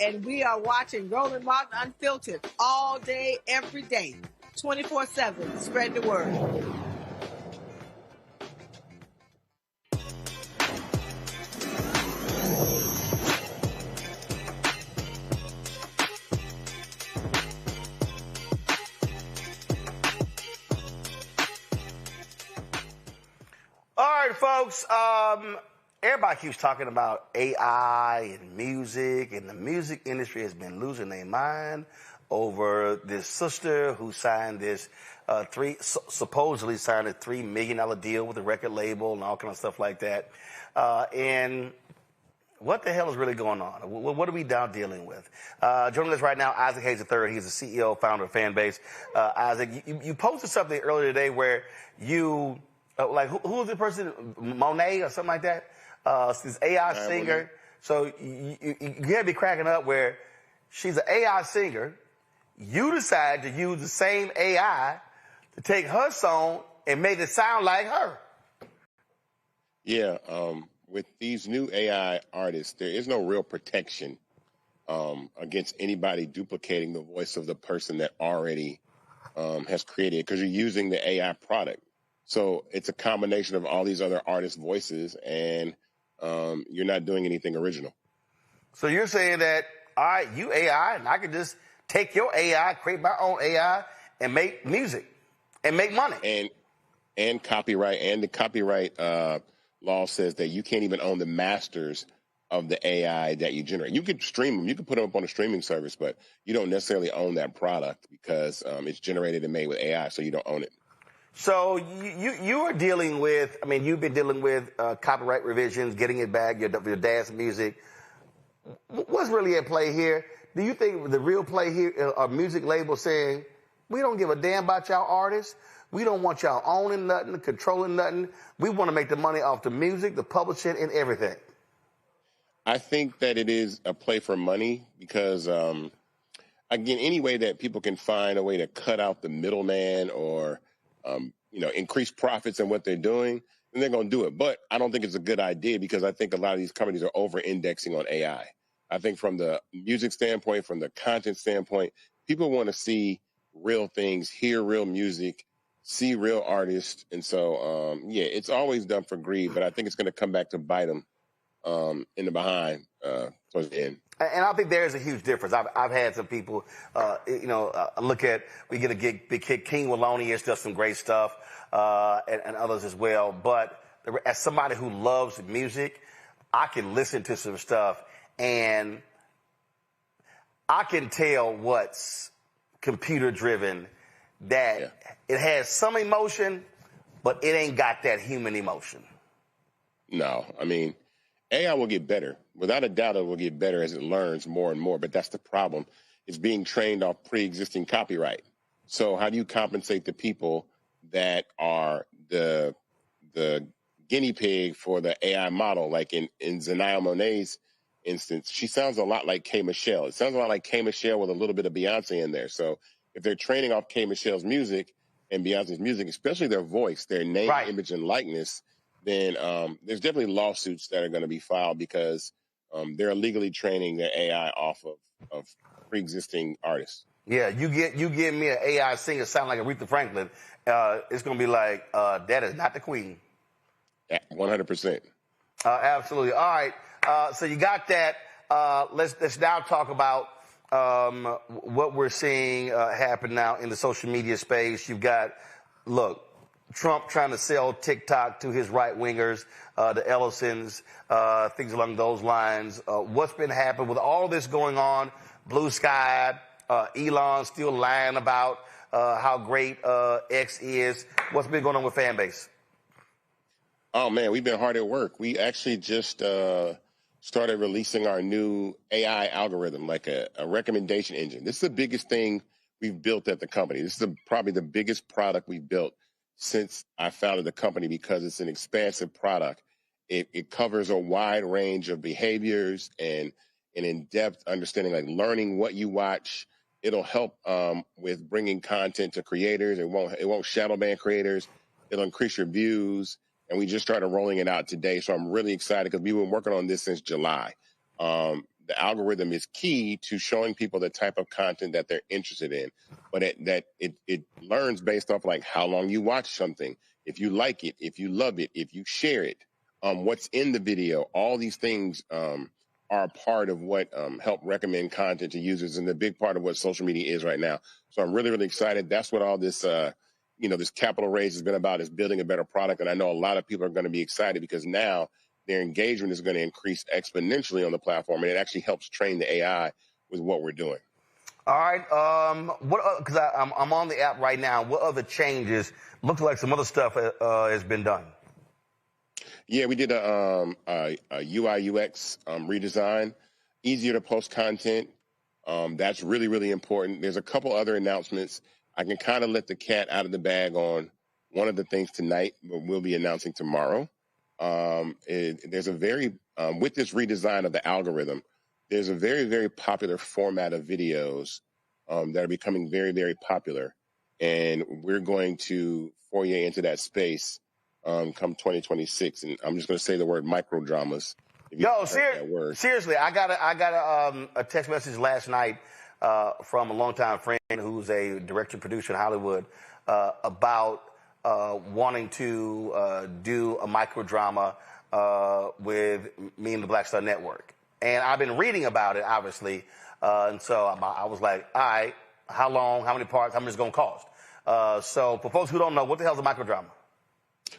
And we are watching Roland Martin Unfiltered all day, every day, 24/7. Spread the word. All right, folks. Everybody keeps talking about AI and music, and the music industry has been losing their mind over this sister who signed this supposedly signed a $3 million deal with a record label and all kind of stuff like that. And what the hell is really going on? What are we now dealing with? Joining us right now, Isaac Hayes III. He's the CEO, founder of Fanbase. Isaac, you posted something earlier today where you, who was the person, Monet or something like that? This AI singer. So you gotta be cracking up where she's an AI singer. You decide to use the same AI to take her song and make it sound like her. Yeah, with these new AI artists, there is no real protection against anybody duplicating the voice of the person that already has created it, because you're using the AI product. So it's a combination of all these other artists' voices, and you're not doing anything original. So you're saying that, all right, you AI, and I can just take your AI, create my own AI, and make music and make money. And copyright, and the copyright law says that you can't even own the masters of the AI that you generate. You could stream them, you could put them up on a streaming service, but you don't necessarily own that product because it's generated and made with AI, so you don't own it. So you are dealing with, I mean, you've been dealing with copyright revisions, getting it back, your dance music. What's really at play here? Do you think the real play here are music labels saying, We don't give a damn about y'all artists. We don't want y'all owning nothing, controlling nothing. We want to make the money off the music, the publishing, and everything. I think that it is a play for money because, again, any way that people can find a way to cut out the middleman or, increase profits in what they're doing, then they're going to do it. But I don't think it's a good idea because I think a lot of these companies are over-indexing on AI. I think from the music standpoint, from the content standpoint, people want to see real things, hear real music, see real artists. And so, it's always done for greed, but I think it's going to come back to bite them in the behind towards the end. And I think there is a huge difference. I've had some people, look at, we get a big hit, King Wallonia does some great stuff, and others as well. But as somebody who loves music, I can listen to some stuff and I can tell what's computer driven, that it has some emotion, but it ain't got that human emotion. No, I mean, AI will get better. Without a doubt, it will get better as it learns more and more. But that's the problem. It's being trained off pre-existing copyright. So how do you compensate the people that are the guinea pig for the AI model? Like in Zanaya Monet's instance, she sounds a lot like K. Michelle. It sounds a lot like K. Michelle with a little bit of Beyonce in there. So if they're training off K. Michelle's music and Beyonce's music, especially their voice, their name, image, and likeness, then there's definitely lawsuits that are going to be filed because they're illegally training their AI off of pre-existing artists. Yeah, you give me an AI singer sound like Aretha Franklin, it's going to be like, that is not the queen. 100%. Absolutely. All right. So you got that. Let's now talk about what we're seeing happen now in the social media space. You've got, Trump trying to sell TikTok to his right-wingers, the Ellisons, things along those lines. What's been happening with all this going on? Blue Sky, Elon still lying about how great X is. What's been going on with Fanbase? Oh, man, we've been hard at work. We actually just started releasing our new AI algorithm, like a recommendation engine. This is the biggest thing we've built at the company. This is probably the biggest product we've built since I founded the company because it's an expansive product. It covers a wide range of behaviors and an in-depth understanding, like learning what you watch. It'll help with bringing content to creators. It won't shadow ban creators. It'll increase your views. And we just started rolling it out today. So I'm really excited because we've been working on this since July. The algorithm is key to showing people the type of content that they're interested in, but it learns based off like how long you watch something, if you like it, if you love it, if you share it, what's in the video. All these things are a part of what help recommend content to users and the big part of what social media is right now. So I'm really, really excited. That's what all this, this capital raise has been about, is building a better product. And I know a lot of people are going to be excited because now their engagement is going to increase exponentially on the platform, and it actually helps train the AI with what we're doing. All right. Because I'm on the app right now. What other changes? Looks like some other stuff has been done. Yeah, we did a UI UX redesign, easier to post content. That's really, really important. There's a couple other announcements. I can kind of let the cat out of the bag on one of the things tonight, but we'll be announcing tomorrow. There's a very, with this redesign of the algorithm, there's a very, very popular format of videos that are becoming very, very popular. And we're going to foray into that space come 2026. And I'm just going to say the word microdramas. Seriously, I got a text message last night from a longtime friend who's a director producer in Hollywood about wanting to do a microdrama with me and the Black Star Network. And I've been reading about it, obviously. And so I was like, all right, how long, how many parts, how much it's going to cost? So for folks who don't know, what the hell is a microdrama?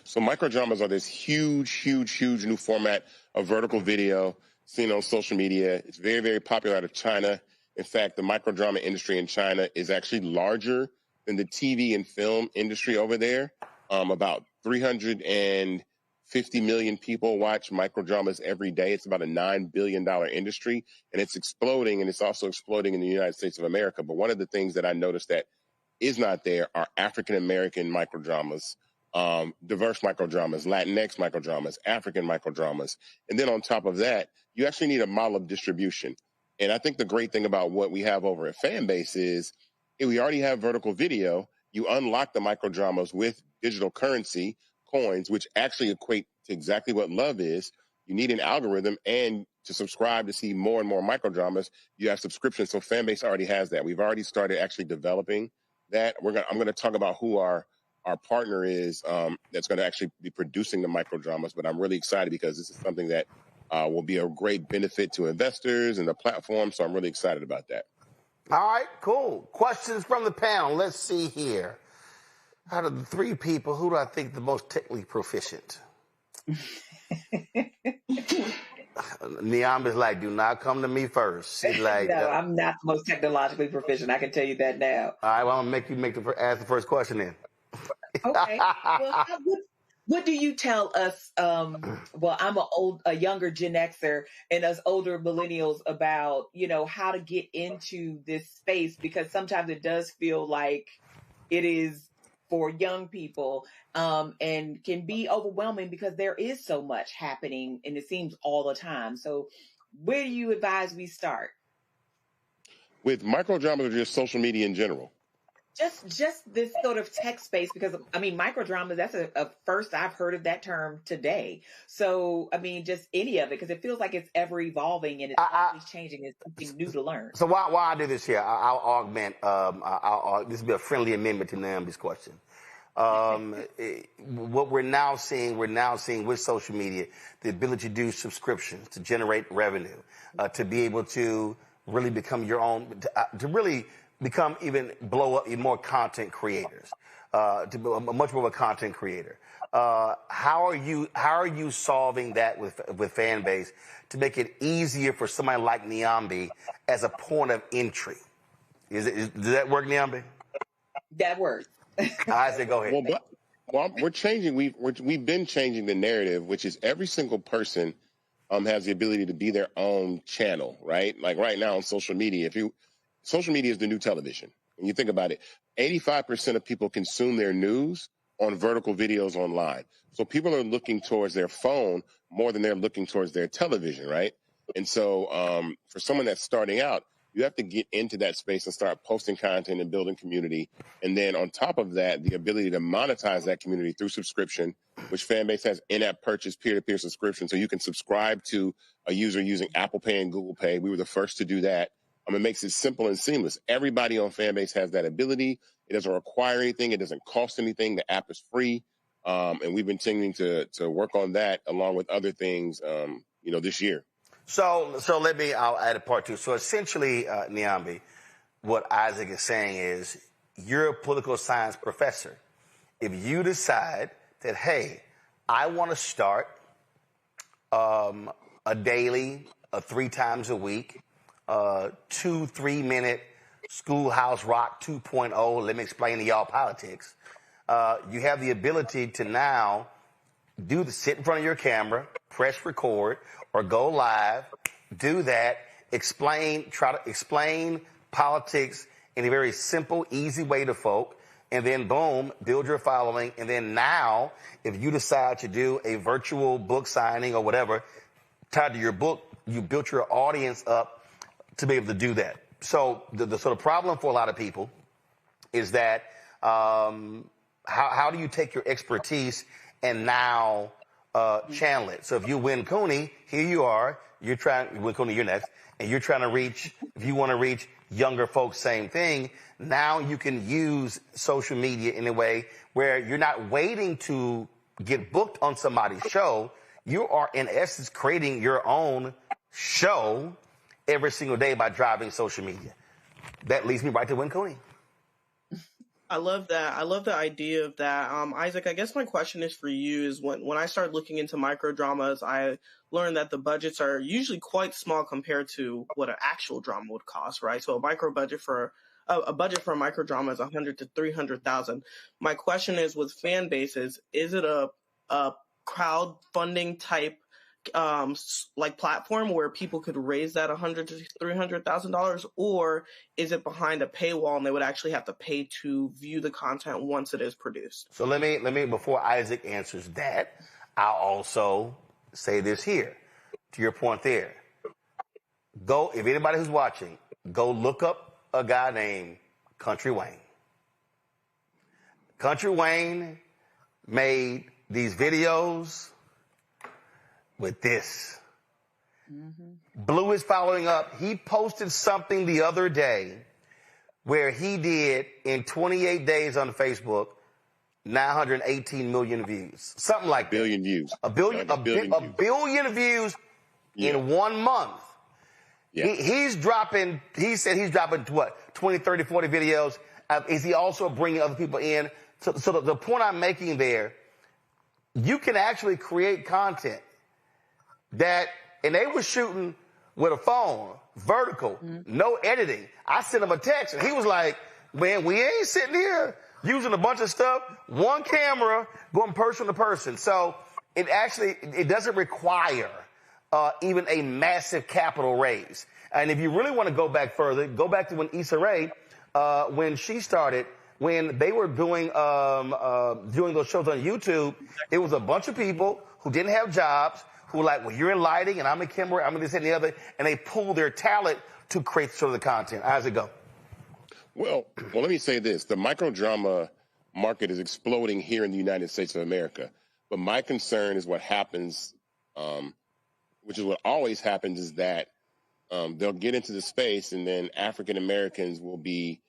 So microdramas are this huge new format of vertical video seen on social media. It's very, very popular out of China. In fact, the microdrama industry in China is actually larger than the TV and film industry over there. About 350 million people watch microdramas every day. It's about a $9 billion industry, and it's exploding, and it's also exploding in the United States of America. But one of the things that I noticed that is not there are African American microdramas, diverse microdramas, Latinx microdramas, African microdramas. And then on top of that, you actually need a model of distribution. And I think the great thing about what we have over at Fanbase is we already have vertical video. You unlock the microdramas with digital currency, coins, which actually equate to exactly what love is. You need an algorithm, and to subscribe to see more and more microdramas, you have subscriptions. So Fanbase already has that. We've already started actually developing that. I'm going to talk about who our partner is that's going to actually be producing the microdramas, but I'm really excited because this is something that will be a great benefit to investors and the platform. So I'm really excited about that. All right, cool. Questions from the panel. Let's see here. Out of the three people, who do I think the most technically proficient? Niambi's like, do not come to me first. She's like, no, I'm not the most technologically proficient. I can tell you that now. All right, well, I'm going to make you ask the first question then. Okay. Well, what do you tell us? Well, I'm a younger Gen Xer and us older millennials about, how to get into this space, because sometimes it does feel like it is for young people and can be overwhelming because there is so much happening and it seems all the time. So where do you advise we start? With microdramas or just social media in general? Just this sort of tech space, because microdramas, that's a first I've heard of that term today. So just any of it, because it feels like it's ever evolving and it's always changing. It's something new to learn. So while I do this here, I'll augment. This will be a friendly amendment to Nambi's question. What we're now seeing with social media, the ability to do subscriptions, to generate revenue, to be able to really become your own, to really become blow up even more content creators, to be much more of a content creator. How are you solving that with Fanbase to make it easier for somebody like Niambi as a point of entry? Does that work, Niambi? That works. Isaac, go ahead. Well, we're changing. We've been changing the narrative, which is every single person has the ability to be their own channel, right? Like right now on social media, social media is the new television. When you think about it, 85% of people consume their news on vertical videos online. So people are looking towards their phone more than they're looking towards their television, right? And so for someone that's starting out, you have to get into that space and start posting content and building community. And then on top of that, the ability to monetize that community through subscription, which Fanbase has in-app purchase, peer-to-peer subscription. So you can subscribe to a user using Apple Pay and Google Pay. We were the first to do that. It makes it simple and seamless. Everybody on Fanbase has that ability. It doesn't require anything. It doesn't cost anything. The app is free. And we've been continuing to work on that along with other things, this year. So I'll add a part two. So essentially, Niambi, what Isaac is saying is you're a political science professor. If you decide that, hey, I want to start a daily, 3 times a week, 2-3 minute Schoolhouse Rock 2.0, let me explain to y'all politics. You have the ability to now sit in front of your camera, press record, or go live, do that, try to explain politics in a very simple, easy way to folk, and then boom, build your following. And then now, if you decide to do a virtual book signing or whatever tied to your book, you built your audience up to be able to do that. So the sort of problem for a lot of people is that how do you take your expertise and now channel it? So if you win Cooney, here you are, you win Cooney, you're next, and you're trying to reach, if you want to reach younger folks, same thing. Now you can use social media in a way where you're not waiting to get booked on somebody's show. You are, in essence, creating your own show every single day by driving social media. That leads me right to Win Cooney. I love that. I love the idea of that. Isaac, I guess my question is for you is when I started looking into microdramas, I learned that the budgets are usually quite small compared to what an actual drama would cost, right? So a budget for a microdrama is $100,000 to $300,000. My question is with fan bases, is it a crowdfunding type like platform where people could raise that $100,000 to $300,000, or is it behind a paywall and they would actually have to pay to view the content once it is produced? So let me before Isaac answers that, I'll also say this here. To your point there, if anybody who's watching, go look up a guy named Country Wayne. Country Wayne made these videos with this. Blew his following up. He posted something the other day where he did, in 28 days on Facebook, 918 million views. Something like that. Billion views. A billion views in 1 month. Yeah. He said he's dropping, what, 20, 30, 40 videos. Is he also bringing other people in? So the point I'm making there, you can actually create content and they were shooting with a phone, vertical, no editing. I sent him a text and he was like, man, we ain't sitting here using a bunch of stuff, one camera, going person to person. So it doesn't require even a massive capital raise. And if you really want to go back further, go back to when Issa Rae, when she started, when they were doing those shows on YouTube, it was a bunch of people who didn't have jobs, who were like, well, you're in lighting and I'm in camera, I'm in this and the other, and they pulled their talent to create sort of the content. How's it go? Well, let me say this. The microdrama market is exploding here in the United States of America. But my concern is what happens, which is what always happens, is that they'll get into the space and then African Americans will be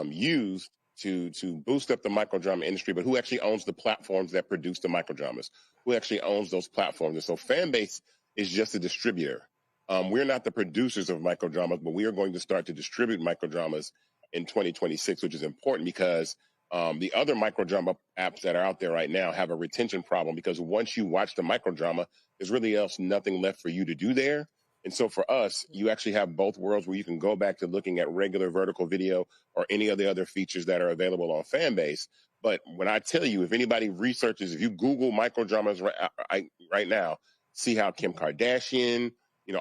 used to boost up the microdrama industry. But who actually owns the platforms that produce the microdramas? Who actually owns those platforms? And so Fanbase is just a distributor. We're not the producers of microdramas, but we are going to start to distribute microdramas in 2026, which is important because the other microdrama apps that are out there right now have a retention problem, because once you watch the microdrama, there's really nothing left for you to do there. And so for us, you actually have both worlds where you can go back to looking at regular vertical video or any of the other features that are available on Fanbase. But when I tell you, if anybody researches, if you Google microdramas right now, see how Kim Kardashian,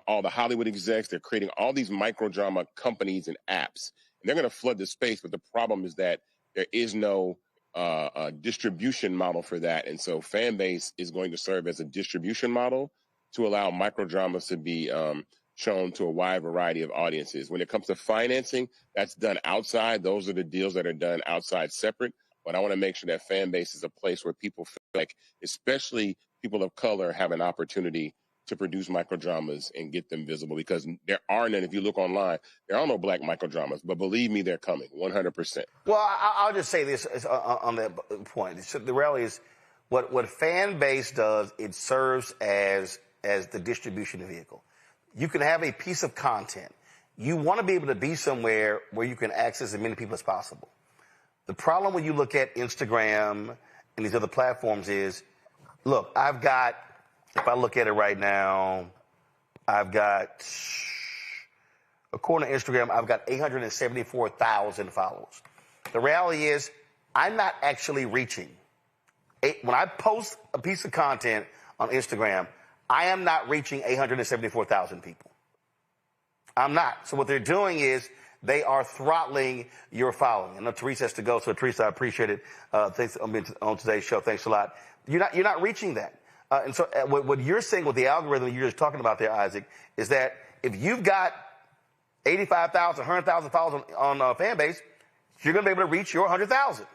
all the Hollywood execs, they're creating all these microdrama companies and apps. And they're going to flood the space. But the problem is that there is no distribution model for that. And so Fanbase is going to serve as a distribution model to allow microdramas to be shown to a wide variety of audiences. When it comes to financing, that's done outside. Those are the deals that are done outside separate. But I want to make sure that Fanbase is a place where people feel like, especially people of color, have an opportunity to produce microdramas and get them visible, because there are none. If you look online, there are no black microdramas, but believe me, they're coming 100%. Well, I'll just say this on that point. The reality is what Fanbase does, it serves as the distribution vehicle. You can have a piece of content. You want to be able to be somewhere where you can access as many people as possible. The problem when you look at Instagram and these other platforms is, look, if I look at it right now, according to Instagram, I've got 874,000 followers. The reality is, I'm not actually reaching. When I post a piece of content on Instagram, I am not reaching 874,000 people. I'm not. So what they're doing is they are throttling your following. I know Teresa has to go, so Teresa, I appreciate it. Thanks on today's show. Thanks a lot. You're not reaching that. And so what you're saying with the algorithm you're just talking about there, Isaac, is that if you've got 85,000, 100,000 followers on Fanbase, you're going to be able to reach your 100,000.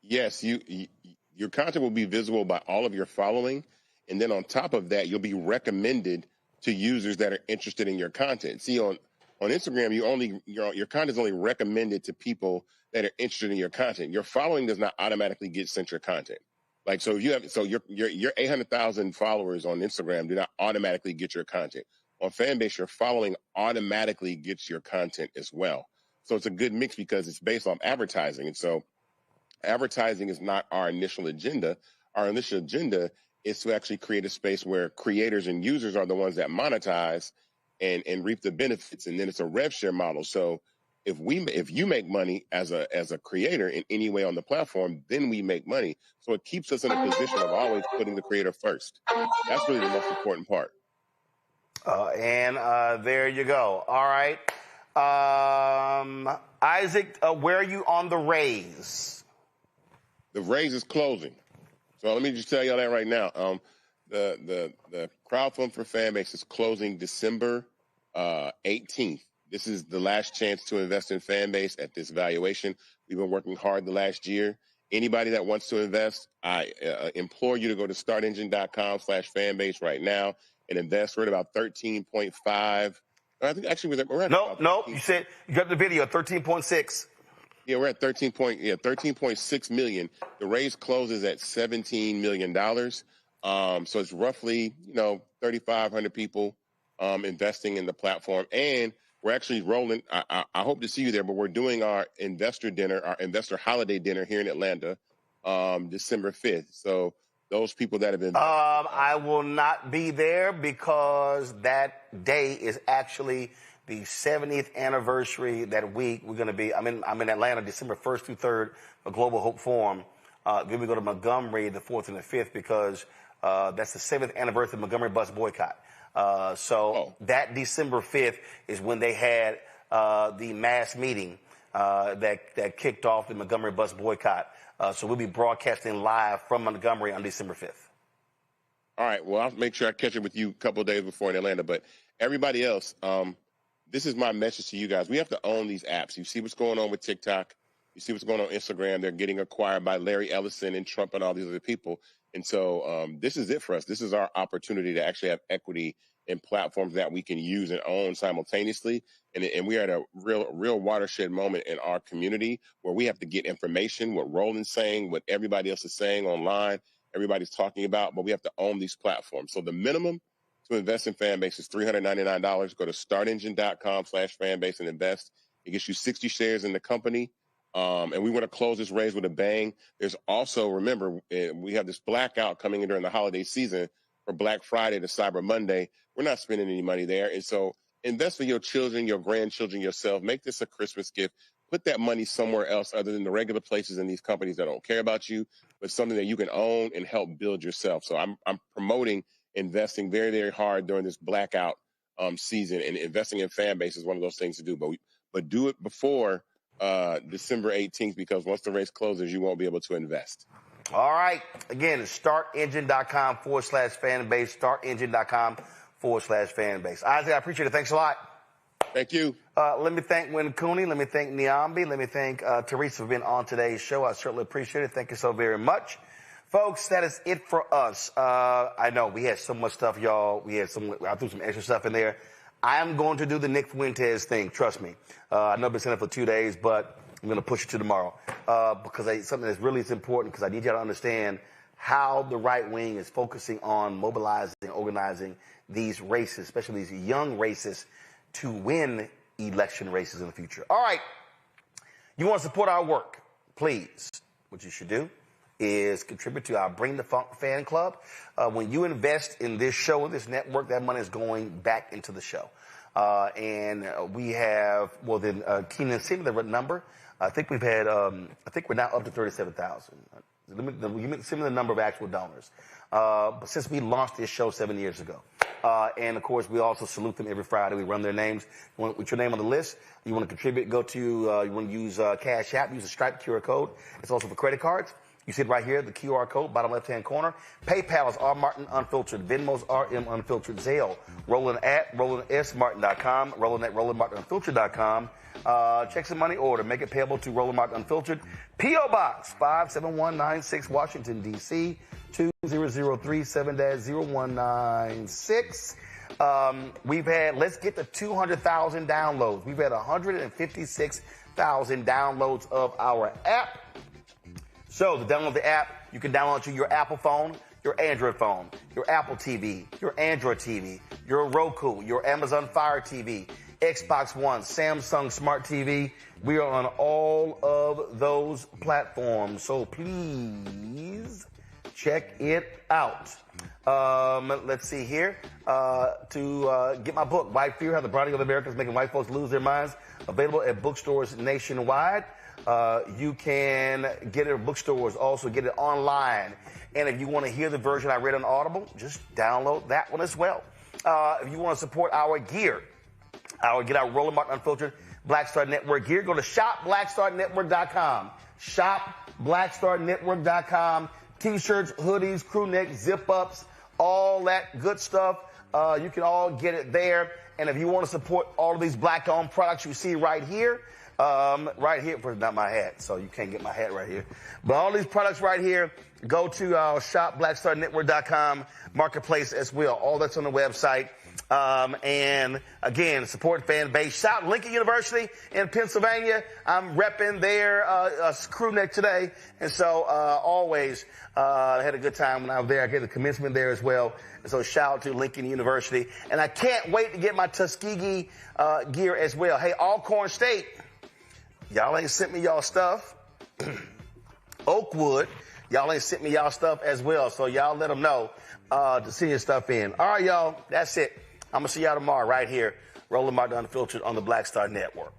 Yes, your content will be visible by all of your following. And then on top of that, you'll be recommended to users that are interested in your content. See, on Instagram, your content is only recommended to people that are interested in your content. Your following does not automatically get sent your content. Like, so your 800,000 followers on Instagram do not automatically get your content. On Fanbase, your following automatically gets your content as well. So it's a good mix because it's based on advertising. And so advertising is not our initial agenda. Our initial agenda is to actually create a space where creators and users are the ones that monetize and reap the benefits. And then it's a rev share model. So if you make money as a creator in any way on the platform, then we make money. So it keeps us in a position of always putting the creator first. That's really the most important part. There you go. All right. Isaac, where are you on the raise? The raise is closing. So let me just tell y'all that right now. The crowdfund for Fanbase is closing December 18th. This is the last chance to invest in Fanbase at this valuation. We've been working hard the last year. Anybody that wants to invest, I implore you to go to startengine.com/fanbase right now and invest. We're at about 13.5. I think actually we're at Nope. You said you got the video 13.6. Yeah, we're at 13.6 million. The raise closes at $17 million. So it's roughly 3,500 people investing in the platform, and we're actually rolling. I hope to see you there, but we're doing our investor dinner, our investor holiday dinner here in Atlanta, December 5th. So those people that have been, I will not be there because that day is actually the 70th anniversary. That week we're going to be. I'm in Atlanta, December 1st through 3rd for Global Hope Forum. Then we go to Montgomery the 4th and the 5th because that's the 7th anniversary of Montgomery bus boycott. That December 5th is when they had the mass meeting that kicked off the Montgomery bus boycott. So we'll be broadcasting live from Montgomery on December 5th. All right. Well, I'll make sure I catch up with you a couple of days before in Atlanta. But everybody else, this is my message to you guys. We have to own these apps. You see what's going on with TikTok. You see what's going on Instagram. They're getting acquired by Larry Ellison and Trump and all these other people. And so this is it for us. This is our opportunity to actually have equity in platforms that we can use and own simultaneously. And we are at a real watershed moment in our community where we have to get information, what Roland's saying, what everybody else is saying online, everybody's talking about, but we have to own these platforms. So the minimum to invest in Fanbase is $399. Go to startengine.com/fanbase and invest. It gets you 60 shares in the company. And we want to close this raise with a bang. There's also, remember, we have this blackout coming in during the holiday season for Black Friday to Cyber Monday. We're not spending any money there. And so invest for your children, your grandchildren, yourself. Make this a Christmas gift. Put that money somewhere else other than the regular places in these companies that don't care about you, but something that you can own and help build yourself. So I'm promoting investing very, very hard during this blackout season, and investing in Fanbase is one of those things to do. But do it before December 18th, because once the race closes, you won't be able to invest. All right. Again, startengine.com/fanbase, startengine.com/fanbase. Isaac, I appreciate it. Thanks a lot. Thank you. Let me thank Win Cooney. Let me thank Niambi. Let me thank Teresa for being on today's show. I certainly appreciate it. Thank you so very much. Folks, that is it for us. I know we had so much stuff, y'all. I threw some extra stuff in there. I am going to do the Nick Fuentes thing. Trust me. I know I've been saying it for 2 days, but I'm going to push it to tomorrow because something that's really important, because I need y'all to understand how the right wing is focusing on mobilizing, organizing these races, especially these young races, to win election races in the future. All right. You want to support our work? Please. What you should do is contribute to our Bring the Funk fan club. When you invest in this show, this network, that money is going back into the show. And we have, Keenan, send me the number. I think we've had, I think we're now up to 37,000. Send me the number of actual donors. But since we launched this show 7 years ago. And of course, we also salute them every Friday. We run their names. With your name on the list, you want to contribute, go to, you want to use Cash App, use the Stripe QR code. It's also for credit cards. You see it right here, the QR code, bottom left-hand corner. PayPal is R. Martin Unfiltered. Venmo's RM Unfiltered. Zelle, Roland at RolandSMartin.com. Roland at RolandMartinUnfiltered.com. Check some money order. Make it payable to Roland Martin Unfiltered. P.O. Box 57196, Washington, D.C. 20037-0196. Let's get to 200,000 downloads. We've had 156,000 downloads of our app. So to download the app, you can download it to your Apple phone, your Android phone, your Apple TV, your Android TV, your Roku, your Amazon Fire TV, Xbox One, Samsung Smart TV. We are on all of those platforms. So please check it out. Let's see here. To get my book, White Fear, How the Browning of America is Making White Folks Lose Their Minds, available at bookstores nationwide. You can get it at bookstores, also get it online. And if you want to hear the version I read on Audible, just download that one as well. If you want to support our gear, get our Roland Martin Unfiltered Black Star Network gear, go to shopblackstarnetwork.com. Shopblackstarnetwork.com. T-shirts, hoodies, crew neck, zip-ups, all that good stuff. You can all get it there. And if you want to support all of these black-owned products you see right here, not my hat, so you can't get my hat right here. But all these products right here, go to shopblackstarnetwork.com, marketplace as well. All that's on the website. And again, support Fanbase. Shout Lincoln University in Pennsylvania. I'm repping their crew neck today. And so always I had a good time when I was there. I gave the commencement there as well. And so shout out to Lincoln University. And I can't wait to get my Tuskegee gear as well. Hey, Alcorn State, y'all ain't sent me y'all stuff. Oakwood, y'all ain't sent me y'all stuff as well. So y'all let them know to send your stuff in. All right, y'all, that's it. I'm going to see y'all tomorrow right here, Roland Martin Unfiltered on the Black Star Network.